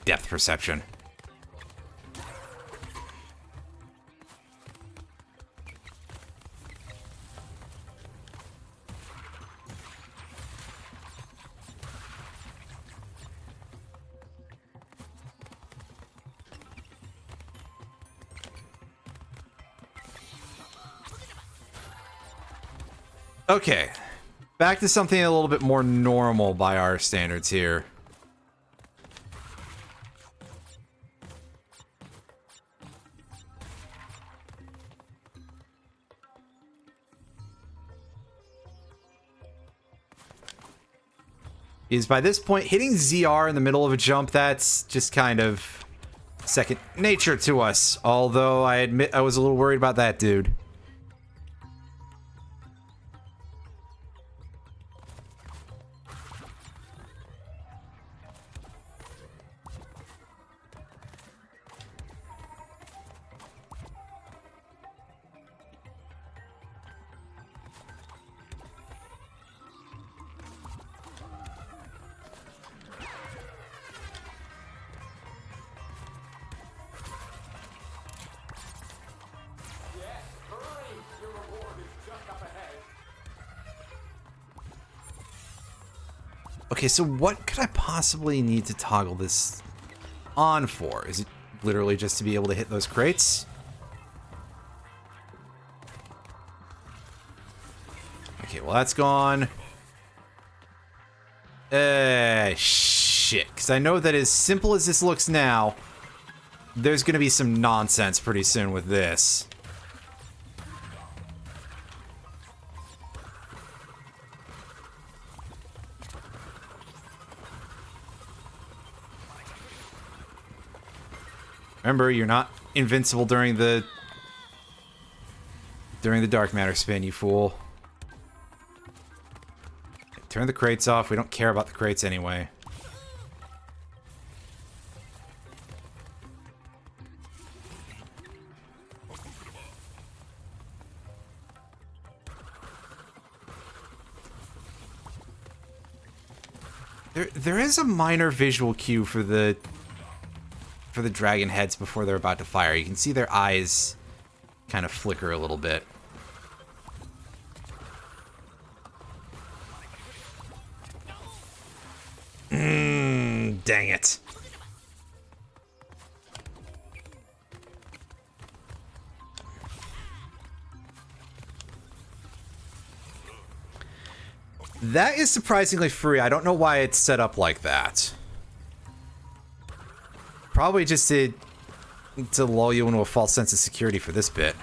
Depth perception. Okay, back to something a little bit more normal by our standards here. Is by this point, hitting ZR in the middle of a jump, that's just kind of second nature to us. Although I admit I was a little worried about that dude. Okay, so what could I possibly need to toggle this on for? Is it literally just to be able to hit those crates? Okay, well that's gone. Shit. Because I know that as simple as this looks now, there's going to be some nonsense pretty soon with this. Remember, you're not invincible during the dark matter spin, you fool. Turn the crates off. We don't care about the crates anyway. There is a minor visual cue for the dragon heads before they're about to fire. You can see their eyes kind of flicker a little bit. Dang it. That is surprisingly free. I don't know why it's set up like that. Probably just to to lull you into a false sense of security for this bit.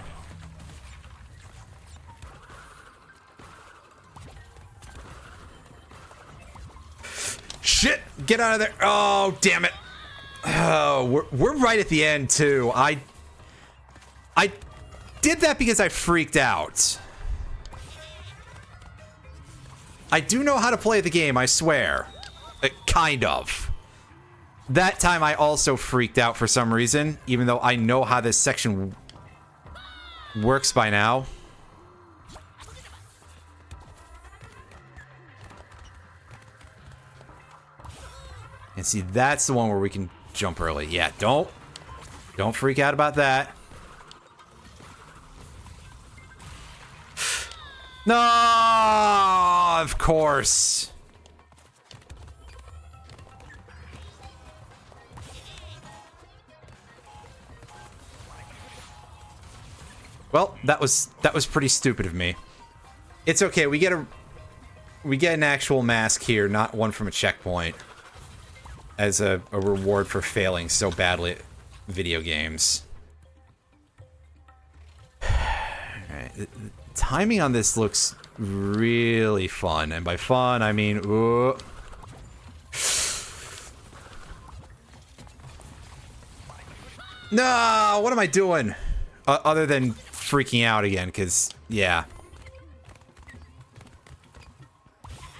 Shit! Get out of there! Oh, damn it! Oh, we're right at the end too. I did that because I freaked out. I do know how to play the game, I swear. Kind of. That time I also freaked out for some reason, even though I know how this section works by now. And see, that's the one where we can jump early. Yeah, don't freak out about that. No, of course. Well, that was pretty stupid of me. It's okay. We get an actual mask here, not one from a checkpoint, as a reward for failing so badly at video games. Alright, the timing on this looks really fun, and by fun I mean ooh. No, what am I doing? Other than freaking out again, because yeah.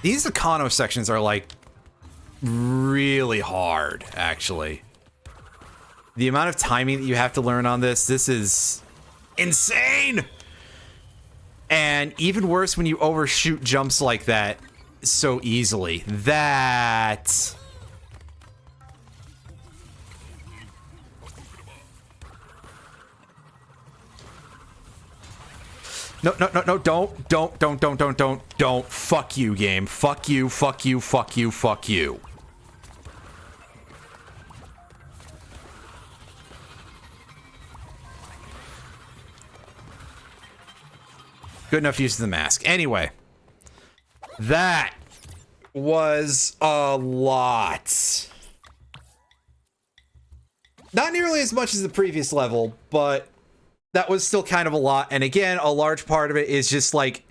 These Econo sections are like really hard, actually. The amount of timing that you have to learn on this is insane! And even worse when you overshoot jumps like that so easily. That... No, don't. Fuck you, game. Fuck you, fuck you, fuck you, fuck you. Good enough use of the mask. Anyway, that was a lot. Not nearly as much as the previous level, but that was still kind of a lot. And again, a large part of it is just like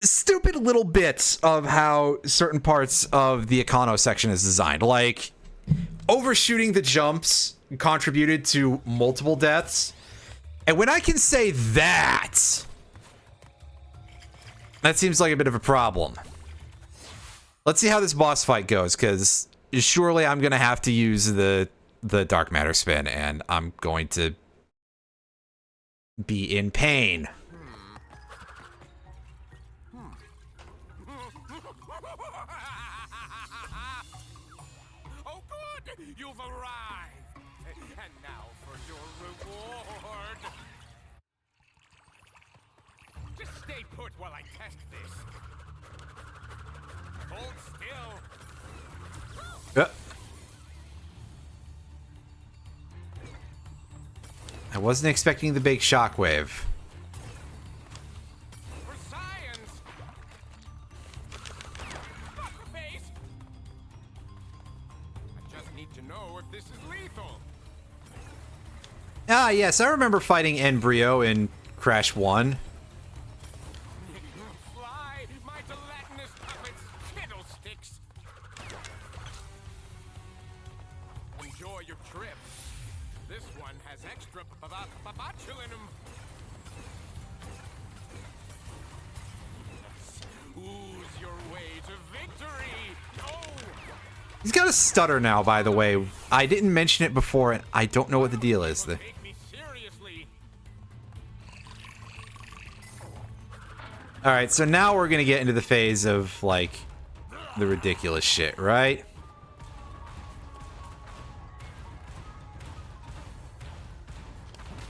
stupid little bits of how certain parts of the Econo section is designed. Like overshooting the jumps contributed to multiple deaths. And when I can say that, that seems like a bit of a problem. Let's see how this boss fight goes, because surely I'm going to have to use the Dark Matter spin, and I'm going to be in pain. Oh, good! You've arrived! And now for your reward! Just stay put while I test this. Hold still. I wasn't expecting the big shockwave. For science! Face! I just need to know if this is lethal. Ah, yes, I remember fighting Embryo in Crash 1. Fly, my gelatinous puppets, fiddlesticks! Enjoy your trip. This one has extra botulinum. Ooze your way to victory! Oh! He's got a stutter now, by the way. I didn't mention it before, and I don't know what the deal is. Take me seriously. Alright, so now we're gonna get into the phase of, like, the ridiculous shit, right?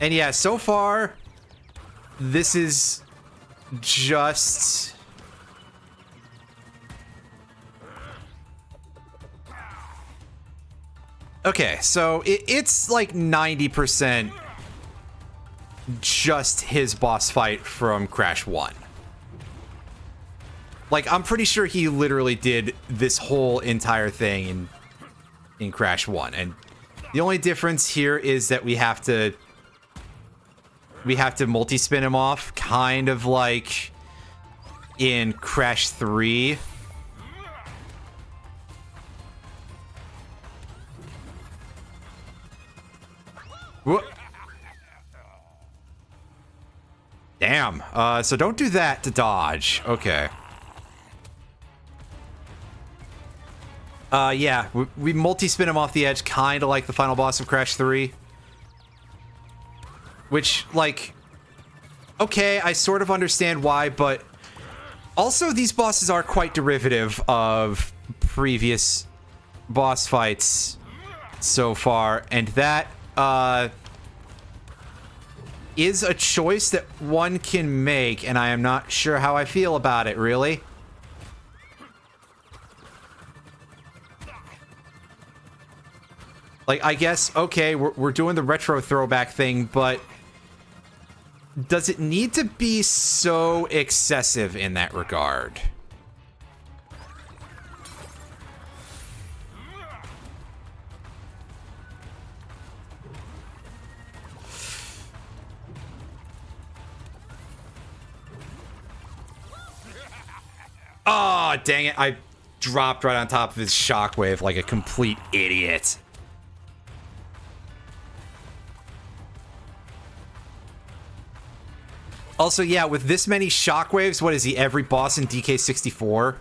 And yeah, so far, this is just... Okay, so it's like 90% just his boss fight from Crash 1. Like, I'm pretty sure he literally did this whole entire thing in Crash 1, and The only difference here is that we have to multi-spin him off, kind of like in Crash 3. Whoop. Damn. So don't do that to dodge. Okay. Yeah, we multi-spin him off the edge, kind of like the final boss of Crash 3. Which, like, okay, I sort of understand why, but also these bosses are quite derivative of previous boss fights so far, and that, is a choice that one can make, and I am not sure how I feel about it, really. Like, I guess, okay, we're doing the retro throwback thing, but does it need to be so excessive in that regard? Oh, dang it. I dropped right on top of his shockwave like a complete idiot. Also, yeah, with this many shockwaves, what is he, every boss in DK64?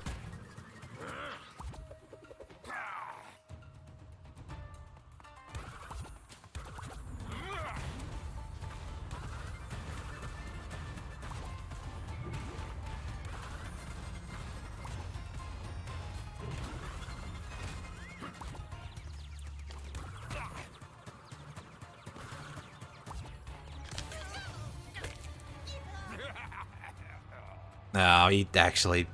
No, he actually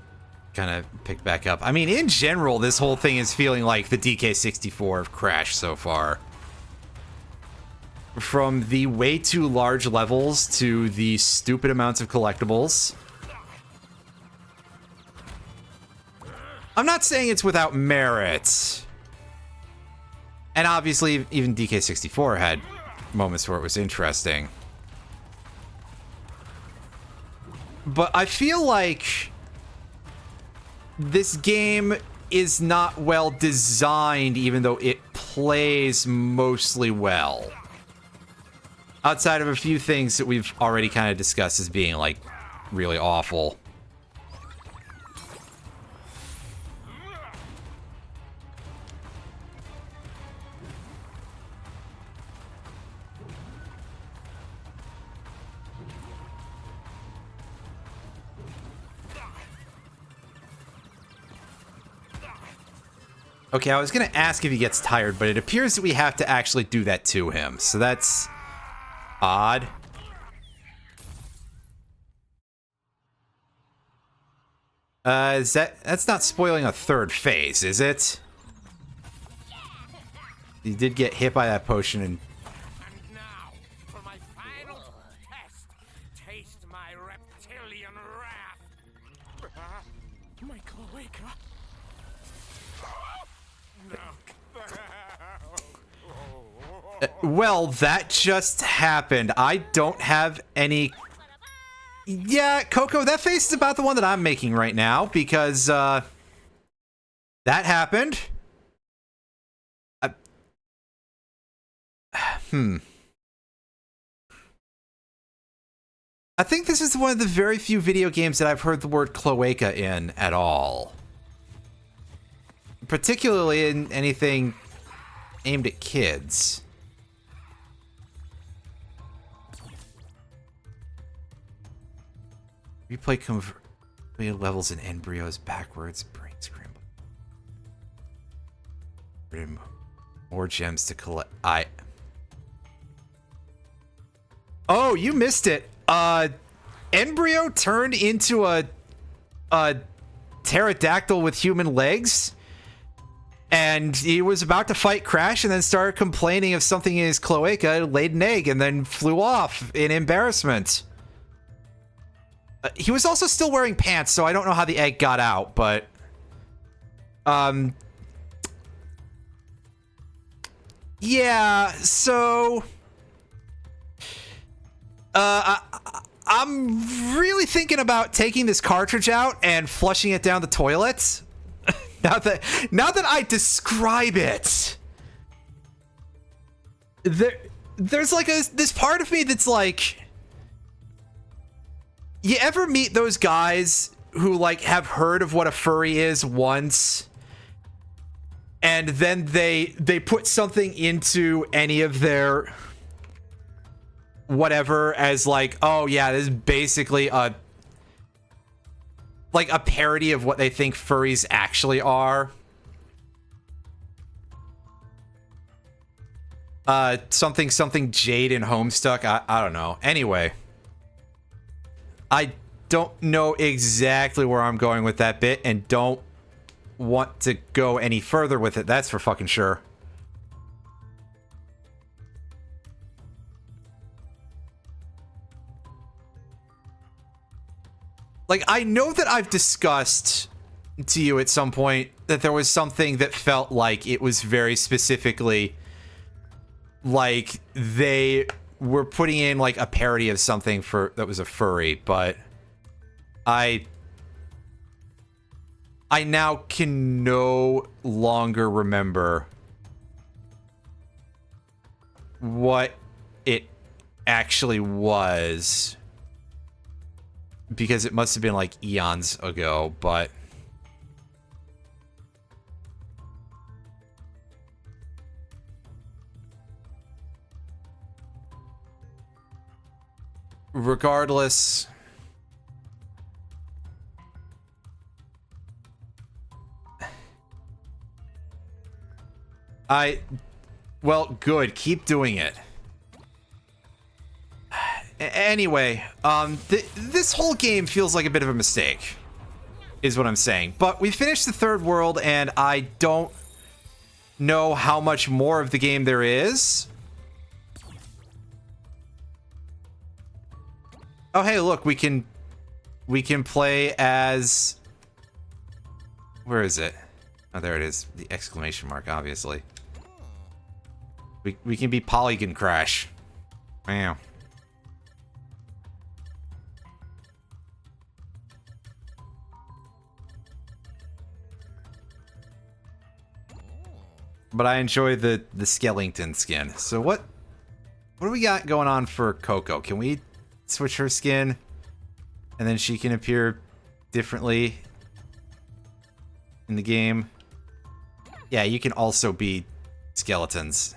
kind of picked back up. I mean, in general, this whole thing is feeling like the DK64 of Crash so far. From the way too large levels to the stupid amounts of collectibles. I'm not saying it's without merit. And obviously, even DK64 had moments where it was interesting. But I feel like this game is not well designed, even though it plays mostly well. Outside of a few things that we've already kind of discussed as being, like, really awful. Okay, I was gonna ask if he gets tired, but it appears that we have to actually do that to him, so that's odd. That's not spoiling a third phase, is it? He did get hit by that potion and... And now, for my final test, taste my reptilian wrath. My cloaca. Well, that just happened. I don't have any... Yeah, Coco, that face is about the one that I'm making right now, because, that happened. I think this is one of the very few video games that I've heard the word cloaca in at all. Particularly in anything aimed at kids. Replay completed levels in embryos backwards, brain scramble. More gems to collect. Oh, you missed it. Embryo turned into a pterodactyl with human legs. And he was about to fight Crash and then started complaining of something in his cloaca, laid an egg, and then flew off in embarrassment. He was also still wearing pants, so I don't know how the egg got out, but... Yeah, so I'm really thinking about taking this cartridge out and flushing it down the toilet. now that I describe it, there's like this part of me that's like, you ever meet those guys who like have heard of what a furry is once, and then they put something into any of their whatever as like, oh yeah, this is basically a parody of what they think furries actually are. Something Jade and Homestuck. I don't know. Anyway, I don't know exactly where I'm going with that bit, and don't want to go any further with it. That's for fucking sure. Like, I know that I've discussed to you at some point that there was something that felt like it was very specifically like they were putting in like a parody of something for that was a furry, but I now can no longer remember what it actually was, because it must have been like eons ago, but regardless, well, good, keep doing it. Anyway, this whole game feels like a bit of a mistake, is what I'm saying. But we finished the third world, and I don't know how much more of the game there is. Oh, hey, look, we can play as... Where is it? Oh, there it is. The exclamation mark, obviously. We can be Polygon Crash. Wow. But I enjoy the Skellington skin. So what do we got going on for Coco? Can we switch her skin and then she can appear differently in the game? Yeah, you can also be skeletons.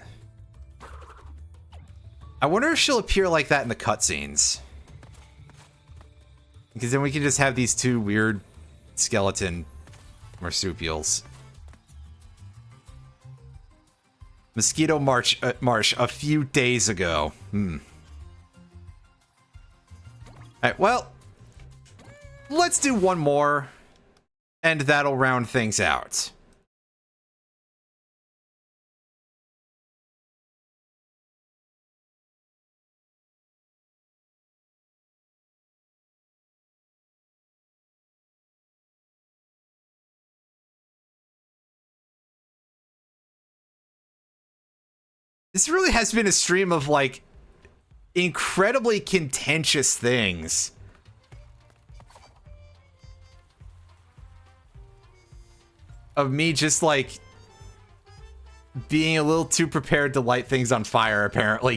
I wonder if she'll appear like that in the cutscenes, because then we can just have these two weird skeleton marsupials. Mosquito Marsh a few days ago. Alright, well, let's do one more, and that'll round things out. This really has been a stream of, like, incredibly contentious things. Of me just, like, being a little too prepared to light things on fire, apparently.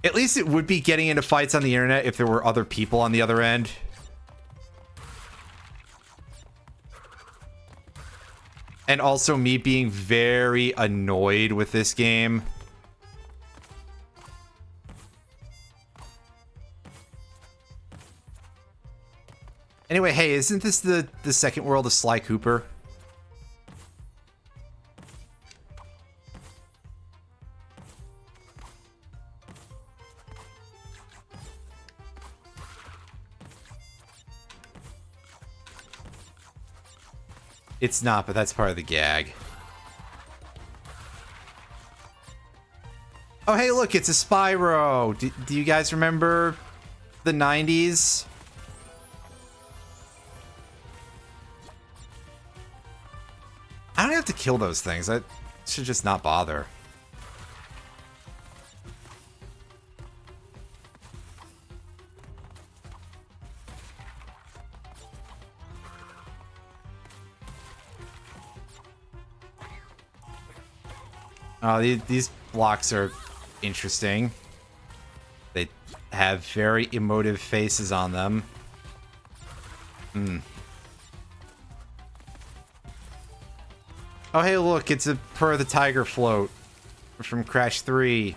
At least it would be getting into fights on the internet if there were other people on the other end. And also me being very annoyed with this game. Anyway, hey, isn't this the second world of Sly Cooper? It's not, but that's part of the gag. Oh, hey, look, it's a Spyro. Do you guys remember the 90s? I don't have to kill those things. I should just not bother. Oh, these blocks are interesting. They have very emotive faces on them. Oh, hey, look, it's a Purr the Tiger float from Crash 3.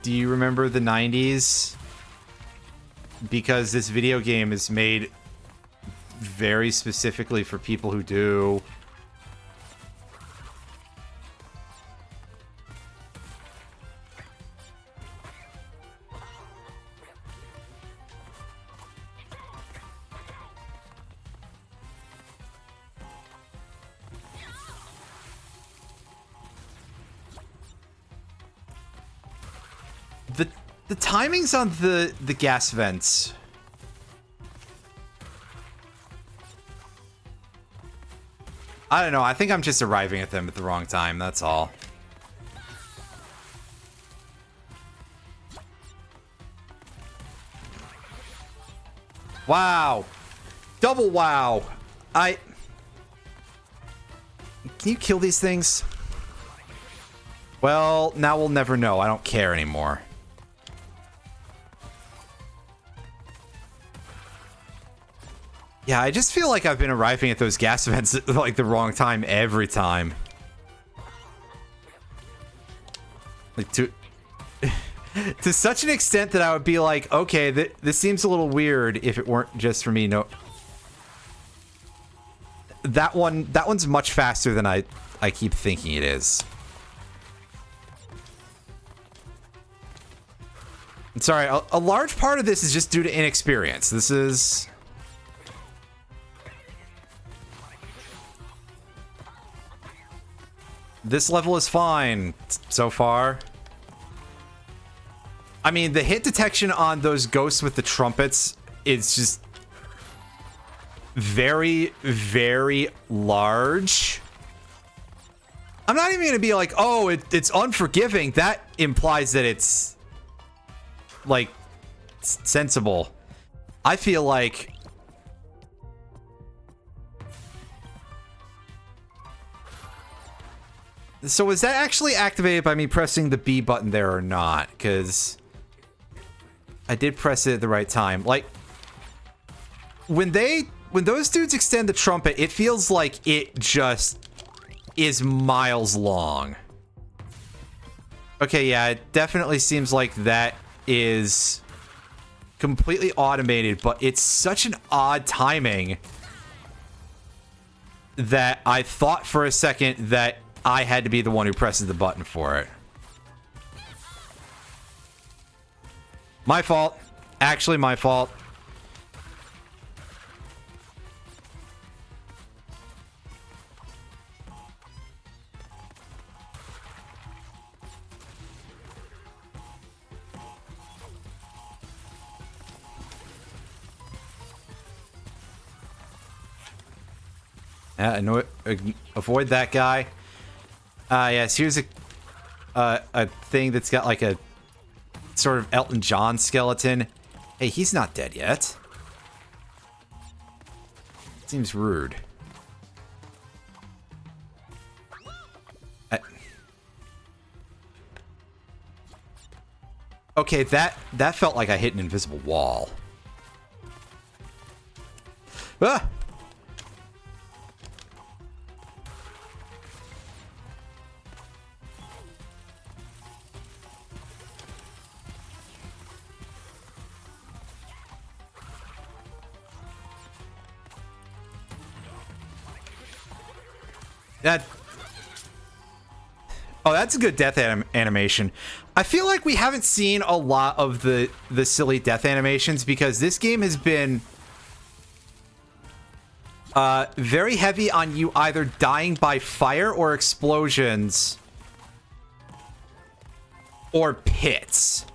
Do you remember the 90s? Because this video game is made very specifically for people who do. The timings on the gas vents. I don't know. I think I'm just arriving at them at the wrong time. That's all. Wow. Double wow. Can you kill these things? Well, now we'll never know. I don't care anymore. Yeah, I just feel like I've been arriving at those gas vents at like the wrong time every time. Like to such an extent that I would be like, okay, this seems a little weird if it weren't just for me. No, that one's much faster than I keep thinking it is. I'm sorry, a large part of this is just due to inexperience. This level is fine so far. I mean, the hit detection on those ghosts with the trumpets is just very, very large. I'm not even going to be like, oh, it's unforgiving. That implies that it's, like, sensible. I feel like... So was that actually activated by me pressing the B button there or not? Because I did press it at the right time. Like, when those dudes extend the trumpet, it feels like it just is miles long. Okay, yeah, it definitely seems like that is completely automated, but it's such an odd timing that I thought for a second that I had to be the one who presses the button for it. My fault. Actually, my fault. Yeah, no, avoid that guy. Yes, here's a thing that's got like a sort of Elton John skeleton. Hey, he's not dead yet. Seems rude. Okay, that felt like I hit an invisible wall. Ah! Oh, that's a good death animation. I feel like we haven't seen a lot of the silly death animations because this game has been very heavy on you either dying by fire or explosions or pits.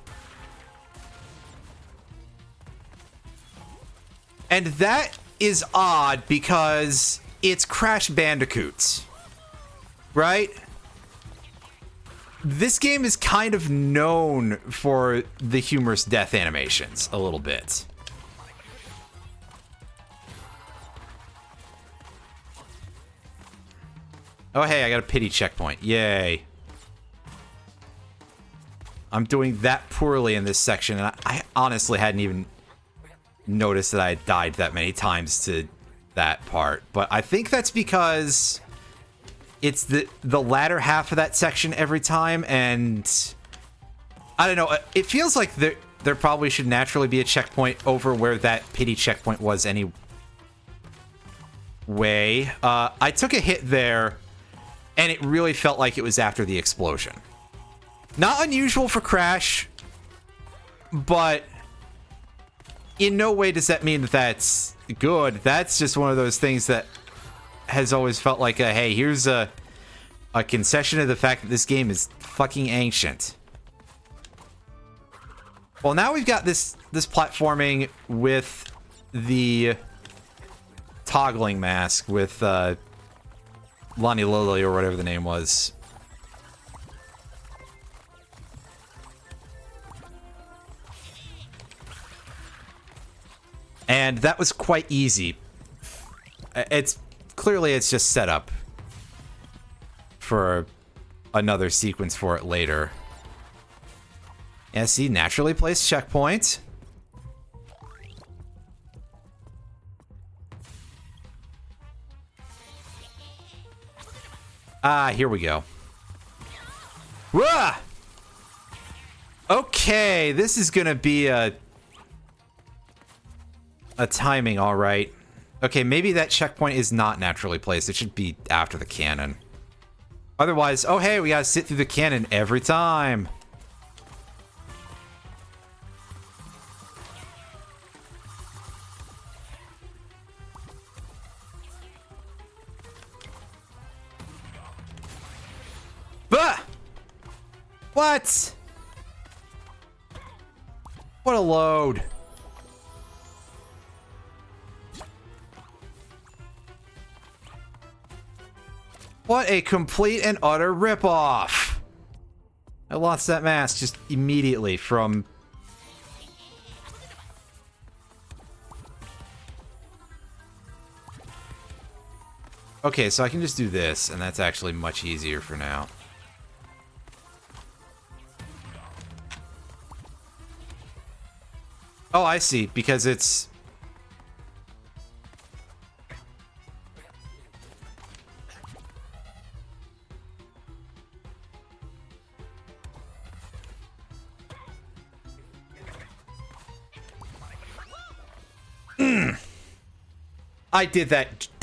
And that is odd because it's Crash Bandicoot, right? This game is kind of known for the humorous death animations a little bit. Oh, hey, I got a pity checkpoint. Yay. I'm doing that poorly in this section, and I honestly hadn't even noticed that I had died that many times to that part. But I think that's because it's the latter half of that section every time, and I don't know. It feels like there probably should naturally be a checkpoint over where that pity checkpoint was anyway. I took a hit there, and it really felt like it was after the explosion. Not unusual for Crash, but in no way does that mean that that's good. That's just one of those things that has always felt like a, hey, here's a concession of the fact that this game is fucking ancient. Well, now we've got this platforming with the toggling mask with Lonnie Lily or whatever the name was. And that was quite easy. It's just set up for another sequence for it later. Yeah, see, naturally placed checkpoint. Ah, here we go. Wah! Okay, this is gonna be a timing, all right. Okay, maybe that checkpoint is not naturally placed. It should be after the cannon. Otherwise, oh hey, we gotta sit through the cannon every time. Bah! What? What a load. What a complete and utter ripoff! I lost that mask just immediately from... Okay, so I can just do this, and that's actually much easier for now. Oh, I see, because it's...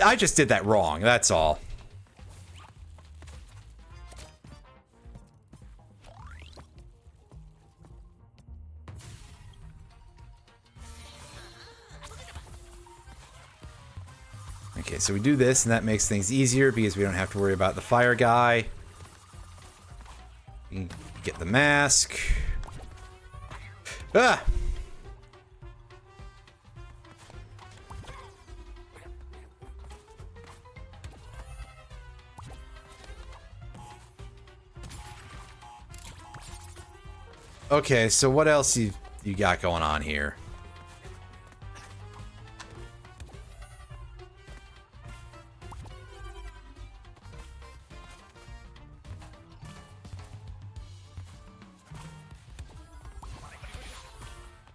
I just did that wrong, that's all. Okay, so we do this, and that makes things easier because we don't have to worry about the fire guy. We can get the mask. Ah! Okay, so what else you got going on here?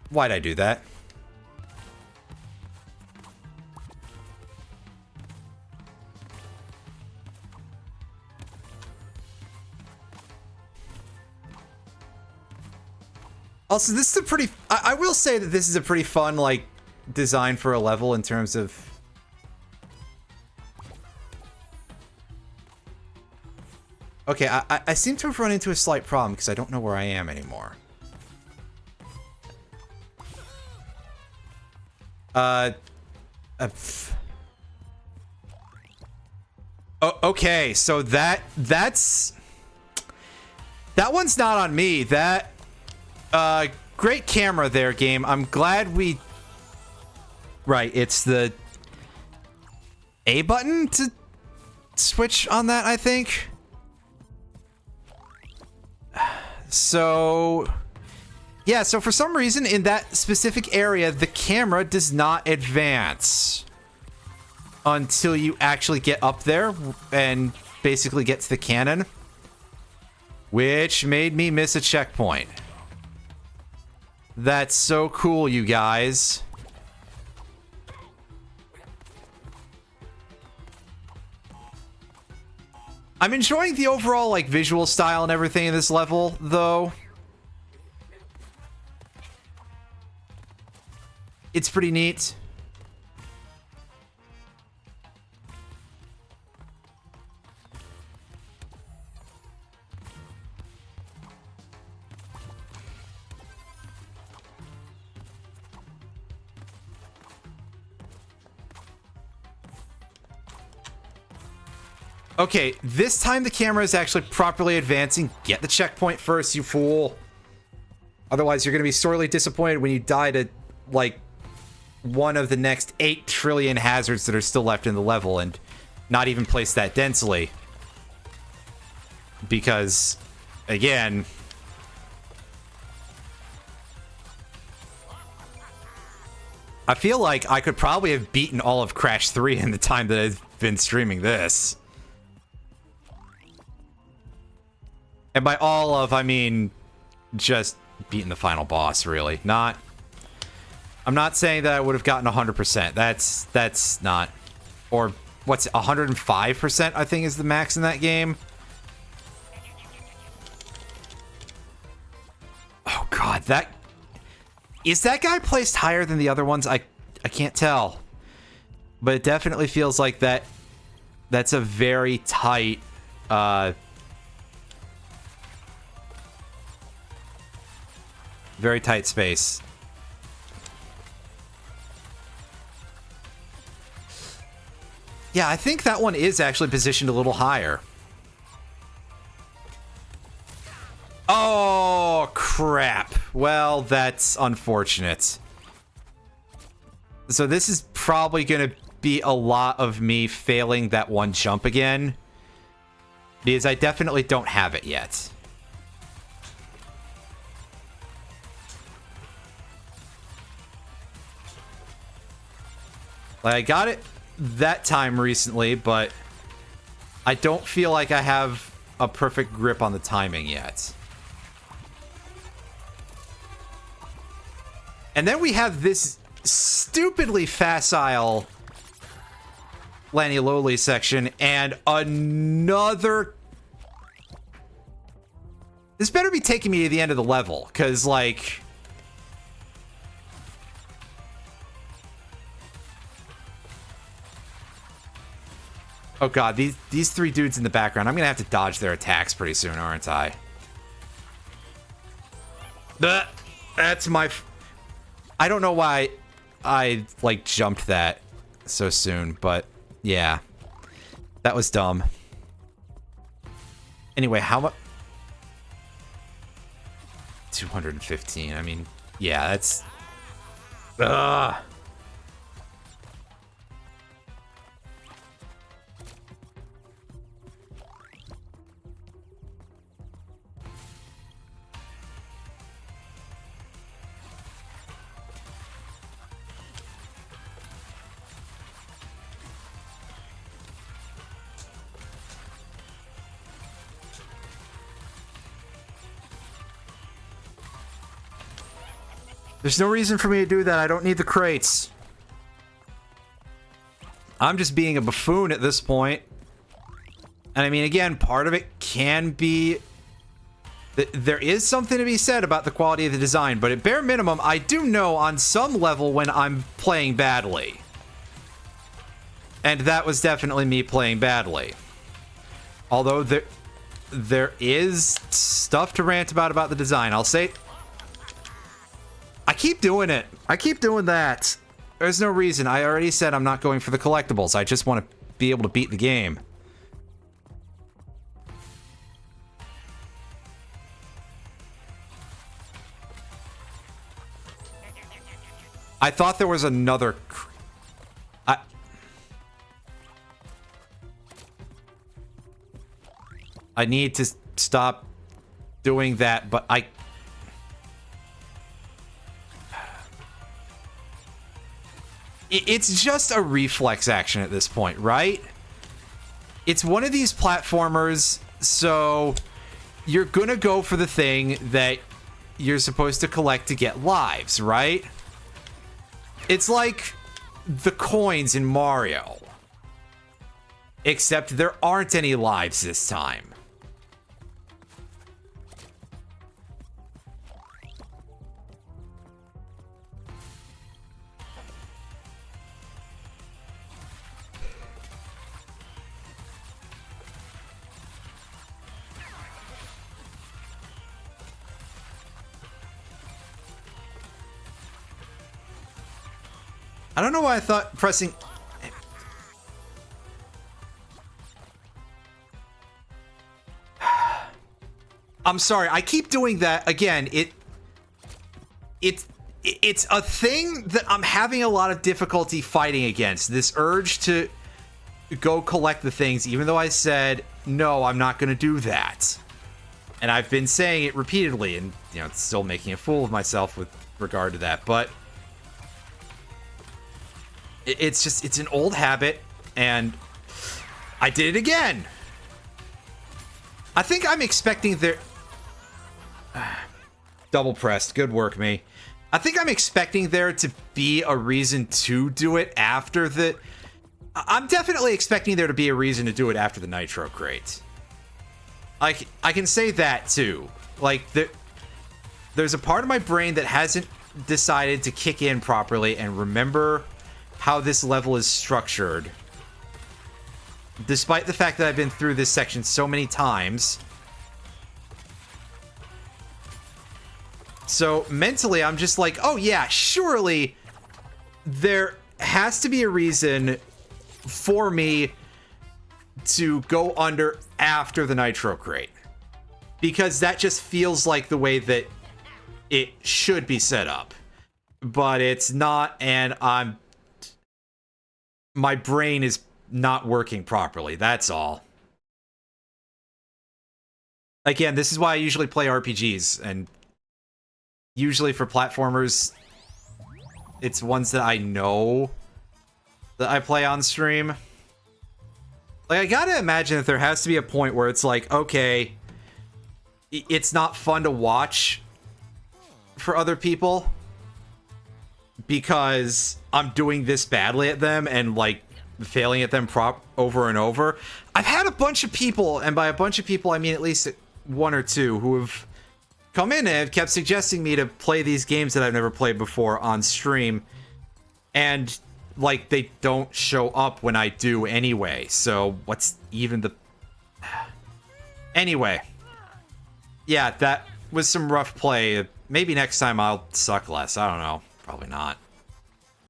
Why'd I do that? Also, this is a pretty... I will say that this is a pretty fun, like, design for a level in terms of... Okay, I seem to have run into a slight problem because I don't know where I am anymore. Okay, so that's... That one's not on me. That... great camera there, game. I'm glad we... Right, it's the A button to switch on that, I think. So... Yeah, so for some reason, in that specific area, the camera does not advance until you actually get up there and basically get to the cannon, which made me miss a checkpoint. That's so cool, you guys. I'm enjoying the overall, like, visual style and everything in this level, though. It's pretty neat. Okay, this time the camera is actually properly advancing. Get the checkpoint first, you fool. Otherwise, you're going to be sorely disappointed when you die to, like, one of the next 8 trillion hazards that are still left in the level and not even placed that densely. Because, again... I feel like I could probably have beaten all of Crash 3 in the time that I've been streaming this. And by all of, I mean, just beating the final boss, really. Not... I'm not saying that I would have gotten 100%. That's not... Or, what's it, 105%, I think, is the max in that game? Oh, God, that... Is that guy placed higher than the other ones? I can't tell. But it definitely feels like that's a very tight... very tight space. Yeah, I think that one is actually positioned a little higher. Oh, crap. Well, that's unfortunate. So this is probably going to be a lot of me failing that one jump again. Because I definitely don't have it yet. Like, I got it that time recently, but I don't feel like I have a perfect grip on the timing yet. And then we have this stupidly facile Lanny Lowly section and another... This better be taking me to the end of the level, because, like... Oh god, these 3 dudes in the background. I'm gonna have to dodge their attacks pretty soon, aren't I? That's my... I don't know why I, like, jumped that so soon, but yeah. That was dumb. Anyway, how much... 215, I mean, yeah, that's... Ugh. There's no reason for me to do that. I don't need the crates. I'm just being a buffoon at this point. And I mean, again, part of it can be... There is something to be said about the quality of the design, but at bare minimum, I do know on some level when I'm playing badly. And that was definitely me playing badly. Although there is stuff to rant about the design. I'll say... I keep doing it. I keep doing that. There's no reason. I already said I'm not going for the collectibles. I just want to be able to beat the game. I thought there was another... I need to stop doing that, but It's just a reflex action at this point, right? It's one of these platformers, so you're gonna go for the thing that you're supposed to collect to get lives, right? It's like the coins in Mario. Except there aren't any lives this time. I don't know why I thought pressing... I'm sorry, I keep doing that. Again, it's a thing that I'm having a lot of difficulty fighting against. This urge to go collect the things, even though I said, no, I'm not going to do that. And I've been saying it repeatedly, and, you know, it's still making a fool of myself with regard to that. But it's an old habit, and I did it again. I think I'm expecting there... Double pressed. Good work, me. I think I'm expecting there to be a reason to do it after the... I'm definitely expecting there to be a reason to do it after the Nitro Crate. I can say that, too. Like, there's a part of my brain that hasn't decided to kick in properly and remember how this level is structured. Despite the fact that I've been through this section so many times. So mentally, I'm just like, oh yeah, surely there has to be a reason for me to go under after the Nitro Crate. Because that just feels like the way that it should be set up. But it's not, and my brain is not working properly, that's all. Again, this is why I usually play RPGs, and usually for platformers, it's ones that I know that I play on stream. Like, I gotta imagine that there has to be a point where it's like, okay, it's not fun to watch for other people because I'm doing this badly at them and, like, failing at them over and over. I've had a bunch of people, and by a bunch of people, I mean at least one or two, who have come in and have kept suggesting me to play these games that I've never played before on stream, and, like, they don't show up when I do anyway, so what's even the... Anyway. Yeah, that was some rough play. Maybe next time I'll suck less. I don't know. Probably not.